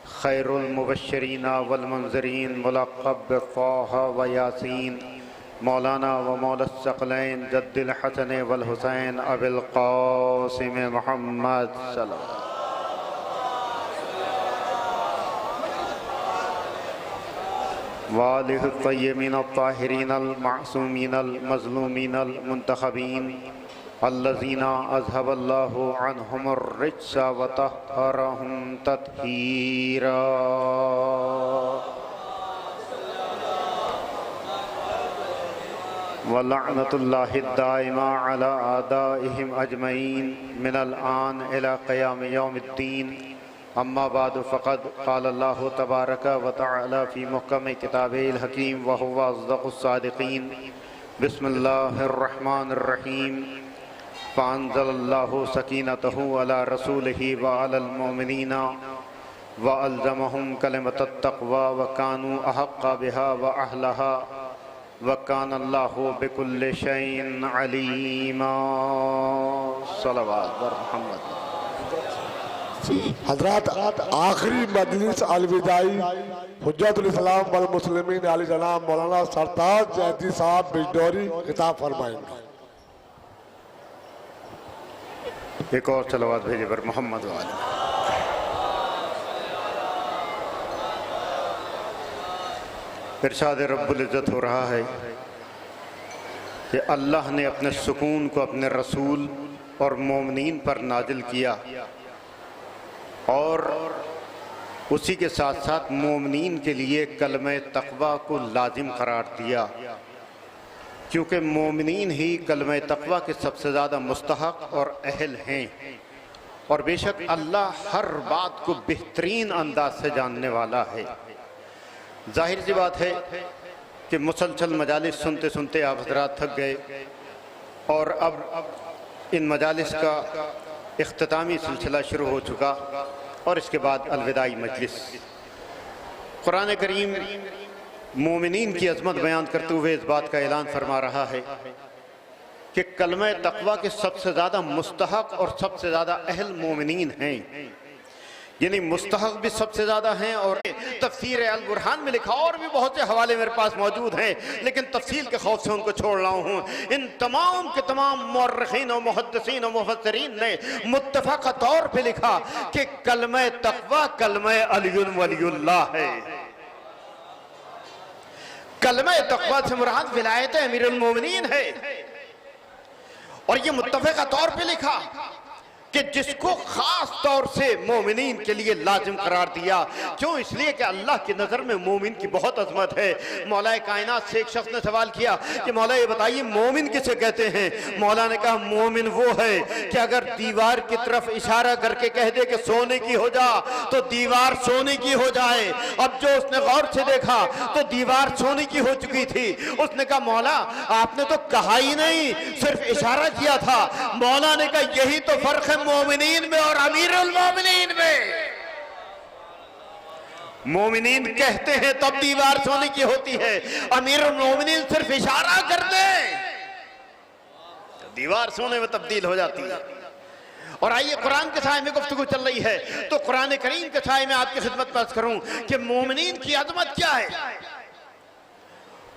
खैरुल मुबश्शिरीना वल मुनज़िरीन मुलक़्क़ब बित्ताहा व यासीन मौलाना व मौला सकलैन जद्दिल हसन वल हुसैन अबिल क़ासिम मुहम्मद सल्लल्लाहु वालिहि तय्यबीन अत्ताहिरीन अल मासूमीन अल मज़लूमीन अल मुंतखबीन अल्लज़ीना अज़हबल्लाहु अन्हुमुर रिज्स व तह्हरहुम तत्हीरा। व लअनतुल्लाहि दाइमा अला आदाइहिम अजमईन मिनल आन इला क़याम यौमिद्दीन। अम्मा बाद फ़क़द क़ाल अल्लाहु तबारक व तआला फ़ी मुहकम किताबिहिल हकीम व हुवा अस्दक़ुस सादिक़ीन। बिस्मिल्लाहिर रहमानिर रहीम। फ़अंज़लल्लाहु सकीनतहु अला रसूलिही व अलल मुमिनीना व अल्ज़महुम कलिमतत तक़वा व कानू अहक़्क़ बिहा व अहलहा व कानल्लाहु बिकुल्लि शैइन अलीमा। सल्लल्लाहु अलैहि मुहम्मद। हजरत आखिरी मजलिस अलविदाई हुज्जतुल इस्लाम वल मुस्लिमीन आली जनाब मौलाना सरताज जैदी साहब बिजडौरी खिताब फरमाएंगे। एक और सलावत भेजे पर मोहम्मद वाले। इरशाद रब्बुल इज़्ज़त हो रहा है कि अल्लाह ने अपने सुकून को अपने रसूल और मोमिनीन पर नाजिल किया और उसी के साथ साथ मोमिनीन के लिए कलमे तक़वा को लाजिम करार दिया, क्योंकि मोमिनीन ही कलमे तक़वा के सबसे ज़्यादा मुस्तहक़ और अहल हैं। और बेशक अल्लाह हर बात को बेहतरीन अंदाज से जानने वाला है। जाहिर सी बात है कि मुसलसल मजालिस सुनते सुनते आप हज़रात थक गए और अब इन मजालिस का इख्तितामी सिलसिला शुरू हो चुका और इसके बाद अलविदाई मजलिस। कुरान करीम मोमिनीन की अज़मत बयान करते हुए इस बात का ऐलान फरमा रहा है कि कलमे तक़वा के सबसे ज़्यादा मुस्तहक़ और सबसे ज़्यादा अहल मोमिनीन हैं, यानी मुस्तहक़ भी सबसे ज़्यादा हैं। और तफ़सीर अल बुरहान में लिखा, और भी बहुत से हवाले मेरे पास मौजूद हैं, लेकिन तफसील के खौफ से उनको छोड़ रहा हूँ। इन तमाम के तमाम मुअर्रिखीन और मुहद्दिसीन और मुफस्सिरीन ने मुत्तफ़क़ तौर पर लिखा कि कलमे तक़वा कलमे अलीयुल वलीयुल्लाह है। कलमे तक़वा से मुराद विलायत अमीरुल मोमिनीन है। और ये मुत्तफ़क़ तौर पर लिखा कि जिसको खास तौर से मोमिनीन के लिए लाजिम करार दिया। क्यों? इसलिए कि अल्लाह की नज़र में मोमिन की बहुत अजमत है। मौला कायनात से एक शख्स ने सवाल किया कि मौला ये बताइए मोमिन किसे कहते हैं? मौला ने कहा मोमिन वो है कि अगर दीवार की तरफ इशारा करके कह दे कि सोने की हो जा तो दीवार सोने की हो जाए। अब जो उसने गौर से देखा तो दीवार सोने की हो चुकी थी। उसने कहा मौला आपने तो कहा ही नहीं, सिर्फ इशारा किया था। मौला ने कहा यही तो फर्क है मोमिनीन में और अमीरुल मोमिनीन में। मोमिनीन कहते हैं तब दीवार सोने की होती है, अमीरुल मोमिनीन सिर्फ इशारा कर दे तो दीवार सोने में तब्दील हो जाती है। और आइए कुरान के साए में गुफ्तगू चल रही है तो कुरान करीम के साए में आपकी खिदमत पेश करूं कि मोमिनीन की अजमत क्या है।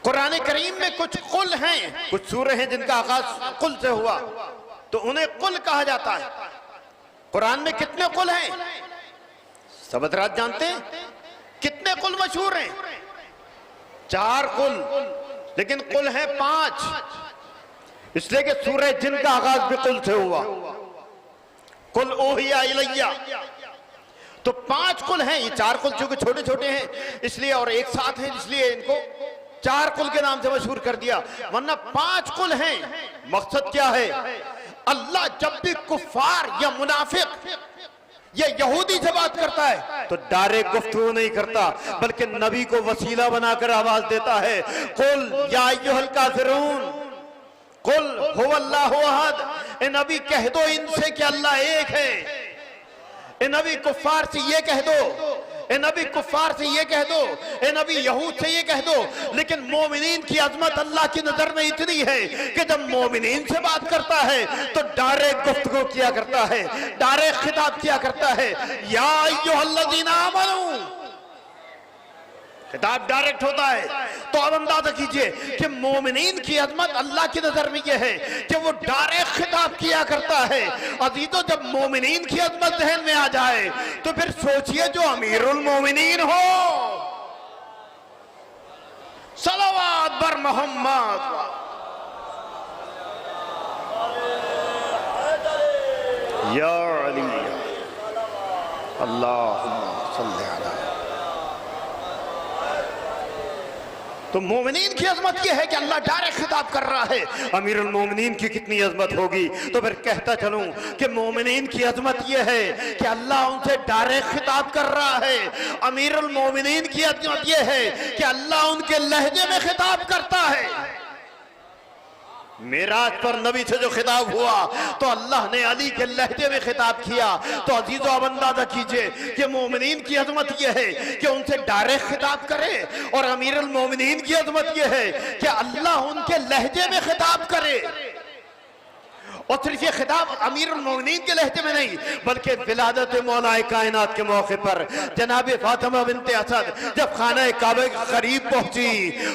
कुरान करीम में कुछ कुल हैं, कुछ सूरह हैं जिनका आगाज कुल से हुआ तो उन्हें कुल कहा जाता है। कुरान में कितने कुल हैं सब हज़रात जानते हैं? कितने कुल मशहूर हैं? 4 कुल, लेकिन कुल है 5, इसलिए कि सूरह जिन का आगाज भी कुल से हुआ। कुल ओहिया इलैया, तो 5 कुल हैं, ये 4 कुल चूंकि छोटे छोटे हैं इसलिए और एक साथ हैं इसलिए इनको 4 कुल के नाम से मशहूर कर दिया, वरना 5 कुल हैं। मकसद क्या है? अल्लाह जब भी कुफार या मुनाफिक या यहूदी से बात करता है तो डायरेक्ट गुफ्तगू नहीं करता, बल्कि नबी को वसीला बनाकर आवाज देता है, कुल या अय्युहल काफिरून कुल हुवल्लाहु अहद। ए नबी कह दो इनसे कि अल्लाह एक है। ए नबी कुफार से ये कह दो, ए नबी कुफार से ये कह दो, ए नबी यहूद से ये कह दो। लेकिन मोमिनीन की अजमत अल्लाह की नजर में इतनी है कि जब मोमिनीन से बात करता है तो डायरेक्ट गुफ्तगू किया करता है, डायरेक्ट खिताब किया करता है, या अय्युहल्लज़ीना आमनू, खिताब डायरेक्ट होता है। तो अब अंदाजा कीजिए कि मोमिनीन की अजमत अल्लाह की नजर में यह है कि वो डायरेक्ट खिताब किया करता है। अजीजों, जब मोमिनीन की अजमत जहन में आ जाए तो फिर सोचिए जो अमीरुल मोमिनीन हो, सलावत बर मोहम्मद, या अली अल्लाहुम्मा सल्ली अला। तो मोमिनीन की अजमत यह है कि अल्लाह डायरेक्ट खिताब कर रहा है। अमीरुल मोमिनीन की कितनी अजमत होगी? तो फिर कहता चलूं कि मोमिनीन की अजमत यह है कि अल्लाह उनसे डायरेक्ट खिताब कर रहा है। अमीरुल मोमिनीन की अजमत यह है कि अल्लाह उनके लहजे में खिताब करता है। मेराज पर नबी से जो खिताब हुआ तो अल्लाह ने अली के लहजे में खिताब किया। तो अजीजों, अब अंदाजा कीजिए कि मोमिनीन की अजमत यह है कि उनसे डायरेक्ट खिताब करे, और अमीरुल मोमिनीन की अजमत यह है कि अल्लाह उनके लहजे में खिताब करे। और सिर्फ ये खिताब अमीरुल मोमिनीन के लहजे में नहीं, बल्कि विलादत मौलाए कायनात के मौके पर जनाब फातिमा बिनते असद जब खाना काबा के करीब पहुंची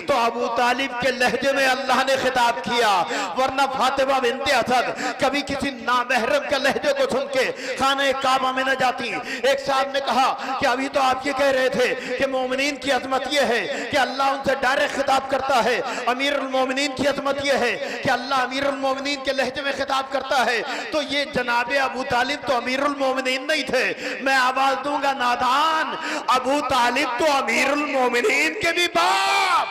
तो अबू तालिब के लहजे में अल्लाह ने खिताब किया, वरना फातिमा बिनते असद कभी किसी नामहरम के लहजे को सुन के खाना काबा में न जाती। एक साहब ने कहा कि अभी तो आप ये कह रहे थे कि मोमिनीन की अजमत यह है कि अल्लाह उनसे डायरेक्ट खिताब करता है, अमीरुल मोमिनीन की अजमत यह है कि अल्लाह अमीरुल मोमिनीन के लहजे में खिताब करता है। तो ये जनाबे अबू तालिब तो अमीरुल मोमिनीन नहीं थे। मैं आवाज दूंगा, नादान, अबू तालिब तो अमीरुल मोमिनीन के भी बाप,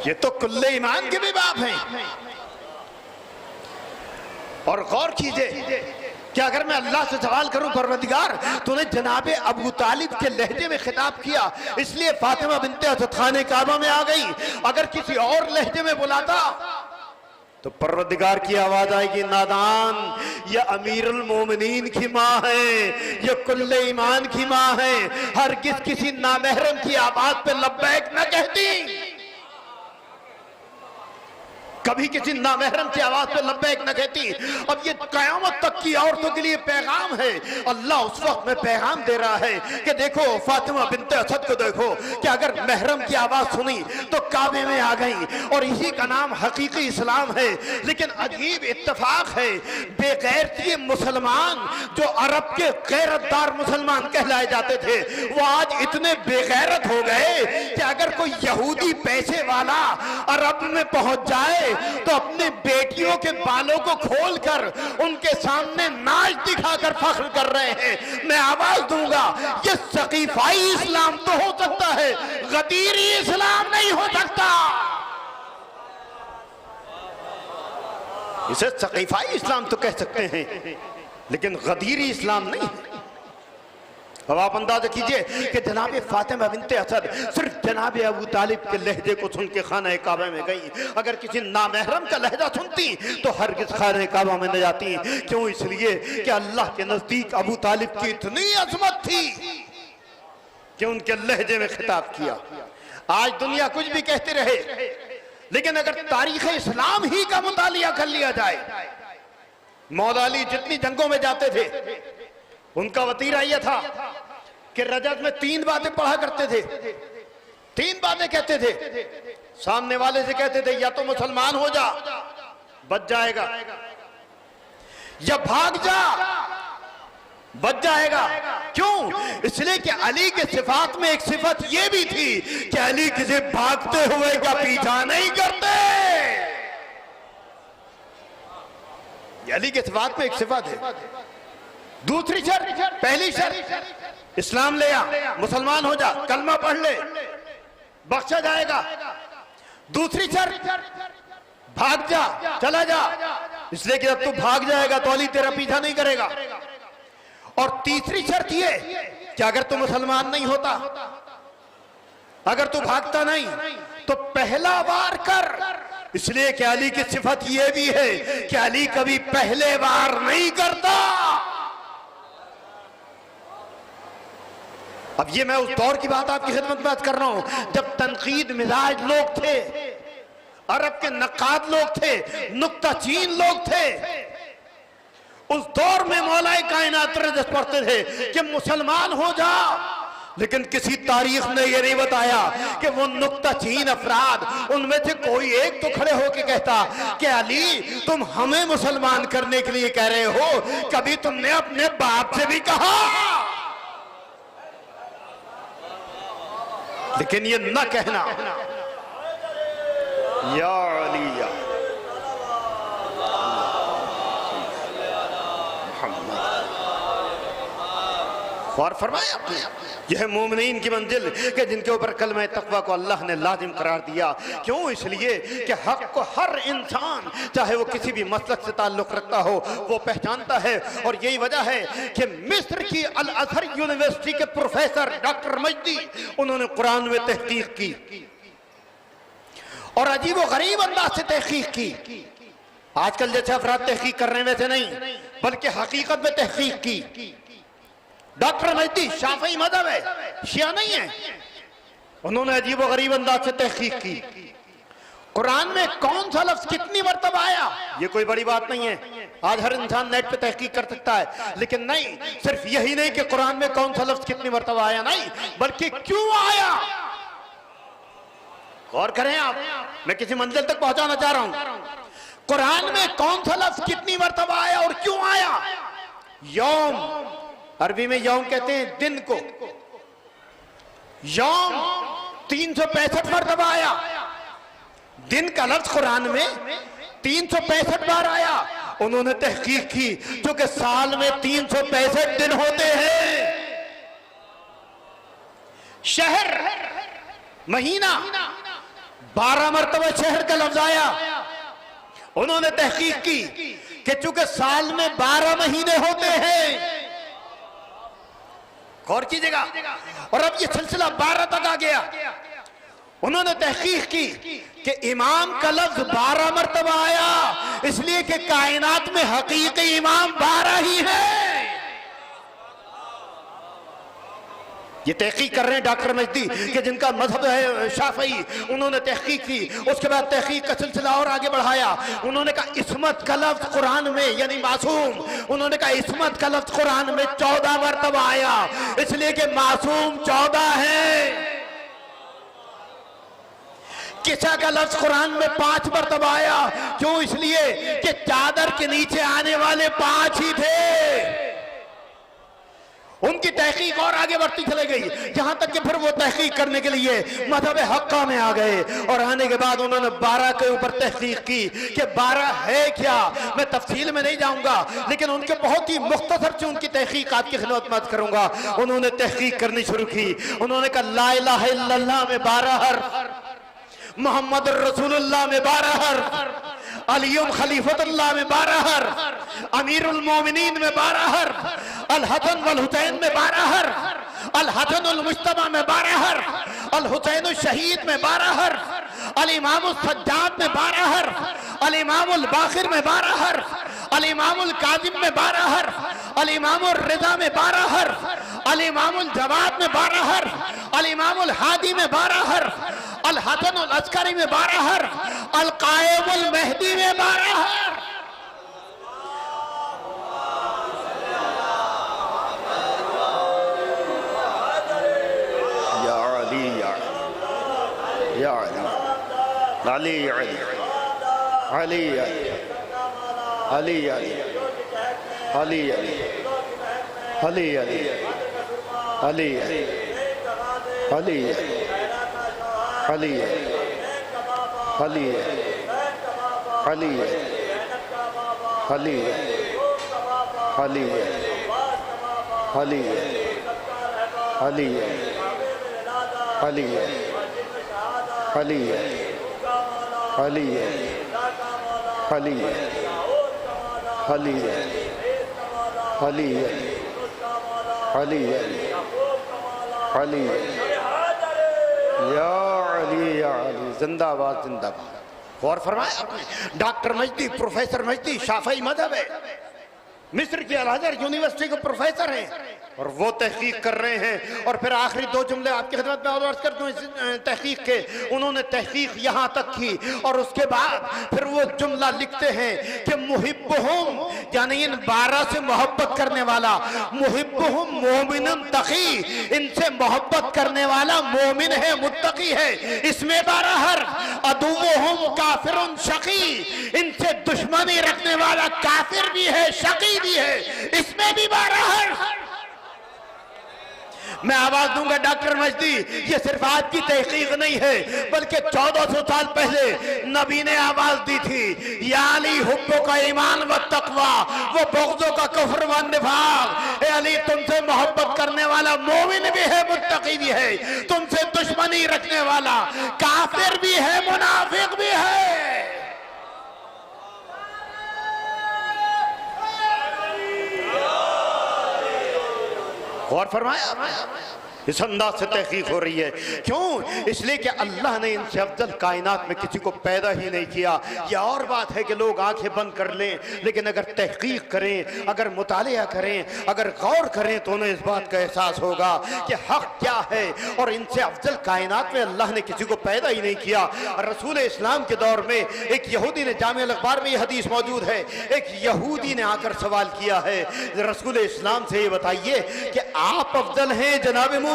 ये तो कुल्ले ईमान के भी बाप हैं। और गौर कीजिए कि अगर मैं अल्लाह से सवाल करूं, परवरदिगार तूने जनाबे अबू तालिब के लहजे में खिताब किया इसलिए फातिमा बिनते असद खाने काबा में आ गई, अगर किसी और लहजे में बुलाता तो परवरदिगार की आवाज आएगी, नादान, ये अमीरुल मोमिनीन की माँ है, ये कुल्ले ईमान की माँ है, हरगिज़ किसी नामहरम की आवाज पे लब्बैक न कहती, कभी किसी नामहरम की आवाज पे लब्बैक न कहती। अब ये कयामत तक की औरतों के लिए पैगाम है। अल्लाह उस वक्त में पैगाम दे रहा है कि देखो फातिमा बिनते असद को देखो कि अगर महरम की आवाज सुनी तो काबे में आ गई, और इसी का नाम हकीकी इस्लाम है। लेकिन अजीब इत्तेफाक है, बेगैरती मुसलमान जो अरब के गैरतदार मुसलमान कहलाए जाते थे वो आज इतने बेगैरत हो गए कि अगर कोई यहूदी पैसे वाला अरब में पहुंच जाए तो अपनी बेटियों के बालों को खोलकर उनके सामने नाच दिखाकर फख्र कर रहे हैं। मैं आवाज दूंगा, ये सकीफाई इस्लाम तो हो सकता है, गदीरी इस्लाम नहीं हो सकता। इसे सकीफाई इस्लाम तो कह सकते हैं लेकिन गदीरी इस्लाम नहीं। अब आप अंदाजा कीजिए कि जनाबे फातिमा बिनते असद सिर्फ जनाबे अबू तालिब के लहजे को सुन के खाना काबा में गई, अगर किसी नामहरम का लहजा सुनती तो हरगिज़ खाना काबा में न जाती। क्यों? इसलिए कि अल्लाह के नजदीक अबू तालिब की इतनी अजमत थी कि उनके लहजे में खिताब किया। आज दुनिया कुछ भी कहते रहे, लेकिन अगर तारीख इस्लाम ही का मुतालिया कर लिया जाए, मौला अली जितनी जंगों में जाते थे उनका वतीरा यह था कि रजत में 3 बातें पढ़ा करते थे, 3 बातें कहते थे। सामने वाले से कहते थे या तो मुसलमान हो जा, बच जाएगा, या भाग जा, बच जाएगा। क्यों? इसलिए कि अली के सिफात में एक सिफत यह भी थी कि अली किसी भागते हुए का पीछा नहीं करते। अली के सिफात में एक सिफत है। दूसरी शर्त, पहली शर्त इस्लाम ले आ, मुसलमान हो जा, कलमा पढ़ ले, बख्शा जाएगा। दूसरी शर्त भाग जा, चला जा, इसलिए कि जब तू भाग जाएगा तो अली तेरा पीछा नहीं करेगा। और तीसरी शर्त ये कि अगर तू मुसलमान नहीं होता, अगर तू भागता नहीं, तो पहला वार कर, इसलिए कि अली की सिफत यह भी है कि अली कभी पहले वार नहीं करता। अब ये मैं उस दौर की बात आपकी खिदमत में कर रहा हूं जब तनकीद मिजाज लोग थे, अरब के नक्काद लोग थे, नुक्ताचीन लोग थे। उस दौर में मौलाए कायनात रजस पढ़ते थे कि मुसलमान हो जा, लेकिन किसी तारीख ने यह नहीं बताया कि वो नुक्ताचीन अफराद उनमें से कोई एक तो खड़े होकर कहता कि अली तुम हमें मुसलमान करने के लिए कह रहे हो, कभी तुमने अपने बाप से भी कहा? लेकिन ये न कहना या अली या और फरमाया यह मोमिनीन की मंजिल के जिनके ऊपर कलमा तकवा को अल्लाह ने लाजिम करार दिया। क्यों? इसलिए कि हक को हर इंसान चाहे वो किसी भी मसलक से ताल्लुक रखता हो वो पहचानता है। और यही वजह है कि मिस्र की अल अज़हर यूनिवर्सिटी के प्रोफेसर डॉक्टर मजदी उन्होंने कुरान में तहकीक की और अजीब व गरीब अंदाज से तहकीक की। आजकल जैसे अफराद तहकीक कर रहे हैं वैसे नहीं, बल्कि हकीकत में तहकीक की। डॉक्टर मजदी शाफी मजहब है, शिया नहीं है। उन्होंने अजीब व गरीब अंदाज से तहकीक की कुरान में कौन सा लफ्ज कितनी मरतबा आया। ये कोई बड़ी बात नहीं है, आज हर इंसान नेट पे तहकीक कर सकता है। लेकिन नहीं, सिर्फ यही नहीं कि कुरान में कौन सा लफ्ज कितनी मरतबा आया, नहीं, बल्कि क्यों आया। गौर करें आप, मैं किसी मंजिल तक पहुंचाना चाह रहा हूं। कुरान में कौन सा लफ्ज कितनी मरतबा आया और क्यों आया। यौम, अरबी में यौम कहते हैं दिन को। यौम 365 मरतबा आया। दिन का लफ्ज कुरान में 365 बार आया। उन्होंने तहकीक की क्योंकि साल में 365 दिन होते हैं। शहर, महीना, 12 मरतबा शहर का लफ्ज आया। उन्होंने तहकीक की कि चूंकि साल में 12 महीने होते हैं। गौर कीजिएगा। और अब ये सिलसिला 12 तक आ गया। उन्होंने तहकीक की कि इमाम का लफ्ज 12 मरतबा आया, इसलिए कि कायनात में हकीकी इमाम 12 ही है। ये तहकीक कर रहे हैं डॉक्टर मजदी कि जिनका मजहब है शाफई। उन्होंने तहकीक की, उसके बाद तहकीक का सिलसिला और आगे बढ़ाया। उन्होंने कहा इस्मत का लफ्ज कुरान में, यानी मासूम, उन्होंने कहा इस्मत का लफ्ज कुरान में 14 मरतबा आया, इसलिए कि मासूम 14 है। किसा का लफ्ज कुरान में 5 मरतबा आया। क्यों? इसलिए कि चादर के नीचे आने वाले 5 ही थे। उनकी तहकीक और आगे बढ़ती चली गई, यहां तक कि फिर वो तहकीक करने के लिए मजहब हक्का में आ गए। और आने के बाद उन्होंने 12 के ऊपर तहकीक की कि 12 है क्या। मैं तफसील में नहीं जाऊंगा, लेकिन उनके बहुत ही मुख्तसर से उनकी तहकीक आपकी खिदमत में करूंगा। उन्होंने तहकीक करनी शुरू की। उन्होंने कहा ला इलाहा इल्लल्लाह में 12 हर्फ, मोहम्मद रसूलुल्लाह में 12 हर्फ, अलीम खलीफतुल्लाह में 12 हर्फ, अमीरुल मोमिनीन में 12 हर्फ, अल हसन वल हुसैन में 12 हर्फ, अल हसन उल मुज्तबा में 12 हर्फ, अल हुसैन शहीद में 12 हर्फ, अल इमाम सज्जाद में 12 हर्फ, अल इमाम उल बाखिर में 12 हर्फ, अल इमाम उल काजिम में 12 हर्फ, अल इमाम उल रिजा में 12 हर्फ, अल इमाम उल जवाद में 12 हर्फ, अल इमाम उल हादी में 12 हर्फ, अल हसन उल अस्करी में 12 हर्फ, अल कायम उल मेहदी में 12 हर्फ। या अली या अली अली अली अली अली अली अली अली अली अली अली अली अली अली अली अली अली अली अली अली अली अली अली अली अली या अली जिंदाबाद जिंदाबाद। गौर फरमाया आपने, डॉक्टर मजदी, प्रोफेसर मजदी शाफई मजहब है, मिस्र के अल अज़हर यूनिवर्सिटी के प्रोफेसर हैं और वो तहकीक कर रहे हैं। और फिर आखिरी दो जुमले आपकी खिदमत में अर्ज कर दूं इस तहकीक के। उन्होंने तहकीक यहाँ तक की और उसके बाद फिर वो जुमला लिखते हैं कि मुहिब्बुहुम, यानी इन 12 से मोहब्बत करने वाला, मुहिब्बुहुम मोमिनुन तकी, इनसे मोहब्बत करने वाला मोमिन है, मुत्तकी है। इसमें 12 हर्फ। अदुव्वुहुम काफिरुन शकी, इनसे दुश्मनी रखने वाला काफिर भी है, शकी भी है, इसमें भी 12 हर्फ। मैं आवाज दूंगा डॉक्टर मजदी, ये सिर्फ आज की तहकीक नहीं है बल्कि 1400 साल पहले नबी ने आवाज दी थी, या अली हुब्बो का ईमान व तकवा वो बुग़्ज़ो का कुफ्र व निफाक। ए अली, तुमसे मोहब्बत करने वाला मोमिन भी है, मुत्तकी भी है, तुमसे दुश्मनी रखने वाला काफिर भी है, मुनाफिक भी है। गौर फरमाया, इस अंदाज से तहकीक हो रही है। क्यों? इसलिए कि अल्लाह ने इनसे अफजल कायनात में किसी को पैदा ही नहीं किया। यह और बात है कि लोग आंखें बंद कर लें, लेकिन अगर तहकीक करें, अगर मुतालिया करें, अगर गौर करें तो उन्हें इस बात का एहसास होगा कि हक क्या है। और इनसे अफजल कायनात में अल्लाह ने किसी को पैदा ही नहीं किया। रसूल इस्लाम के दौर में एक यहूदी ने, जामिया अल-अखबार में यह हदीस मौजूद है, एक यहूदी ने आकर सवाल किया है रसूल इस्लाम से, ये बताइए कि आप अफजल हैं जनाब मूसा,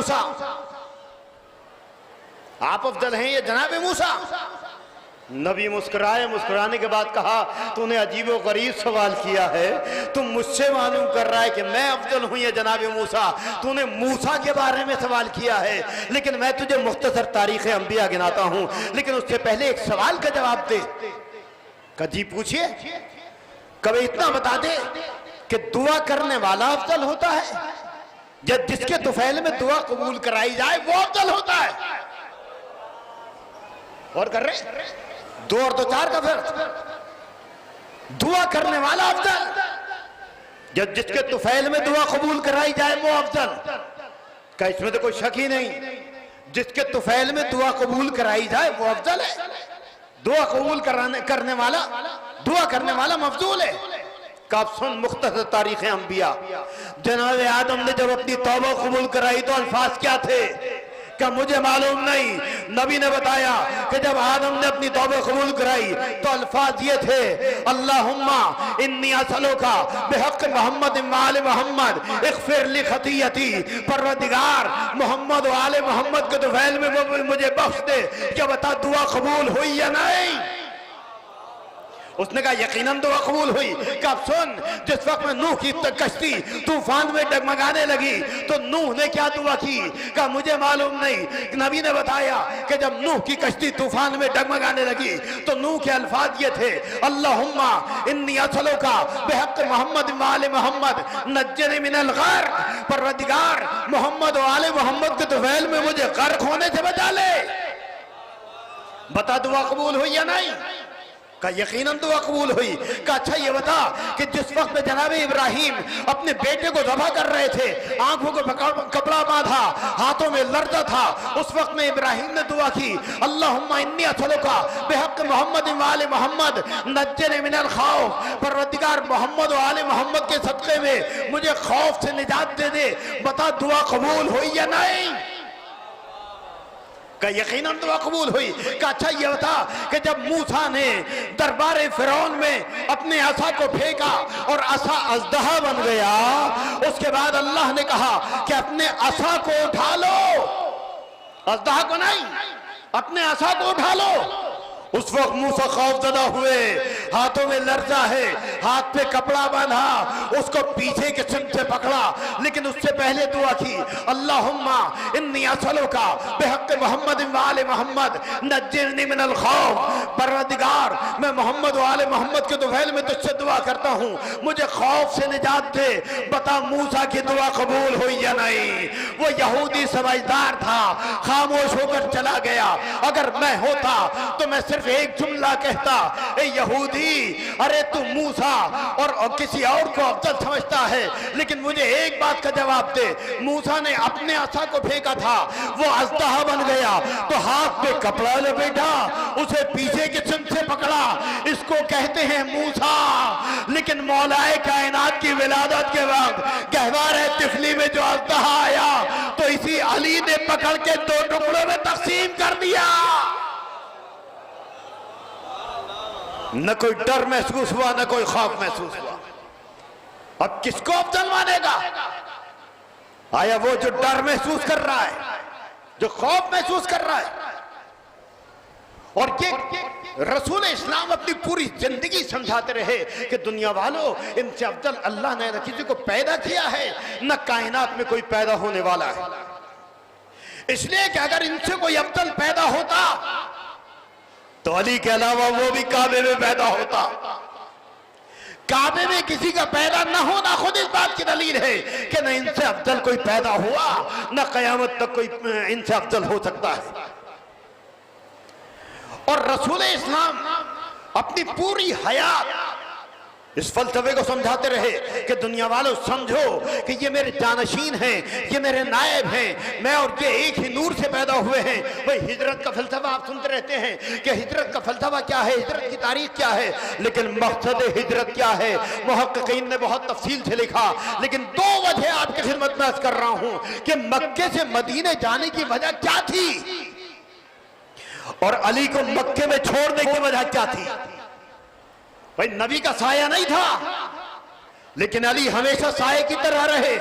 आप अफजल हैं ये जनाब मूसा? नबी मुस्कुराए, मुस्कुराने के बाद कहा, तूने अजीबो गरीब सवाल किया है, तुम मुझसे मालूम कर रहा है कि मैं अफजल हूं ये जनाब मूसा, तूने मूसा के बारे में सवाल किया है, लेकिन मैं तुझे मुख्तसर तारीख अंबिया गिनाता हूं, लेकिन उससे पहले एक सवाल का जवाब दे। कजी पूछिए, कभी इतना बता दे कि दुआ करने वाला अफजल होता है या जिसके तुफैल में दुआ कबूल कराई जाए वो अफजल होता है? और कर रहे 2 और 2 4 का फर्क। दुआ करने वाला अफजल, जब जिसके तुफैल में दुआ कबूल कराई जाए वो अफजल। क्या इसमें तो कोई शक ही नहीं? जिसके तुफैल में दुआ कबूल कराई जाए वो अफजल है। दुआ कबूल करने वाला मफजूल है। कब सुन मुख्तसर तारीख अंबिया, जनाब आदम ने जब अपनी तौबा कबूल कराई तो अल्फाज क्या थे? क्या मुझे मालूम नहीं? नबी ने बताया कि जब आदम ने अपनी तौबा कबूल कराई तो अल्फाज ये थे, अल्लाहुम्मा इन्नी असलुका बिहक़्क़ि मोहम्मद व आले मोहम्मद इग़फ़िर ली ख़तीयती, परवरदिगार मोहम्मद व आले मोहम्मद के दुफ़ैल में वो मुझे बख्श दे। क्या बता दुआ कबूल हुई या नहीं? उसने कहा यकीनन दुआ कबूल हुई। कब सुन, जिस वक्त में नूह की कश्ती तूफान में डगमगाने लगी तो नूह ने क्या दुआ की? कहा मुझे मालूम नहीं। नबी ने बताया कि जब नूह की कश्ती तूफान में डगमगाने लगी तो नूह के अल्फाज ये थे, अल्लाहुम्मा इन्नी असलुका बिहक़्क़ि मोहम्मद व आले मोहम्मद नज्जिनी मिनल ग़र्क़, परवरदिगार मोहम्मद व आले मोहम्मद के तुफ़ैल में मुझे गर्क होने से बचा ले। बता दुआ कबूल हुई या नहीं? का यकीनन दुआ कबूल हुई। का अच्छा ये बता कि जिस वक्त में जनाब इब्राहिम अपने बेटे को ज़बह कर रहे थे, आंखों को कपड़ा बांधा, हाथों में लर्जा था, उस वक्त में इब्राहिम ने दुआ की, अल्लाहुम्मा इन्नी असलुका बिहक़्क़ि मोहम्मद व आले मोहम्मद नज्जिनी मिनल खौफ, परवरदिगार मोहम्मद व आले मोहम्मद के सदक़े में मुझे खौफ से निजात दे दे। बता दुआ कबूल हुई या नहीं? का यकीनन दुआ कबूल हुई। का अच्छा ये बता कि जब मूसा ने दरबार फिरौन में अपने असा को फेंका और असा अजदहा बन गया, उसके बाद अल्लाह ने कहा कि अपने असा को उठा लो, अजदहा को नहीं, अपने असा को उठा लो। उस वक्त मूसा खौफजदा हुए, हाथों में लर्जा है, हाथ पे कपड़ा बांधा, उसको पीछे के सिम से पकड़ा, लेकिन उससे पहले दुआ की, अल्लाहुम्मा इन्नी असलुका बिहक़्क़ि मोहम्मद व आले मोहम्मद नज्जिनी मिनल खौफ। परवरदिगार, मैं मोहम्मद व आले मोहम्मद के दुफैल में तुझसे दुआ करता हूँ, मुझे खौफ से निजात दे। बता मूसा की दुआ कबूल हुई या नहीं? वो यहूदी समझदार था, खामोश होकर चला गया। अगर मैं होता तो मैं सिर्फ एक जुमला कहता, ए यहूदी, अरे तू मूसा और किसी और को अफजल समझता है, लेकिन मुझे एक बात का जवाब दे। मूसा ने अपने असा को फेंका था, वो अजदहा बन गया, तो हाथ पे कपड़ा लपेटा, उसे पीछे के सिम से पकड़ा, इसको कहते हैं मूसा। लेकिन मौलाए कायनात की विलादत के वक्त गहवार तिफली में जो अजदहा आया, तो इसी अली ने पकड़ के 2 टुकड़ों में तकसीम कर दिया। न कोई डर महसूस हुआ, न कोई खौफ महसूस हुआ। अब किसको अफजल मानेगा? आया वो जो डर महसूस कर रहा है, जो खौफ महसूस कर रहा है। और ये रसूल इस्लाम अपनी पूरी जिंदगी समझाते रहे कि दुनिया वालों, इनसे अफजल अल्लाह ने न किसी को पैदा किया है, न कायनात में कोई पैदा होने वाला है। इसलिए कि अगर इनसे कोई अफजल पैदा होता तो अली के अलावा वो भी काबे में पैदा होता। काबे में किसी का पैदा न होना खुद इस बात की दलील है कि न इनसे अफजल कोई पैदा हुआ, न कयामत तक कोई इनसे अफजल हो सकता है। और रसूल इस्लाम अपनी पूरी हयात इस फलसफे को समझाते रहे कि दुनिया वालों समझो कि ये मेरे जानशीन हैं, ये मेरे नायब हैं, मैं और ये एक ही नूर से पैदा हुए हैं। वही हिजरत का फलसफा आप सुनते रहते हैं कि हिजरत का फलसफा क्या है, हिजरत की तारीख क्या है, लेकिन मकसद हिजरत क्या है, मुहक्किकीन ने बहुत तफसील से लिखा। लेकिन 2 वजह आपकी खिदमत में अर्ज कर रहा हूं कि मक्के से मदीने जाने की वजह क्या थी और अली को मक्के में छोड़ने की वजह क्या थी। भाई नबी का साया नहीं था, लेकिन अली हमेशा साये की तरह रहे।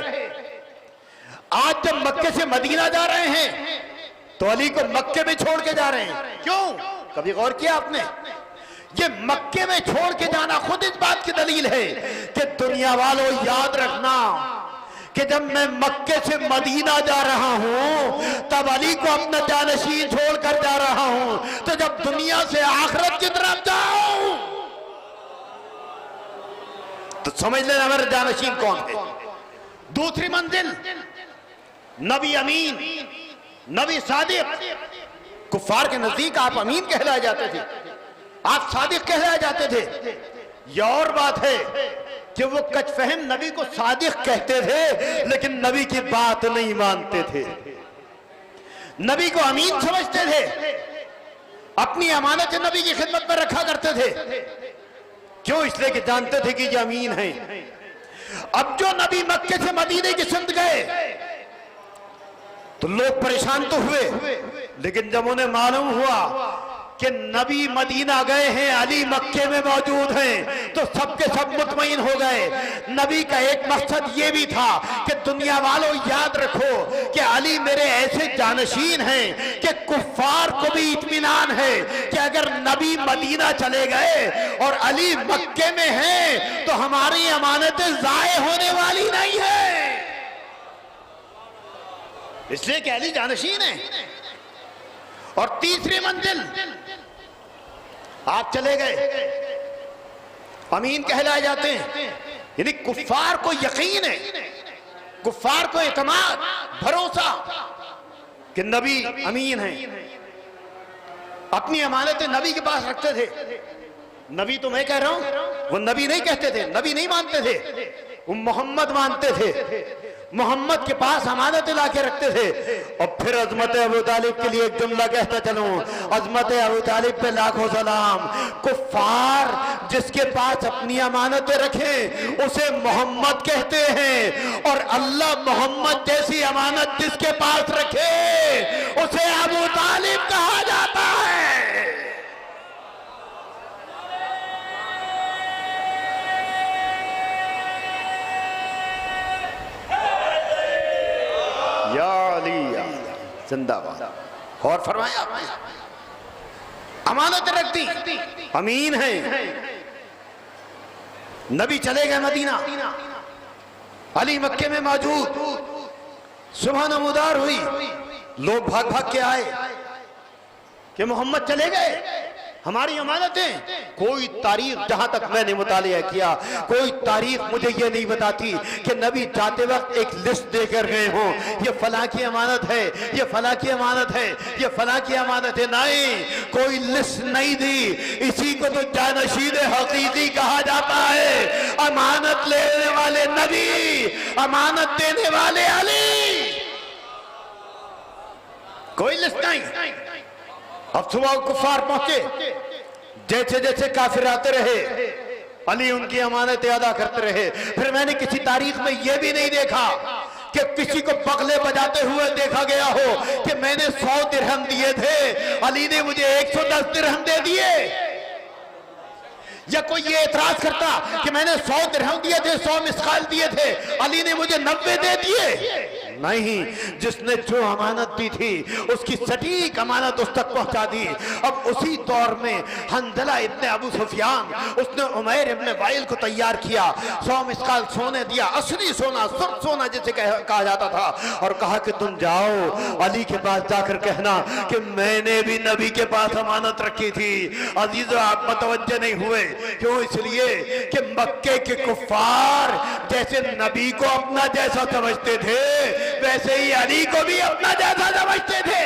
आज जब मक्के से मदीना जा रहे हैं तो अली को मक्के में छोड़ के जा रहे हैं। क्यों? कभी गौर किया आपने? ये मक्के में छोड़ के जाना खुद इस बात की दलील है कि दुनिया वालों याद रखना कि जब मैं मक्के से मदीना जा रहा हूं तब अली को अपना जानशीन छोड़कर जा रहा हूं, तो जब दुनिया से आखिरत की तरफ जाऊं तो समझ लेना मेरा जानशीन कौन है। दूसरी मंजिल, नबी अमीन, नबी सादिक। कुफार के नजदीक आप अमीन कहलाए जाते थे, आप सादिक कहलाए जाते थे। यह और बात है कि वो कचफहम नबी को सादिक कहते थे, लेकिन नबी की बात नहीं मानते थे, नबी को अमीन समझते थे, अपनी अमानत नबी की खिदमत में रखा करते थे। क्यों? इसलिए कि जानते थे कि ये अमीन है। अब जो नबी मक्के से मदीने की सिमत गए तो लोग परेशान तो हुए, लेकिन जब उन्हें मालूम हुआ कि नबी मदीना गए हैं, अली मक्के में मौजूद हैं, तो सबके सब मुतमईन हो गए। नबी का एक मकसद ये भी था कि दुनिया वालों याद रखो कि अली मेरे ऐसे जानशीन हैं कि कुफ्फार को भी इत्मीनान है कि अगर नबी मदीना चले गए और अली मक्के में हैं तो हमारी अमानतें जाये होने वाली नहीं है। इसलिए कि अली जानशीन है। और तीसरी मंजिल, आप चले गए, अमीन कहलाए जाते हैं, यानी कुफ्फार को यकीन है, कुफ्फार को एतमाद, भरोसा कि नबी अमीन है। अपनी अमानतें नबी के पास रखते थे। नबी तो मैं कह रहा हूं, वो नबी नहीं कहते थे, नबी नहीं मानते थे, वो मोहम्मद मानते थे। मोहम्मद के पास अमानतें ला के रखते थे। और फिर अजमत अबू तालिब के लिए एक जुमला कहता चलूं, अजमत अबू तालिब पे लाखों सलाम। कुफ्फार जिसके पास अपनी अमानतें रखे उसे मोहम्मद कहते हैं, और अल्लाह मोहम्मद जैसी अमानत जिसके पास रखे उसे अबू तालिब कहा जाता है। जिंदाबाद। और फरमाया अमानत रख दी, अमीन है। नबी चले गए मदीना, अली मक्के में मौजूद। सुबह नमूदार हुई, लोग भाग भाग के आए कि मोहम्मद चले गए, हमारी अमानतें। कोई तारीख, जहां तक मैंने मुतालिया किया, कोई तारीख मुझे ये नहीं बताती कि नबी जाते वक्त एक लिस्ट देकर गए हों, ये फला की अमानत है, ये फला की अमानत है, ये फला की अमानत है। नहीं, कोई लिस्ट नहीं दी। इसी को तो जानशीद हकीकी कहा जाता है। अमानत लेने वाले नबी, अमानत देने वाले अली। कोई लिस्ट नहीं। अब सुबह कुफार पहुंचे, जैसे जैसे काफिर आते रहे, अली उनकी अमानतें अदा करते रहे। फिर मैंने किसी तारीख में यह भी नहीं देखा कि किसी को बगले बजाते हुए देखा गया हो कि मैंने 100 दिरहम दिए थे, अली ने मुझे 110 दिरहम दे दिए। या कोई ये एतराज करता कि मैंने 100 दिरहम दिए थे, 100 मिसकाल दिए थे, अली ने मुझे 90 दे दिए। नहीं, जिसने जो अमानत दी थी उसकी सटीक अमानत उस तक पहुंचा दी। अब उसी दौर में हंजला इब्ने अबू सुफियान, उसने उमैर इब्ने वाइल को तैयार किया, 100 मिसकाल सोने दिया, असली सोना, सुर्ख सोना जिसे कहा जाता था, और कहा कि तुम जाओ अली के पास जाकर कहना कि मैंने भी नबी के पास अमानत रखी थी। अजीजो, आप मतवज्जे नहीं हुए। क्यों? इसलिए कि मक्के के कुफ्फार जैसे नबी को अपना जैसा समझते थे, वैसे ही अली को भी अपना जैसा समझते थे।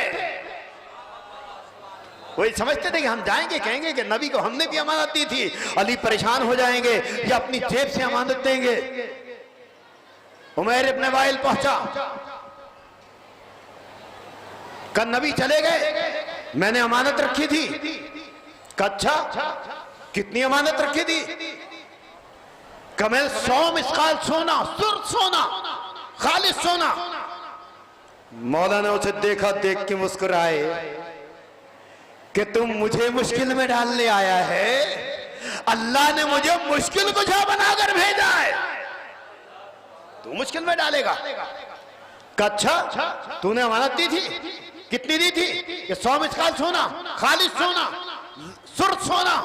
वही समझते थे कि हम जाएंगे, कहेंगे कि नबी को हमने भी अमानत दी थी, अली परेशान हो जाएंगे या अपनी जेब से अमानत देंगे। उमैर इब्ने वाइल पहुंचा, कल नबी चले गए, मैंने अमानत रखी थी। अच्छा, कितनी अमानत रखी थी? कमल 100 मिसकाल सोना, सुर्ख सोना, खालिस सोना। मौलाना उसे देखा, देख के मुस्कुराए कि तुम मुझे मुश्किल में डालने आया है, अल्लाह ने मुझे मुश्किल कुछा बनाकर भेजा है, तू मुश्किल में डालेगा। अच्छा, तूने अमानत दी थी, कितनी दी थी? कि 100 मिसकाल सोना, खालिस सोना, सुर्ख सोना।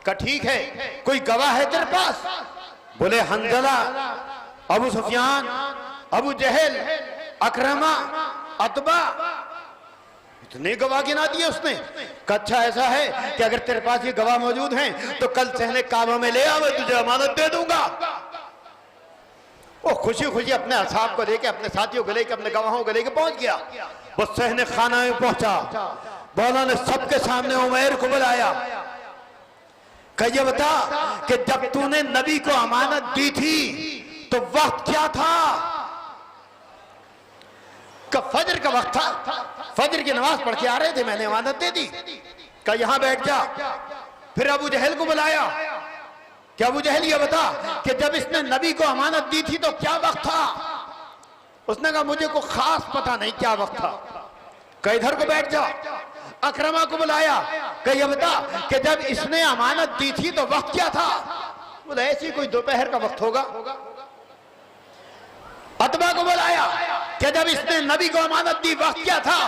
का ठीक है, कोई गवाह है तेरे पास? बोले हंजला, अबू सुफियान, अबू जहल, अकरमा, अतबा, इतने गवाह गिना दिए उसने। अच्छा, ऐसा है कि अगर तेरे पास ये गवाह मौजूद हैं तो कल सहने काबा में ले आओ, मैं तुझे अमानत दे दूंगा। वो खुशी खुशी अपने असहाब को लेके, अपने साथियों को लेके, अपने गवाहों को लेके पहुंच गया। वो सहने खाना में पहुंचा, मौला ने सबके सामने उमैर को बुलाया। कहिए बता कि जब तूने नबी को अमानत दी थी तो वक्त क्या था? कब? फजर का वक्त था, फजर की नमाज पढ़ के आ रहे थे, मैंने अमानत दे दी। कहा यहां बैठ जा। फिर अबू जहल को बुलाया कि अबू जहल ये बता कि जब इसने नबी को अमानत दी थी तो क्या वक्त था? उसने कहा मुझे कोई खास पता नहीं क्या वक्त था। कहा इधर को बैठ जा। अकरमा को बुलाया, कहिए बता कि जब इसने अमानत दी थी तो वक्त क्या था? बोले ऐसी कोई दोपहर का वक्त होगा। अतबा को बुलाया कि जब इसने नबी को अमानत दी वक्त क्या था?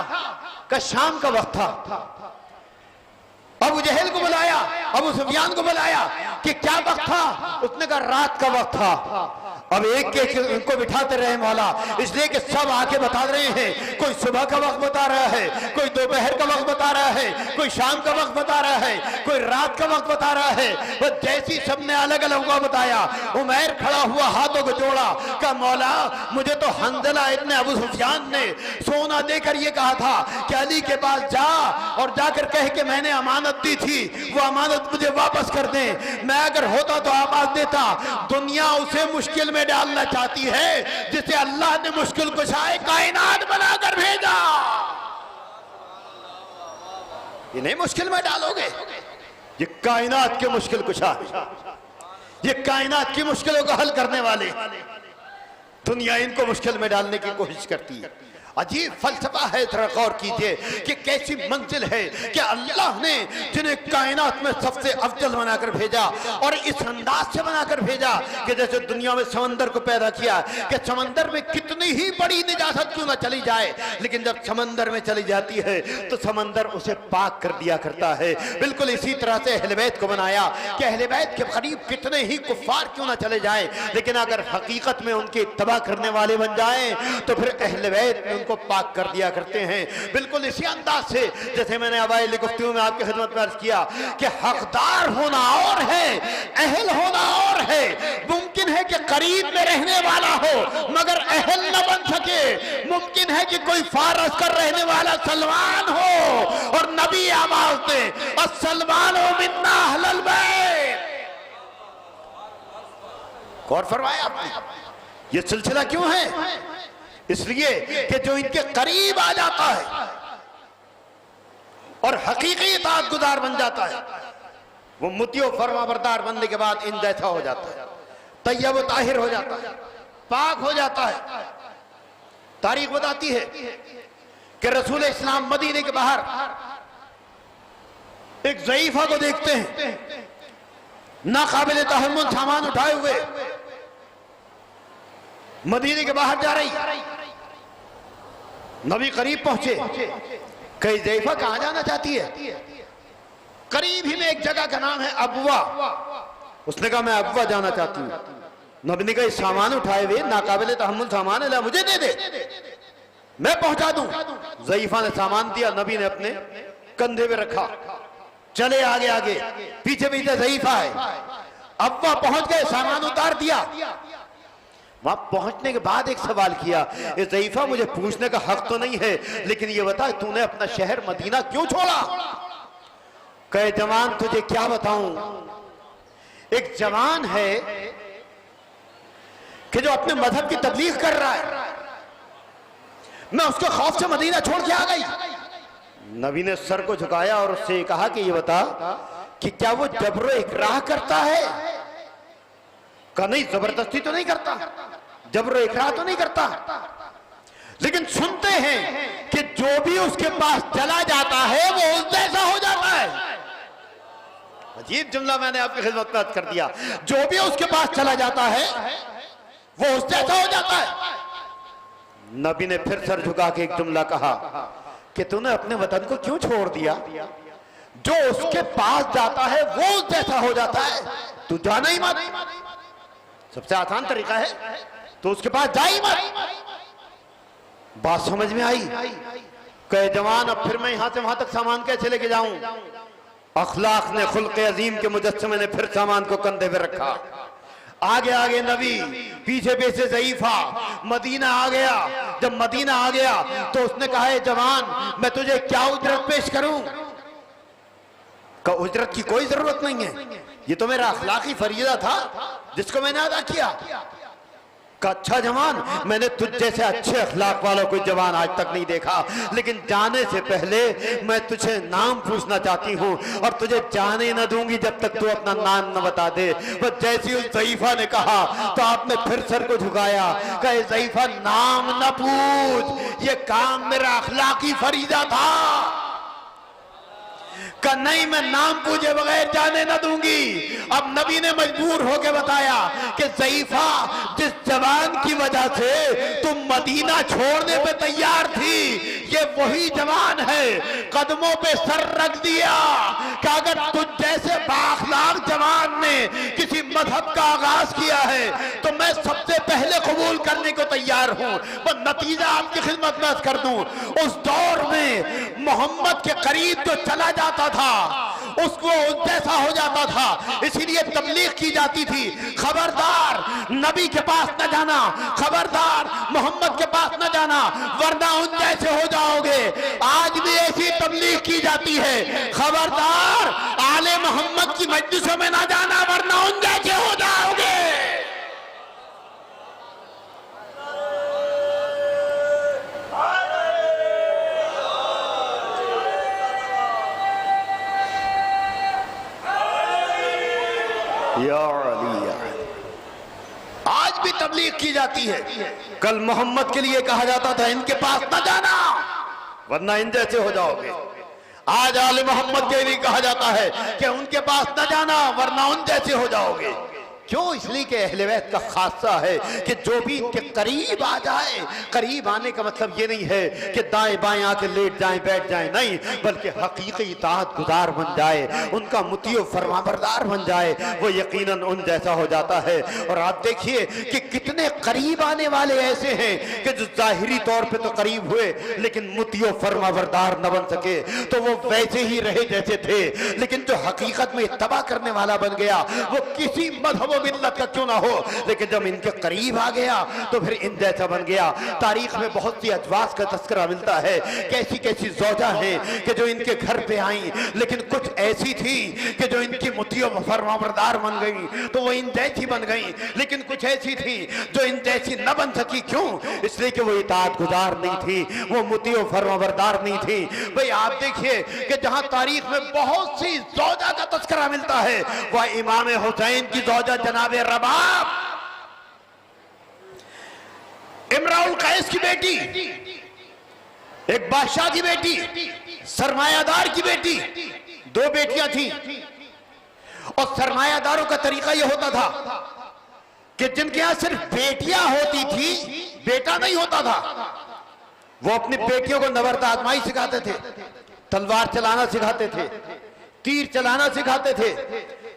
कि शाम का वक्त था। अबू जहल को बुलाया, अबू सुफियान को बुलाया कि क्या वक्त था? उसने कहा रात का वक्त था। अब एक एक उनको बिठाते रहे मौला, इसलिए कि सब आके बता रहे हैं। कोई सुबह का वक्त बता रहा है, कोई दोपहर का वक्त बता रहा है, कोई शाम का वक्त बता रहा है, कोई रात का वक्त बता रहा है। बस जैसी सबने अलग अलग वक्त बताया, उमैर खड़ा हुआ, हाथों को जोड़ा, कहा मौला मुझे तो हंजला इब्ने अबू सुफियान ने सोना देकर ये कहा था कि अली के पास जा और जाकर कह के मैंने अमानत दी थी, वो अमानत मुझे वापस कर दें। मैं अगर होता तो आवाज देता। दुनिया उसे मुश्किल में डालना चाहती है जिसे अल्लाह ने मुश्किल कुशाए कायनात बनाकर भेजा। ये नहीं मुश्किल में डालोगे, ये कायनात के मुश्किल कुशा, ये कायनात की मुश्किलों को हल करने वाले। दुनिया इनको मुश्किल में डालने की कोशिश करती है। अजीब फलसफा है, जरा गौर कीजिए कि कैसी मंजिल है कि अल्लाह ने जिन्हें कायनात में सबसे अफजल बनाकर भेजा और इस अंदाज से बनाकर भेजा कि जैसे दुनिया में समंदर को पैदा किया कि समंदर में कितनी ही बड़ी निजात क्यों ना चली जाए, लेकिन जब समंदर में चली जाती है तो समंदर उसे पाक कर दिया करता है। बिल्कुल इसी तरह से अहले बैत को बनाया कि अहले बैत के करीब कितने ही कुफ्फार क्यों ना चले जाएं, लेकिन अगर हकीकत में उनके तबाह करने वाले बन जाएं तो फिर अहले बैत में उनको पाक कर दिया करते हैं। बिल्कुल इसी अंदाज से जैसे मैंने अवाइल गुफ्तगू में आपकी खिदमत में अर्ज किया कि हकदार होना और है, अहल होना और है। मुमकिन है कि करीब में रहने वाला हो मगर अहल न बन सके। मुमकिन है कि कोई फारस कर रहने वाला सलमान हो और नबी आवाज दे सलमान मिन्ना अहलल बैत। गौर फरमाया आपने, ये सिलसिला क्यों है? इसलिए कि जो इनके करीब आ जाता है और हकीकी इताअत गुजार बन जाता है वो मुतियो फरमाबरदार बनने के बाद इन जैसा हो जाता है, तैयब व ताहिर हो जाता है, पाक हो जाता है। तारीख बताती है कि रसूल इस्लाम मदीने के बाहर एक ज़ईफा को देखते हैं, नाकाबिल तहम्मुल सामान उठाए हुए मदीने के बाहर जा रही। नबी करीब पहुंचे, कई ज़ईफा कहां जाना चाहती है? करीब ही में एक जगह का नाम है अबवा। उसने कहा मैं अबवा जाना चाहती हूं। नबी ने कहा सामान उठाए हुए नाकाबिल तहम्मुल सामान है, मुझे दे दे, मैं पहुंचा दूं। ज़ईफा ने सामान दिया, नबी ने अपने कंधे पे रखा, चले आगे आगे, पीछे पीछे ज़ईफा है। अब्बा पहुंच गए, सामान उतार दिया। वहां पहुंचने के बाद एक सवाल किया, ये ज़ईफा मुझे पूछने का हक तो नहीं है, लेकिन ये बता तूने अपना शहर मदीना क्यों छोड़ा? कहे जवान तुझे क्या बताऊं, एक जवान है कि जो अपने मजहब की तबलीग कर रहा है, मैं उसके खौफ से मदीना छोड़ के आ गई। नबी ने सर को झुकाया और उससे कहा कि ये बता कि क्या वो जबरो इकराह करता है? कहा नहीं, जबरदस्ती तो नहीं करता, जबरो इकराह तो नहीं करता, लेकिन सुनते हैं कि जो भी उसके पास चला जाता है वो उस जैसा हो जाता है। अजीब जुमला मैंने आपकी खिदमत में कर दिया, जो भी उसके पास चला जाता है वो उस जैसा हो जाता है। नबी ने फिर सर झुका के एक जुमला कहा कि तूने अपने वतन को क्यों छोड़ दिया? जो उसके पास जाता है वो उस जैसा हो जाता है, तू जाना ही मत। सबसे आसान तरीका है तो उसके पास जा ही मत। बात समझ में आई? कहे जवान अब फिर मैं यहां से वहां तक सामान कैसे लेके जाऊं? अखलाक ने, खुल्क़े अजीम के मुजस्समे ने फिर सामान को कंधे पे रखा। आगे आगे नबी, पीछे पीछे ज़ईफा। मदीना आ गया। जब मदीना आ गया तो उसने कहा है जवान मैं तुझे क्या उजरत पेश करूं? का उजरत की कोई जरूरत नहीं है, ये तो मेरा अखलाकी फरीज़ा था जिसको मैंने अदा किया। का अच्छा जवान, मैंने तुझ जैसे अच्छे अखलाक वाला कोई जवान आज तक नहीं देखा, लेकिन जाने से पहले मैं तुझे नाम पूछना चाहती हूँ और तुझे जाने न दूंगी जब तक तू अपना नाम न बता दे। बस जैसे उस ज़ईफा ने कहा तो आपने फिर सर को झुकाया। कहे ज़ईफा नाम न पूछ, ये काम मेरा अखलाकी फरीज़ा था। का नहीं, मैं नाम पूछे बगैर जाने न दूंगी। अब नबी ने मजबूर होकर बताया कि ज़ईफा जिस जवान की वजह से तुम मदीना छोड़ने पे तैयार थी, ये वही जवान है। कदमों पे सर रख दिया कि अगर तुझ जैसे बाखलाक जवान ने किसी मजहब का आगाज किया है तो मैं सबसे पहले कबूल करने को तैयार हूं। पर नतीजा आपकी खिदमत में अर्ज कर दूं, उस दौर में मोहम्मद के करीब जो चला जाता था उसको उस जैसा हो जाता था, इसीलिए तबलीग की जाती थी। खबरदार नबी के पास न जाना, खबरदार मोहम्मद के पास न जाना, वरना उन जैसे हो जाओगे। आज भी ऐसी तबलीग की जाती है, खबरदार आले मोहम्मद की मजलिसों में ना जाना वरना उन जैसे हो जाओगे। आज भी तबलीग की जाती है। कल मोहम्मद के लिए कहा जाता था इनके पास न जाना वरना इन जैसे हो जाओगे। आज आले मोहम्मद के लिए कहा जाता है कि उनके पास न जाना वरना उन जैसे हो जाओगे। क्यों? इसलिए कि अहले बैत का खासा है कि जो भी इनके करीब आ जाए, करीब आने का मतलब ये नहीं है कि दाएं बाएं आके लेट जाएं बैठ जाएं, नहीं, बल्कि हकीकी इताअत गुजार बन जाए, उनका मुतीअ फरमाबरदार बन जाए, वो यकीनन उन जैसा हो जाता है। और आप देखिए कि कितने करीब आने वाले ऐसे हैं कि जो जाहिरी तौर पर तो करीब हुए लेकिन मुतीअ फरमाबरदार न बन सके, तो वो वैसे ही रहे जैसे थे। लेकिन जो हकीकत में तबाह करने वाला बन गया वो किसी मजहब मिल्लत का क्यों ना हो, लेकिन जब इनके करीब आ गया तो फिर इन जैसा बन गया। तारीख में बहुत सी अजवाज का तस्करा मिलता है, कैसी कैसी ज़ौजा हैं कि जो इनके घर पे आई, लेकिन कुछ ऐसी थी कि जो इनकी मुतीअ फरमाबरदार बन गई तो वो इन जैसी बन गई, लेकिन कुछ ऐसी थी जो इन जैसी न बन सकी। क्यों? इसलिए कि वो इताअत गुजार नहीं थी, वो मुतीअ फरमाबरदार नहीं थी। भाई आप देखिए कि जहां तारीख में बहुत सी ज़ौजा का तस्करा मिलता है वह इमाम हुसैन की ज़ौजा जनाब रबाब, इमराउल कैस की बेटी, एक बादशाह की बेटी, सरमायादार की बेटी, दो बेटियां थी। और सरमायादारों का तरीका यह होता था कि जिनके यहां सिर्फ बेटियां होती थी, बेटा नहीं होता था, वो अपनी बेटियों को नबर्द आजमाई सिखाते थे, तलवार चलाना सिखाते थे, तीर चलाना सिखाते थे,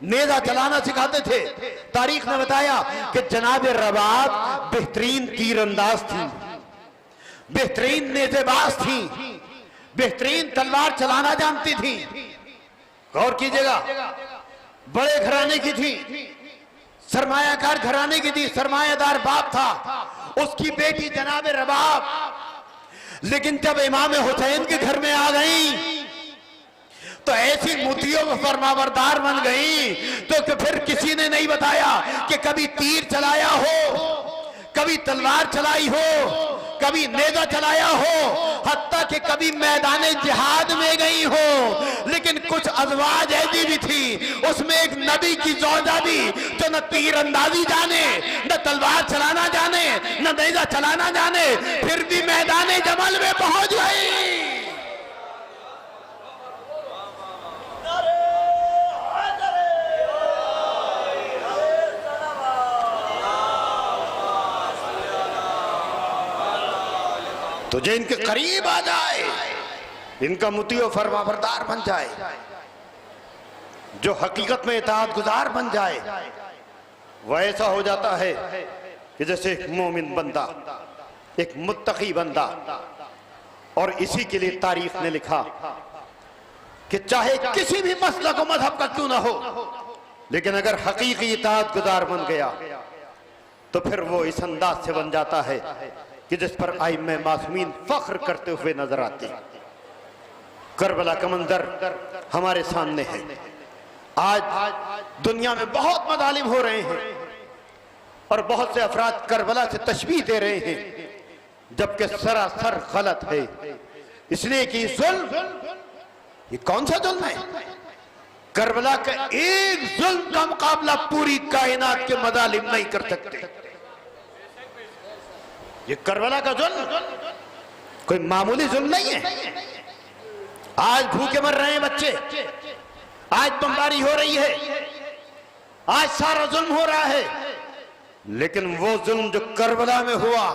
नेजा चलाना सिखाते थे। तारीख ने बताया कि जनाब रबाब बेहतरीन तीरंदाज थी, बेहतरीन नेजेबाज थी, बेहतरीन तलवार चलाना जानती थी। गौर कीजिएगा, बड़े घराने की थी, सरमायाकार घराने की थी, सरमायादार बाप था, उसकी बेटी जनाब रबाब। लेकिन जब इमाम हुसैन के घर में आ गई तो ऐसी मुतीअ फरमाबरदार बन गई तो फिर किसी ने नहीं बताया कि कभी तीर चलाया हो, कभी तलवार चलाई हो, कभी नेजा चलाया हो, हत्ता कि कभी मैदान जिहाद में गई हो। लेकिन कुछ अज़वाज ऐसी भी थी, उसमें एक नबी की ज़ौजा भी जो न तीर अंदाजी जाने, न तलवार चलाना जाने, न नेजा चलाना जाने, फिर भी मैदान जमल में पहुंच गई। तो जो इनके करीब आ जाए, इनका मुतीअ फरमाबरदार बन जाए, जो हकीकत में इताअत गुजार बन जाए, वह ऐसा हो जाता है कि जैसे एक मोमिन बंदा, एक मुत्तकी बंदा। और इसी के लिए तारीख ने लिखा कि चाहे किसी भी मसला को मजहब का क्यों ना हो, लेकिन अगर हकीकी इताअत गुजार बन गया तो फिर वो इस अंदाज से बन जाता है कि जिस पर आइम्मे मासूमीन फख्र करते हुए नजर आते। करबला का मंजर हमारे सामने है। आज दुनिया में बहुत मदालिम हो रहे हैं और बहुत से अफराद करबला से तशबीह दे रहे हैं, जबकि सरासर गलत है। इसलिए कि जुल्म, ये कौन सा जुल्म है? करबला का एक जुल्म का मुकाबला पूरी कायनात के मदालिम नहीं कर सकते। ये करबला का जुल्म कोई मामूली जुल्म नहीं है। आज भूखे मर रहे हैं बच्चे, आज बमबारी हो रही है, आज सारा जुल्म हो रहा है, लेकिन वो जुल्म जो करबला में हुआ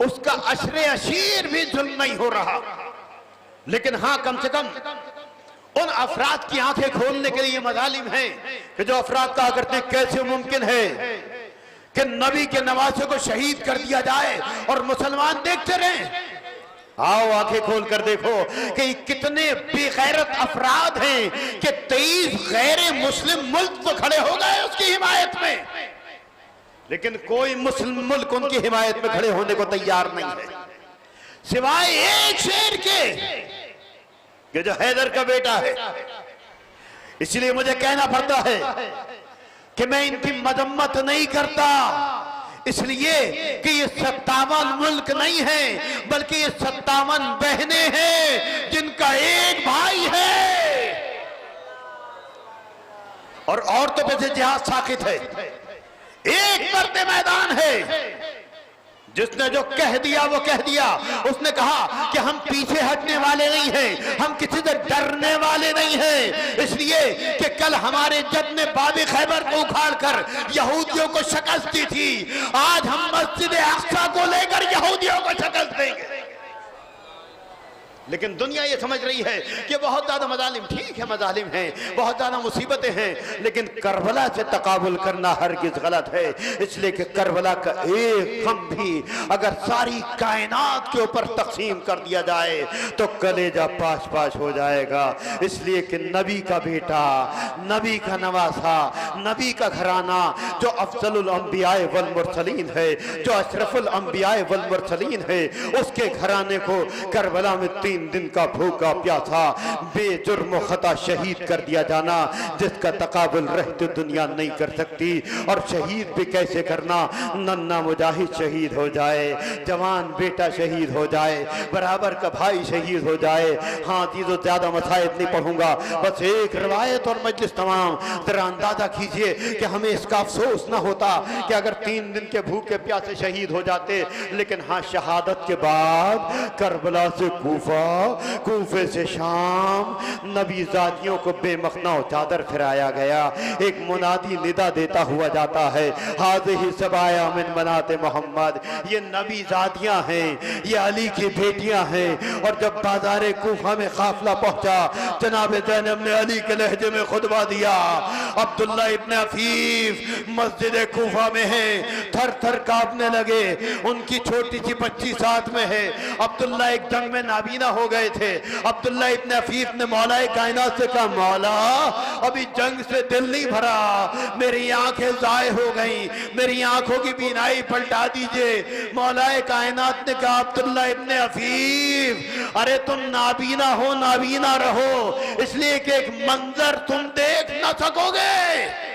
उसका अशरे अशीर भी जुल्म नहीं हो रहा। लेकिन हाँ, कम से कम उन अफराद की आंखें खोलने के लिए मजालिम है कि जो अफराद कहा करते हैं कैसे मुमकिन है कि नबी के नवासे को शहीद कर दिया जाए और मुसलमान देखते रहें। आओ आंखें खोल कर देखो कि कितने बेगैरत अफराद हैं कि 23 गैर मुस्लिम मुल्क तो खड़े हो गए उसकी हिमायत में, लेकिन कोई मुस्लिम मुल्क उनकी हिमायत में खड़े होने को तैयार नहीं है, सिवाय एक शेर के जो हैदर का बेटा है। इसलिए मुझे कहना पड़ता है कि मैं इनकी मजम्मत नहीं करता, इसलिए कि ये 57 मुल्क नहीं है, बल्कि ये 57 बहनें हैं जिनका एक भाई है और औरतों पे से जिहाद साकित है। एक मर्द मैदान है जिसने जो कह दिया वो कह दिया। उसने कहा कि हम पीछे हटने वाले नहीं हैं, हम किसी से डरने वाले नहीं हैं, इसलिए कि कल हमारे जद ने बाबे खैबर को उखाड़ कर यहूदियों को शिकस्त दी थी, आज हम मस्जिद अक्सा को लेकर यहूदियों को शिकस्त देंगे। लेकिन दुनिया ये समझ रही है कि बहुत ज्यादा मजालिम, ठीक है मजालिम हैं, बहुत ज्यादा मुसीबतें हैं, लेकिन करबला से तकाबुल करना हरगिज गलत है। इसलिए कि करबला का एक गम भी अगर सारी कायनात के ऊपर तकसीम कर दिया जाए तो कलेजा पाश पाश हो जाएगा। इसलिए कि नबी का बेटा, नबी का नवासा, नबी का घराना जो अफजलुल अंबियाए वल मुरसलीन है, जो अशरफुल अंबियाए वल मुरसलीन है, उसके घराने को करबला में 3 दिन का भूखा प्यासा बेजुर्म खता शहीद कर दिया जाना, जिसका तकाबुल रहते दुनिया नहीं कर सकती। और शहीद भी कैसे करना, नन्ना मुजाहिद शहीद हो जाए, जवान बेटा शहीद हो जाए, बराबर का भाई शहीद हो जाए। हाँ चीजों ज्यादा मसाइब नहीं पढ़ूंगा, बस एक रिवायत और मजलिस तमाम जरा अंदाजा कीजिए कि हमें इसका अफसोस ना होता कि अगर 3 दिन के भूखे प्यासे शहीद हो जाते। लेकिन हाँ, शहादत के बाद करबला से कूफा, कूफे से शाम नबी जादियों को बेमखना चादर फिराया गया। एक मुनादी निदा देता हुआ जाता है, हाज़िही सबाया मिन बनाते मोहम्मद, ये नबी जादियां हैं, ये अली की बेटियां हैं। और जब बाजारे कूफा में काफिला पहुंचा, जनाब ज़ैनब ने अली के लहजे में खुतबा दिया। अब्दुल्ला इब्न अफीफ मस्जिद कूफा में है, थर थर कांपने लगे, उनकी छोटी सी बच्ची साथ में है। अब्दुल्ला एक जंग में नाबीना हो गए थे। अब्दुल्ला इब्न अफीफ ने मौलाए कायनात से कहा, मौला अभी जंग से दिल नहीं भरा, मेरी आंखें जाए हो गई, मेरी आंखों की बीनाई पलटा दीजिए। मौलाए कायनात ने कहा, अब्दुल्ला इब्न अफीफ, अरे तुम नाबीना हो, नाबीना रहो, इसलिए कि एक मंजर तुम देख ना सकोगे।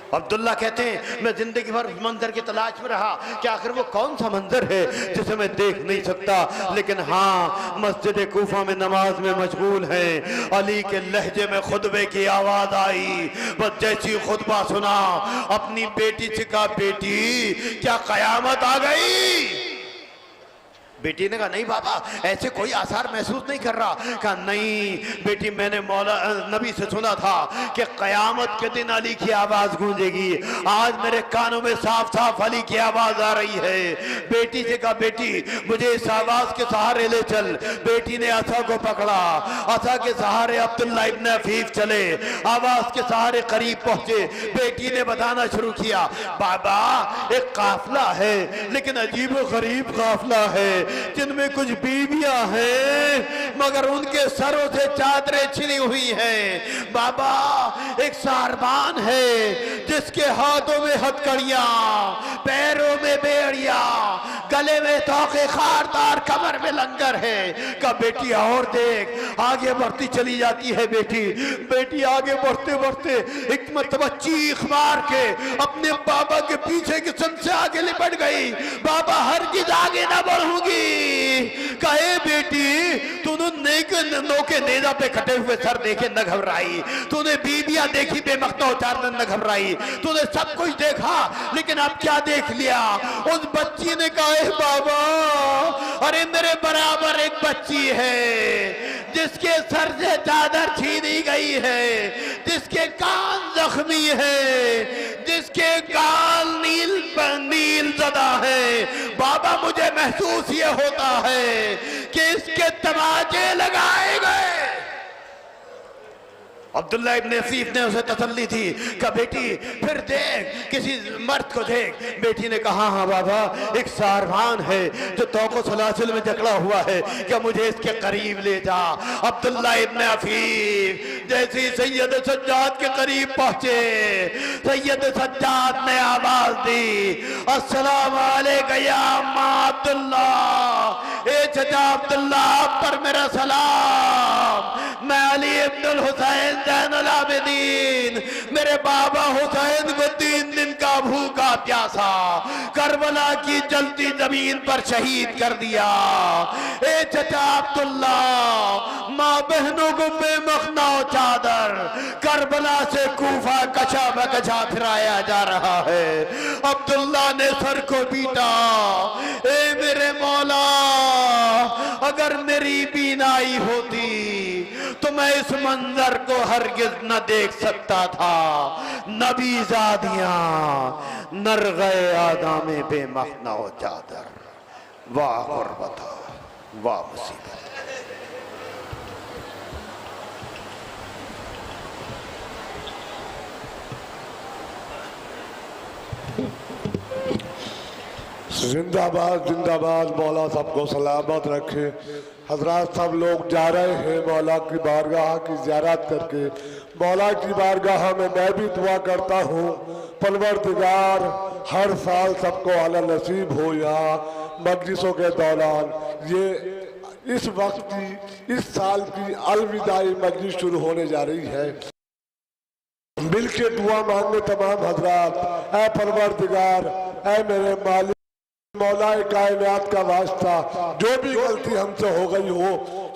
अब्दुल्ला कहते हैं, मैं जिंदगी भर मंजर की तलाश में रहा कि आखिर वो कौन सा मंजर है जिसे मैं देख नहीं सकता। लेकिन हाँ, मस्जिद कूफा में नमाज में मशगूल हैं, अली के लहजे में खुतबे की आवाज आई। बस जैसी खुतबा सुना, अपनी बेटी से कहा, बेटी क्या कयामत आ गई? बेटी ने कहा, नहीं बाबा, ऐसे कोई आसार महसूस नहीं कर रहा। कहा, नहीं बेटी, मैंने मौला नबी से सुना था कि कयामत के दिन अली की आवाज गूंजेगी। आज मेरे कानों में साफ साफ अली की आवाज आ रही है। बेटी से कहा, बेटी मुझे इस आवाज के सहारे ले चल। बेटी ने असा को पकड़ा, असा के सहारे अब्दुल्ला इब्न अफीफ चले, आवाज के सहारे करीब पहुंचे। बेटी ने बताना शुरू किया, बाबा एक काफिला है, लेकिन अजीब गरीब काफिला है, जिनमें कुछ बीबियां हैं मगर उनके सरों से चादरें छिनी हुई हैं। बाबा एक सारबान है जिसके हाथों में हथकड़ियां, पैरों में बेड़ियां, गले में तोखे खारदार, कमर में लंगर है। का बेटी और देख, आगे बढ़ती चली जाती है बेटी। बेटी आगे बढ़ते बढ़ते एक मरतबा चीख मार के अपने बाबा के पीछे की सन से आगे लिपट गई। बाबा हरगिज आगे ना बढ़ूंगी। कहे, बेटी तूने नोके नेजा पे कटे हुए सर देखे न घबराई, तूने बीबियां देखी बेमख्ता उतारने न घबराई, तूने सब कुछ देखा, लेकिन अब क्या देख लिया? उस बच्ची ने कहा, बाबा अरे मेरे बराबर एक बच्ची है जिसके सर से चादर छीनी गई है, जिसके कान जख्मी है, जिसके गाल नील ज़दा है। बाबा मुझे महसूस ये होता है कि इसके तमाचे लगाए गए। अब्दुल्ला इब्न अफीफ ने उसे तसल्ली थी, कहा बेटी फिर देख, किसी मर्द को देख। बेटी ने कहा, हाँ बाबा एक सारवान है जो तौको सलासिल में जकड़ा हुआ है, क्या मुझे इसके करीब ले जा। अब्दुल्ला इब्न अफीफ जैसे सैयद सज्जाद के करीब पहुंचे, सैयद सज्जाद ने आवाज दी, अस्सलाम वालेकुम या अम्मा अब्दुल्ला, ए चचा अब्दुल्ला आप पर मेरा सलाम। मैं अली इब्नुल हुसैन ज़ैनुल आबिदीन, मेरे बाबा हुसैन को 3 दिन का भूखा प्यासा, करबला की जलती जमीन पर शहीद कर दिया। ए चचा अब्दुल्ला, माँ बहनों को बेमखनाओ चादर, करबला से कूफा कचा बकचा फिराया जा रहा है। अब्दुल्ला ने सर को पीटा, ए मेरे मौला, अगर मेरी बीनाई होती तो मैं इस मंजर को हरगिज न देख सकता था। नबी जादियां नर गए आदामे बेमखनाओ चादर। वाह गुर्बत, वाह मुसीबत। जिंदाबाद जिंदाबाद, मौला सबको सलामत रखे। हजरात सब लोग जा रहे हैं मौला की बारगाह की ज़ियारत करके। मौला की बारगाह में मैं भी दुआ करता हूँ, परवरदिगार हर साल सबको आला नसीब हो। यहाँ मजलिसों के दौरान ये इस वक्त की, इस साल की अलविदाई मजलिस शुरू होने जा रही है। मिल के दुआ मांगे तमाम हजरात। ऐ परवरदिगार, ऐ मेरे मालिक, मौलाए कायनात का वास्ता, जो भी गलती हमसे हो गई हो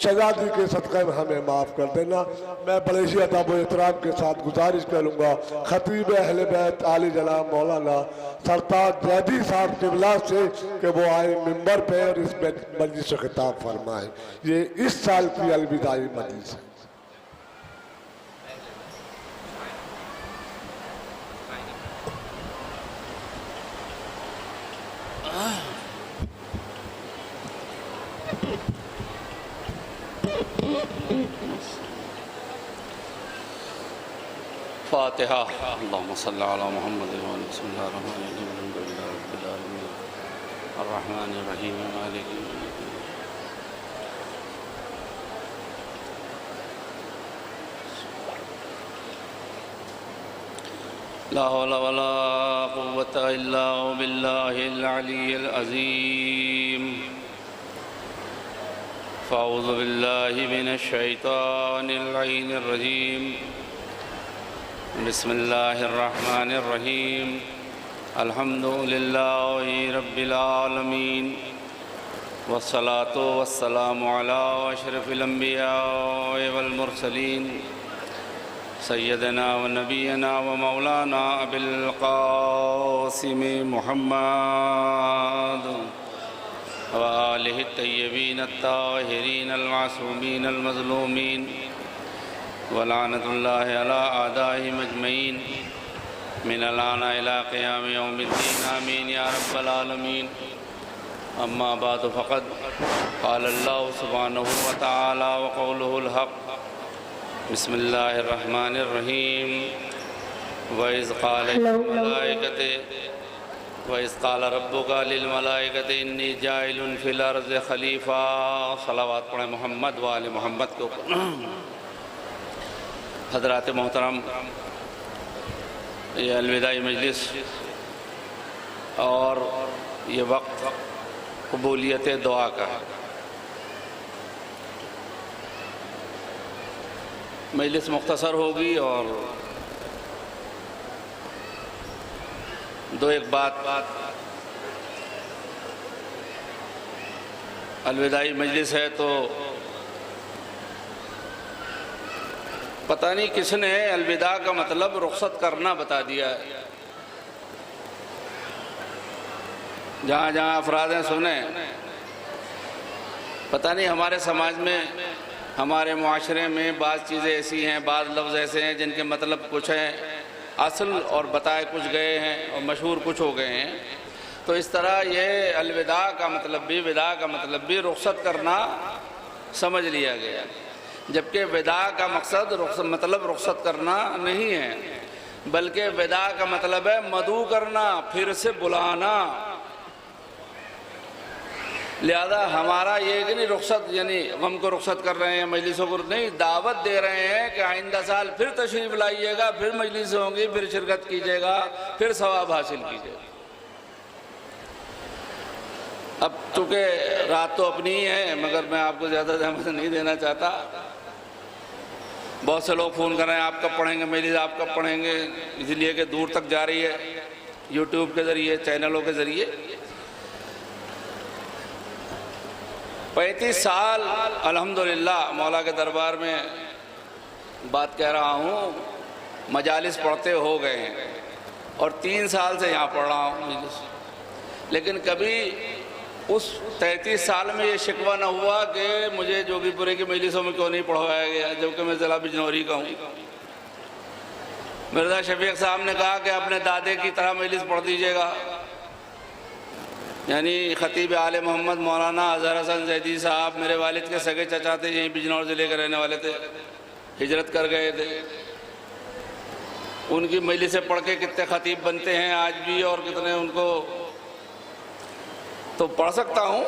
शहजादी के सदक़े में हमें माफ़ कर देना। मैं बड़े ही अदब व एहतराम के साथ गुजारिश करूँगा खतीब अहले बैत आली जनाब मौलाना सरताज जैदी साहब क़िबला से कि वो आए मिंबर पे और इस मजलिस से खिताब फरमाए। ये इस साल की अलविदाई मजलिस है। फातिहा। अल्लाहुम्मा सल्ली अला मुहम्मद व बिस्मिल्लाहिर रहमानिर रहीम, अल्हम्दुलिल्लाहि रब्बिल आलमीन, अर्रहमानिर रहीम, मालिकि यौमिद्दीन। ला हौला वला कुव्वता इल्ला बिल्लाहिल अलिय्यिल अज़ीम। फ़अऊज़ु बिल्लाहि मिनश शैतानिर लईनिर रजीम। बिस्मिल्लाहिर्रहमानिर्रहीम। अल्हम्दुलिल्लाहि रब्बिल आलमीन, वस्सलातु वस्सलामु अला अशरफिल अंबिया वल मुरसलीन, सय्यदना व नबीना व मौलाना अबिल क़ासिम मुहम्मद व आलिहि तय्यबीन अत्ताहिरीन अल-मासूमीन अल-मज़लूमीन व लानतुल्लाहि अला आदाइहिम अजमईन मिनल आना इला क़ियाम यौमिद्दीन, आमीन या रब्बल आलमीन। अम्मा बाद फ़क़द क़ाल अल्लाहु सुब्हानहु व तआला व क़ौलुहुल हक़। बिस्मिल्लाहिर्रहमानिर्रहीम। वइज़ क़ाल रब्बुका लिल मलाइकति इन्नी जाइलुन फ़िल अर्ज़ि ख़लीफ़ा। सलावत पढ़ें मोहम्मद व आले मोहम्मद के ऊपर। हज़रात मोहतरम, ये अलविदाई मजलिस और ये वक्त कबूलियत दुआ का है। मजलिस मुख्तसर होगी और दो एक बात अलविदाई मजलिस है तो पता नहीं किसने अलविदा का मतलब रुखसत करना बता दिया है। जहाँ जहाँ अफरादें सुने, पता नहीं हमारे समाज में, हमारे मुआशरे में बाज़ चीज़ें ऐसी हैं, बाज़ लफ्ज़ ऐसे हैं जिनके मतलब कुछ हैं, असल और बताए कुछ गए हैं और मशहूर कुछ हो गए हैं। तो इस तरह ये अलविदा का मतलब भी, विदा का मतलब भी रुखसत करना समझ लिया गया, जबकि विदा का मकसद रुखसत करना नहीं है, बल्कि विदा का मतलब है मदऊ करना, फिर से बुलाना। लिहाजा हमारा ये कि नहीं रुखसत यानी गम को रुखसत कर रहे हैं, मजलिसों को नहीं, दावत दे रहे हैं कि आइंदा साल फिर तशरीफ़ लाइएगा, फिर मजलिस होंगी, फिर शिरकत कीजिएगा, फिर सवाब हासिल कीजिएगा। अब चूँकि रात तो अपनी ही है, मगर मैं आपको ज़्यादा जहमत नहीं देना चाहता। बहुत से लोग फ़ोन कर रहे हैं, आप कब पढ़ेंगे मजलिस, आप कब पढ़ेंगे, इसलिए कि दूर तक जा रही है। यूट्यूब के ज़रिए, चैनलों के ज़रिए। 35 साल अल्हम्दुलिल्लाह मौला के दरबार में बात कह रहा हूँ, मजालिस पढ़ते हो गए हैं और 3 साल से यहाँ पढ़ रहा हूँ। लेकिन कभी उस 33 साल में ये शिकवा न हुआ कि मुझे जोगीपुरे की मजलिसों में क्यों नहीं पढ़वाया गया, जबकि मैं ज़िला बिजनौरी का हूँ। मिर्ज़ा शफीक साहब ने कहा कि अपने दादे की तरह मजलिस पढ़ दीजिएगा, यानी ख़तीब आले मोहम्मद मौलाना अज़हर हसन ज़ैदी साहब मेरे वालिद के सगे चचा थे, यहीं बिजनौर ज़िले के रहने वाले थे, हिजरत कर गए थे। उनकी मजलिसें पढ़ के कितने ख़तीब बनते हैं आज भी, और कितने उनको तो पढ़ सकता हूँ,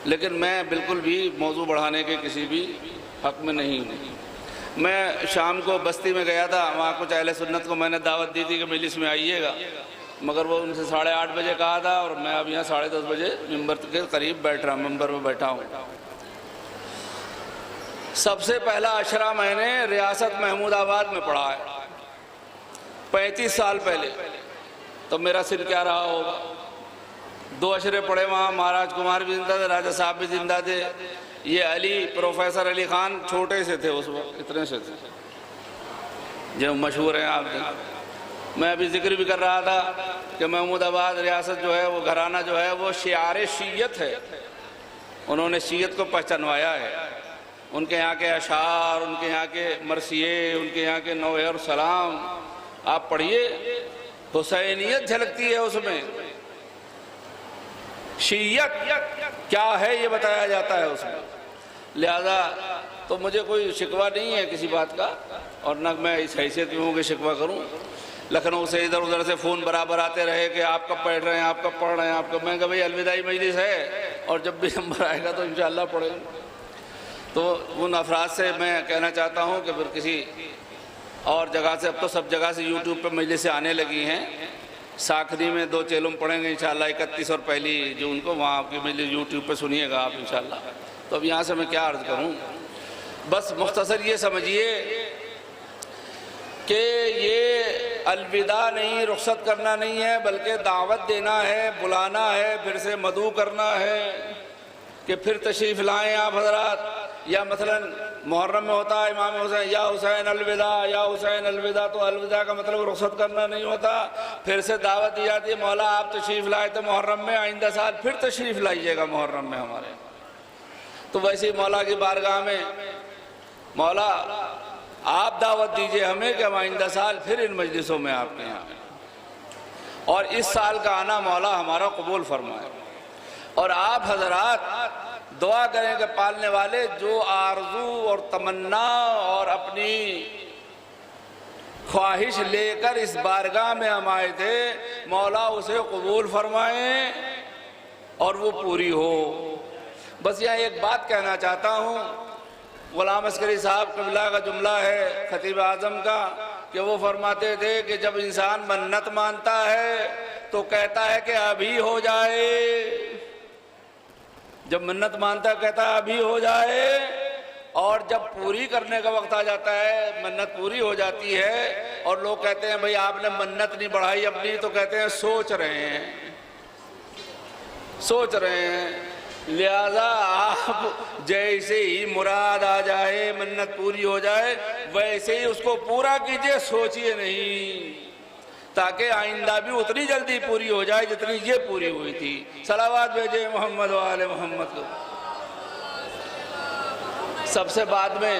लेकिन मैं बिल्कुल भी मौजू बढ़ाने के किसी भी हक़ में नहीं हूँ। मैं शाम को बस्ती में गया था, वहाँ कुछ अहले सुन्नत को मैंने दावत दी थी कि मजलिस में आइएगा, मगर वो उनसे 8:30 बजे कहा था और मैं अब यहाँ 10:30 बजे मिंबर के करीब बैठ रहा, मिंबर में बैठा हूँ। सबसे पहला अशरा मैंने रियासत महमूदाबाद में पढ़ा है 35 साल पहले, तो मेरा सिर क्या रहा होगा। 2 अशरे पढ़े वहाँ, महाराज कुमार भी जिंदा थे, राजा साहब भी जिंदा थे। ये अली, प्रोफेसर अली खान छोटे से थे उस वक्त, इतने से थे जो मशहूर हैं आप। मैं अभी जिक्र भी कर रहा था कि महमूदाबाद रियासत जो है, वो घराना जो है, वो शियार शीयत है। उन्होंने शीयत को पहचानवाया है। उनके यहाँ के अशार, उनके यहाँ के मरसिए, उनके यहाँ के नौहे और सलाम आप पढ़िए, हुसैनियत झलकती है उसमें। शीयत क्या है ये बताया जाता है उसमें। लिहाजा तो मुझे कोई शिकवा नहीं है किसी बात का, और न मैं इस हैसियत में हूँ कि शिकवा करूँ। लखनऊ से इधर उधर से फ़ोन बराबर आते रहे कि आप कब पढ़ रहे हैं, आप कब पढ़ रहे हैं, आप कब। मैं कहा भाई अलविदाई मजलिस है और जब भी नंबर आएगा तो इंशाअल्लाह पढ़ेंगे। तो उन अफराद से मैं कहना चाहता हूँ कि फिर किसी और जगह से, अब तो सब जगह से यूट्यूब पर मजलिसें आने लगी हैं। साखरी में 2 चेलुम पढ़ेंगे इंशाअल्लाह 31 और पहली जो उनको वहाँ आपकी मजलिस यूट्यूब पे सुनिएगा आप इंशाअल्लाह। तो अब यहाँ से मैं क्या अर्ज़ करूँ, बस मुख्तसर ये समझिए कि ये अलविदा नहीं, रुखसत करना नहीं है, बल्कि दावत देना है, बुलाना है, फिर से मदू करना है कि फिर तशरीफ़ लाएँ आप हज़रात। या मसलन मुहर्रम में होता है इमाम हुसैन, या हुसैन अलविदा, या हुसैन अलविदा, तो अलविदा का मतलब रुखसत करना नहीं होता। फिर से दावत दी जाती है, मौला आप तशरीफ़ लाए थे मुहर्रम में, आइंदा साल फिर तशरीफ़ लाइएगा मुहर्रम में हमारे। तो वैसे ही मौला की बारगाह में, मौला आप दावत दीजिए हमें कि हम आइंदा साल फिर इन मजलिसों में आपके यहाँ, और इस साल का आना मौला हमारा कबूल फरमाए। और आप हजरात दुआ करें कि पालने वाले जो आरजू और तमन्ना और अपनी ख्वाहिश लेकर इस बारगाह में हम आए थे, मौला उसे कबूल फरमाएं और वो पूरी हो। बस यहाँ एक बात कहना चाहता हूँ, गुलाम अस्करी साहब क़िबला का जुमला है खतीब आज़म का, कि वो फरमाते थे कि जब इंसान मन्नत मानता है तो कहता है कि अभी हो जाए। जब मन्नत मानता है कहता है अभी हो जाए, और जब पूरी करने का वक्त आ जाता है, मन्नत पूरी हो जाती है और लोग कहते हैं भाई आपने मन्नत नहीं बढ़ाई अपनी, तो कहते हैं सोच रहे हैं, सोच रहे हैं। लिहाजा आप जैसे ही मुराद आ जाए, मन्नत पूरी हो जाए, वैसे ही उसको पूरा कीजिए, सोचिए नहीं, ताकि आइंदा भी उतनी जल्दी पूरी हो जाए जितनी ये पूरी हुई थी। सलावत भेजे मोहम्मद वाले मोहम्मद को। सबसे बाद में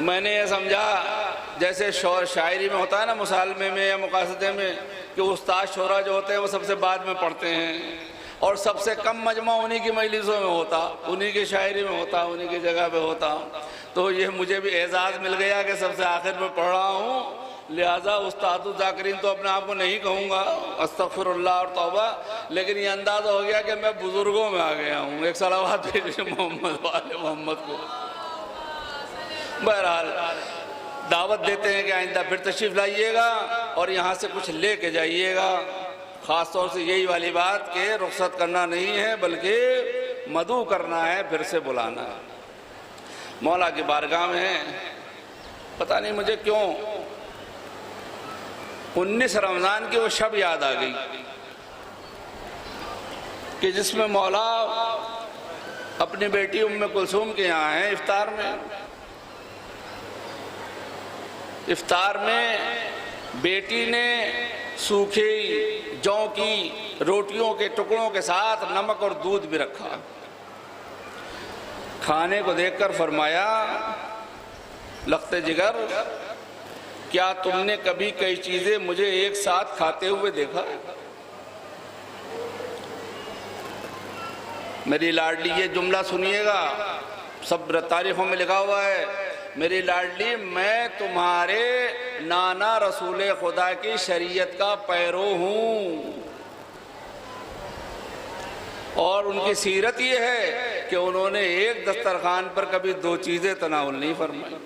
मैंने ये समझा, जैसे शायरी में होता है ना, मुसालमे में या मुकासदे में, कि उस्ताद शोरा जो होते हैं वो सबसे बाद में पढ़ते हैं, और सबसे कम मजमा उन्हीं की मजलिसों में होता, उन्हीं की शायरी में होता, उन्हीं की जगह पे होता। तो ये मुझे भी एजाज़ मिल गया कि सबसे आखिर में पढ़ रहा हूँ। लिहाजा उस्तादुल ज़ाकिरीन तो अपने आप को नहीं कहूँगा, अस्तग़फिरुल्लाह और तौबा, लेकिन ये अंदाज़ा हो गया कि मैं बुज़ुर्गों में आ गया हूँ। एक सलावत भेजिए मोहम्मद वाले मोहम्मद को। बहरहाल दावत देते हैं कि आइंदा फिर तशरीफ़ लाइएगा और यहाँ से कुछ ले के जाइएगा। ख़ास तौर से यही वाली बात कि रुखसत करना नहीं है, बल्कि मदू करना है, फिर से बुलाना है। मौला की बारगाह में पता नहीं मुझे क्यों 19 रमज़ान की वो शब याद आ गई कि जिसमें मौला अपनी बेटी उम्मे कुलसूम के यहाँ हैं इफ्तार में। इफ्तार में बेटी ने सूखी जौ की रोटियों के टुकड़ों के साथ नमक और दूध भी रखा। खाने को देखकर फरमाया, लख्ते जिगर, क्या तुमने कभी कई चीजें मुझे एक साथ खाते हुए देखा? मेरी लाडली, ये जुमला सुनिएगा, सब तारीखों में लिखा हुआ है, मेरी लाडली, मैं तुम्हारे नाना रसूल खुदा की शरीयत का पैरो हूँ और उनकी सीरत ये है कि उन्होंने एक दस्तरखान पर कभी दो चीजें तनाउल नहीं फरमाई।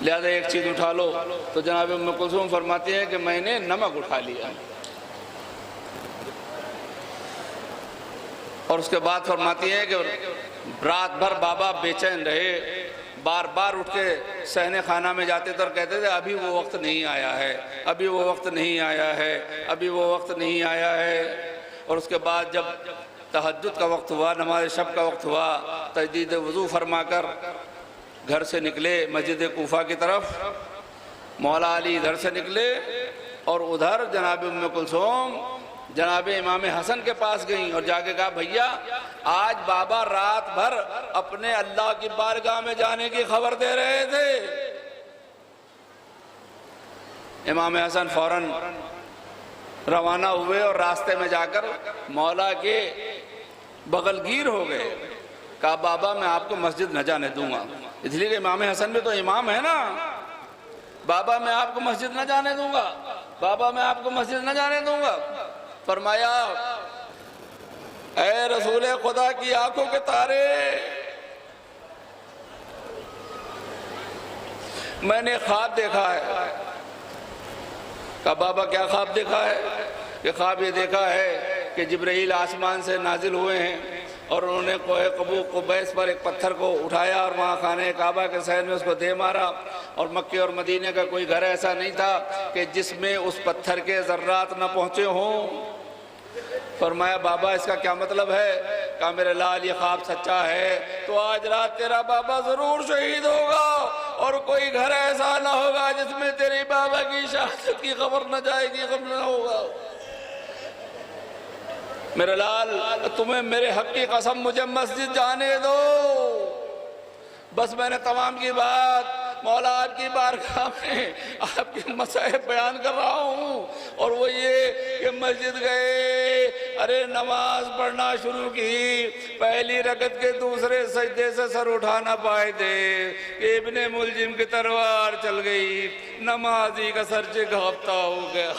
लिहाजा एक चीज उठा लो तो जनाब उम्मे कुलसूम फरमाती हैं कि मैंने नमक उठा लिया, और उसके बाद फरमाती हैं कि रात भर बाबा बेचैन रहे, बार बार उठ के सहने खाना में जाते थे और कहते थे अभी वो वक्त नहीं आया है, अभी वो वक्त नहीं आया है, अभी वो वक्त नहीं आया है। और उसके बाद जब तहज्जुद का वक्त हुआ, नमाज शब का वक्त हुआ, तजदीद वज़ू फरमाकर घर से निकले मस्जिद कूफा की तरफ। मौला अली इधर से निकले और उधर जनाब उम्मे कुलसूम जनाब इमाम हसन के पास गई और जाके कहा, भैया आज बाबा रात भर अपने अल्लाह की बारगाह में जाने की खबर दे रहे थे। इमाम हसन फौरन रवाना हुए और रास्ते में जाकर मौला के बगलगीर हो गए। कहा, बाबा मैं आपको मस्जिद न जाने दूंगा, इसलिए कि इमाम हसन भी तो इमाम है ना। बाबा मैं आपको मस्जिद न जाने दूंगा, बाबा मैं आपको मस्जिद न जाने दूंगा। फरमाया, ऐ रसूल खुदा की आंखों के तारे, मैंने ख्वाब देखा है। कहा, बाबा क्या ख्वाब देखा है? कि ख्वाब ये देखा है कि जिब्राइल आसमान से नाजिल हुए हैं और उन्होंने कोहे कबू कुबैस पर एक पत्थर को उठाया और वहाँ खाने काबा के शहर में उसको दे मारा, और मक्के और मदीने का कोई घर ऐसा नहीं था कि जिसमें उस पत्थर के ज़र्रात न पहुँचे हों। फरमाया, बाबा इसका क्या मतलब है? कहा, मेरे लाल ये ख्वाब सच्चा है तो आज रात तेरा बाबा ज़रूर शहीद होगा और कोई घर ऐसा ना होगा जिसमें तेरे बाबा की शहादत की खबर न जाएगी, खबर न होगा। मेरे लाल, तुम्हें मेरे हक की कसम मुझे मस्जिद जाने दो। बस मैंने तमाम की बात मौला आपकी बारगाह में आपके मसाइब बयान कर रहा हूँ, और वो ये कि मस्जिद गए, अरे नमाज पढ़ना शुरू की, पहली रकत के दूसरे सजदे से सर उठा ना पाए थे कि इब्ने मुलजिम की तलवार चल गई, नमाजी का सर चिघापता हो गया,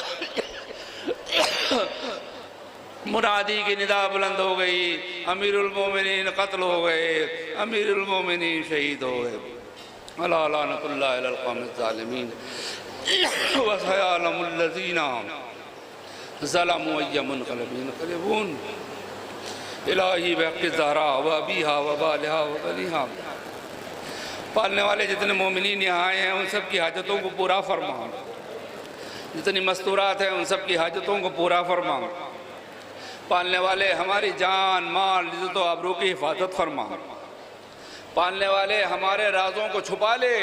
मुनादी की निदा बुलंद हो गई, अमीरुल मोमिनीन कत्ल हो गए, अमीरुल मोमिनीन शहीद हो गए। अला लानतुल्लाहि अलल कौमिज़ ज़ालिमीन व सयअलमुल लज़ीना ज़लमू अय्य मुनक़लिबिन यन्क़लिबून इलाही बिहक़्क़ि ज़हरा व अबीहा व बालिहा व बनीहा। पालने वाले जितने मोमिनीन यहाँ आए हैं उन सब की हाजतों को पूरा फरमा, जितनी मस्तूरात हैं उन सब की हाजतों को पूरा फरमा। पालने वाले हमारी जान माल इज़्ज़त व आबरू की हिफाजत फरमा। पालने वाले हमारे राजों को छुपा ले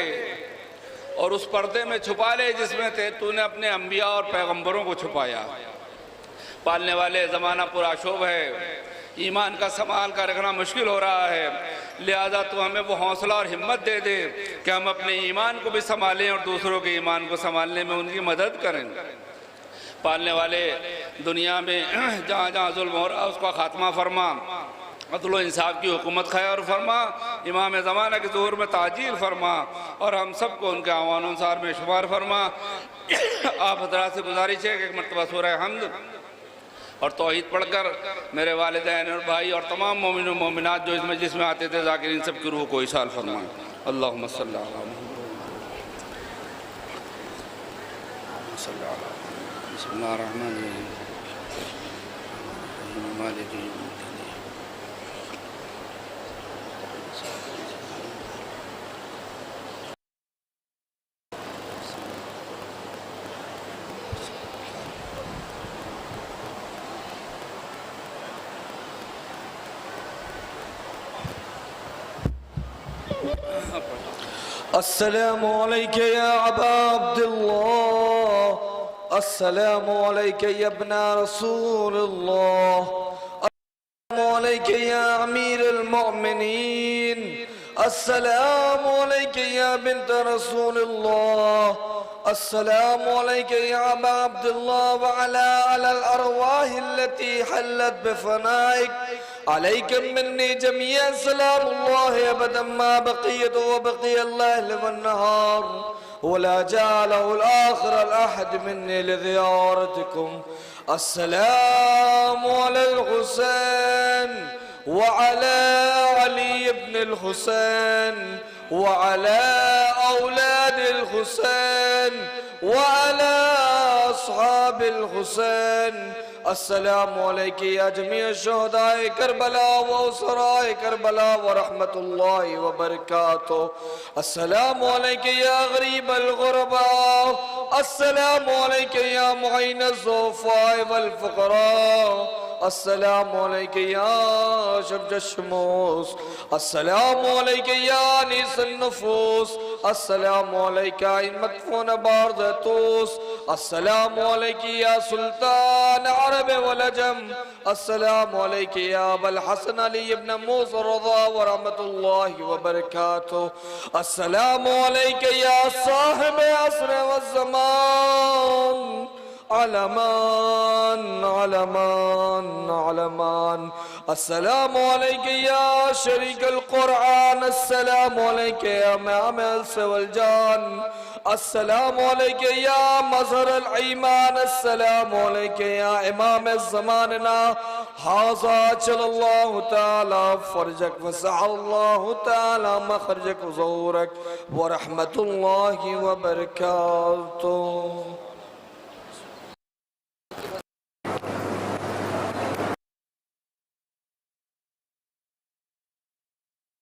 और उस पर्दे में छुपा ले जिसमें तूने अपने अंबिया और पैगंबरों को छुपाया। पालने वाले ज़माना पूरा शोभ है, ईमान का संभाल कर रखना मुश्किल हो रहा है, लिहाजा तू हमें वो हौसला और हिम्मत दे दे कि हम अपने ईमान को भी संभालें और दूसरों के ईमान को संभालने में उनकी मदद करें। पालने वाले दुनिया में जहाँ जहाँ जुल्म हो रहा है उसका खात्मा फरमा, अदल इंसाफ की हुकूमत खैर फरमा, इमाम ज़माना के ज़ुहूर में ताजील फरमा और हम सबको उनके आवानुसार में शुमार फरमा। आप हज़रात से गुजारिश है कि एक मरतबा सूरह हम्द और तौहीद पढ़कर मेरे वालिदैन और भाई और तमाम मोमिन और मोमिनात जो इस मजलिस में आते थे ज़ाकिरीन सब की रूह को इशाल फरमाएं। अल्लाहुम्मा सल्ली अला मुहम्मद। बिस्मिल्लाहिर्रहमानिर्रहीम। अस्सलामु अलैका या अबा अब्दुल्लाह, अस्सलामु अलैका या इब्ना रसूलुल्लाह, अस्सलामु अलैका या अमीरुल मोमिनीन, अस्सलामु अलैका या बिन्त रसूलुल्लाह, अस्सलामु अलैका या अबा अब्दुल्लाह व अला अल अरवाह अल्लती हल्लत बिफनाइक अलैकुम मिन्नी जमीअ सलामुल्लाह अबदन मा बक़ियत व बक़िय अल-लैल वन-नहार व ला जअलहु अल-आखिर अल-अहद मिन्नी लिज़ियारतिकुम। अस्सलामु अलल हुसैन व अला अली इब्न अल-हुसैन व अला औलादिल हुसैन व अला अस्हाबिल हुसैन। अस्सलामु अलैका या जमीअ शुहदाए करबला व उसराए करबला व रहमतुल्लाहि व बरकातुहू। अस्सलामु अलैका या गरीबल गुरबा, अस्सलामु अलैका या मुईन अज़-ज़ुफ़ाए वल फ़ुक़रा, अस्सलामु अलैका या शब्ज अश-शमूस, अस्सलामु अलैका या अनीस अन-नुफूस, अस्सलामु अलैका या मदफ़ून बारज़तूस, अस्सलामु अलैका या सुल्तान अरब वल अजम, अस्सलामु अलैका या अबुल हसन अली इब्न मूसा रज़ा व रहमतुल्लाहि व बरकातुहू। अस्सलामु अलैका या साहिब असर व ज़मान, अलमान अलमान अलमान। अस्सलामु अलैका या शरीकल कुरआन, अस्सलामु अलैका या इमाम अल-इंस वल जान, अस्सलामु अलैका या मज़हरल ईमान, अस्सलामु अलैका या इमाम ज़मानना हाज़ा अज्जलल्लाहु तआला फरजक व सअल्लाहु तआला मखरजक व ज़ूरक व रहमतुल्लाहि व बरकातुहू।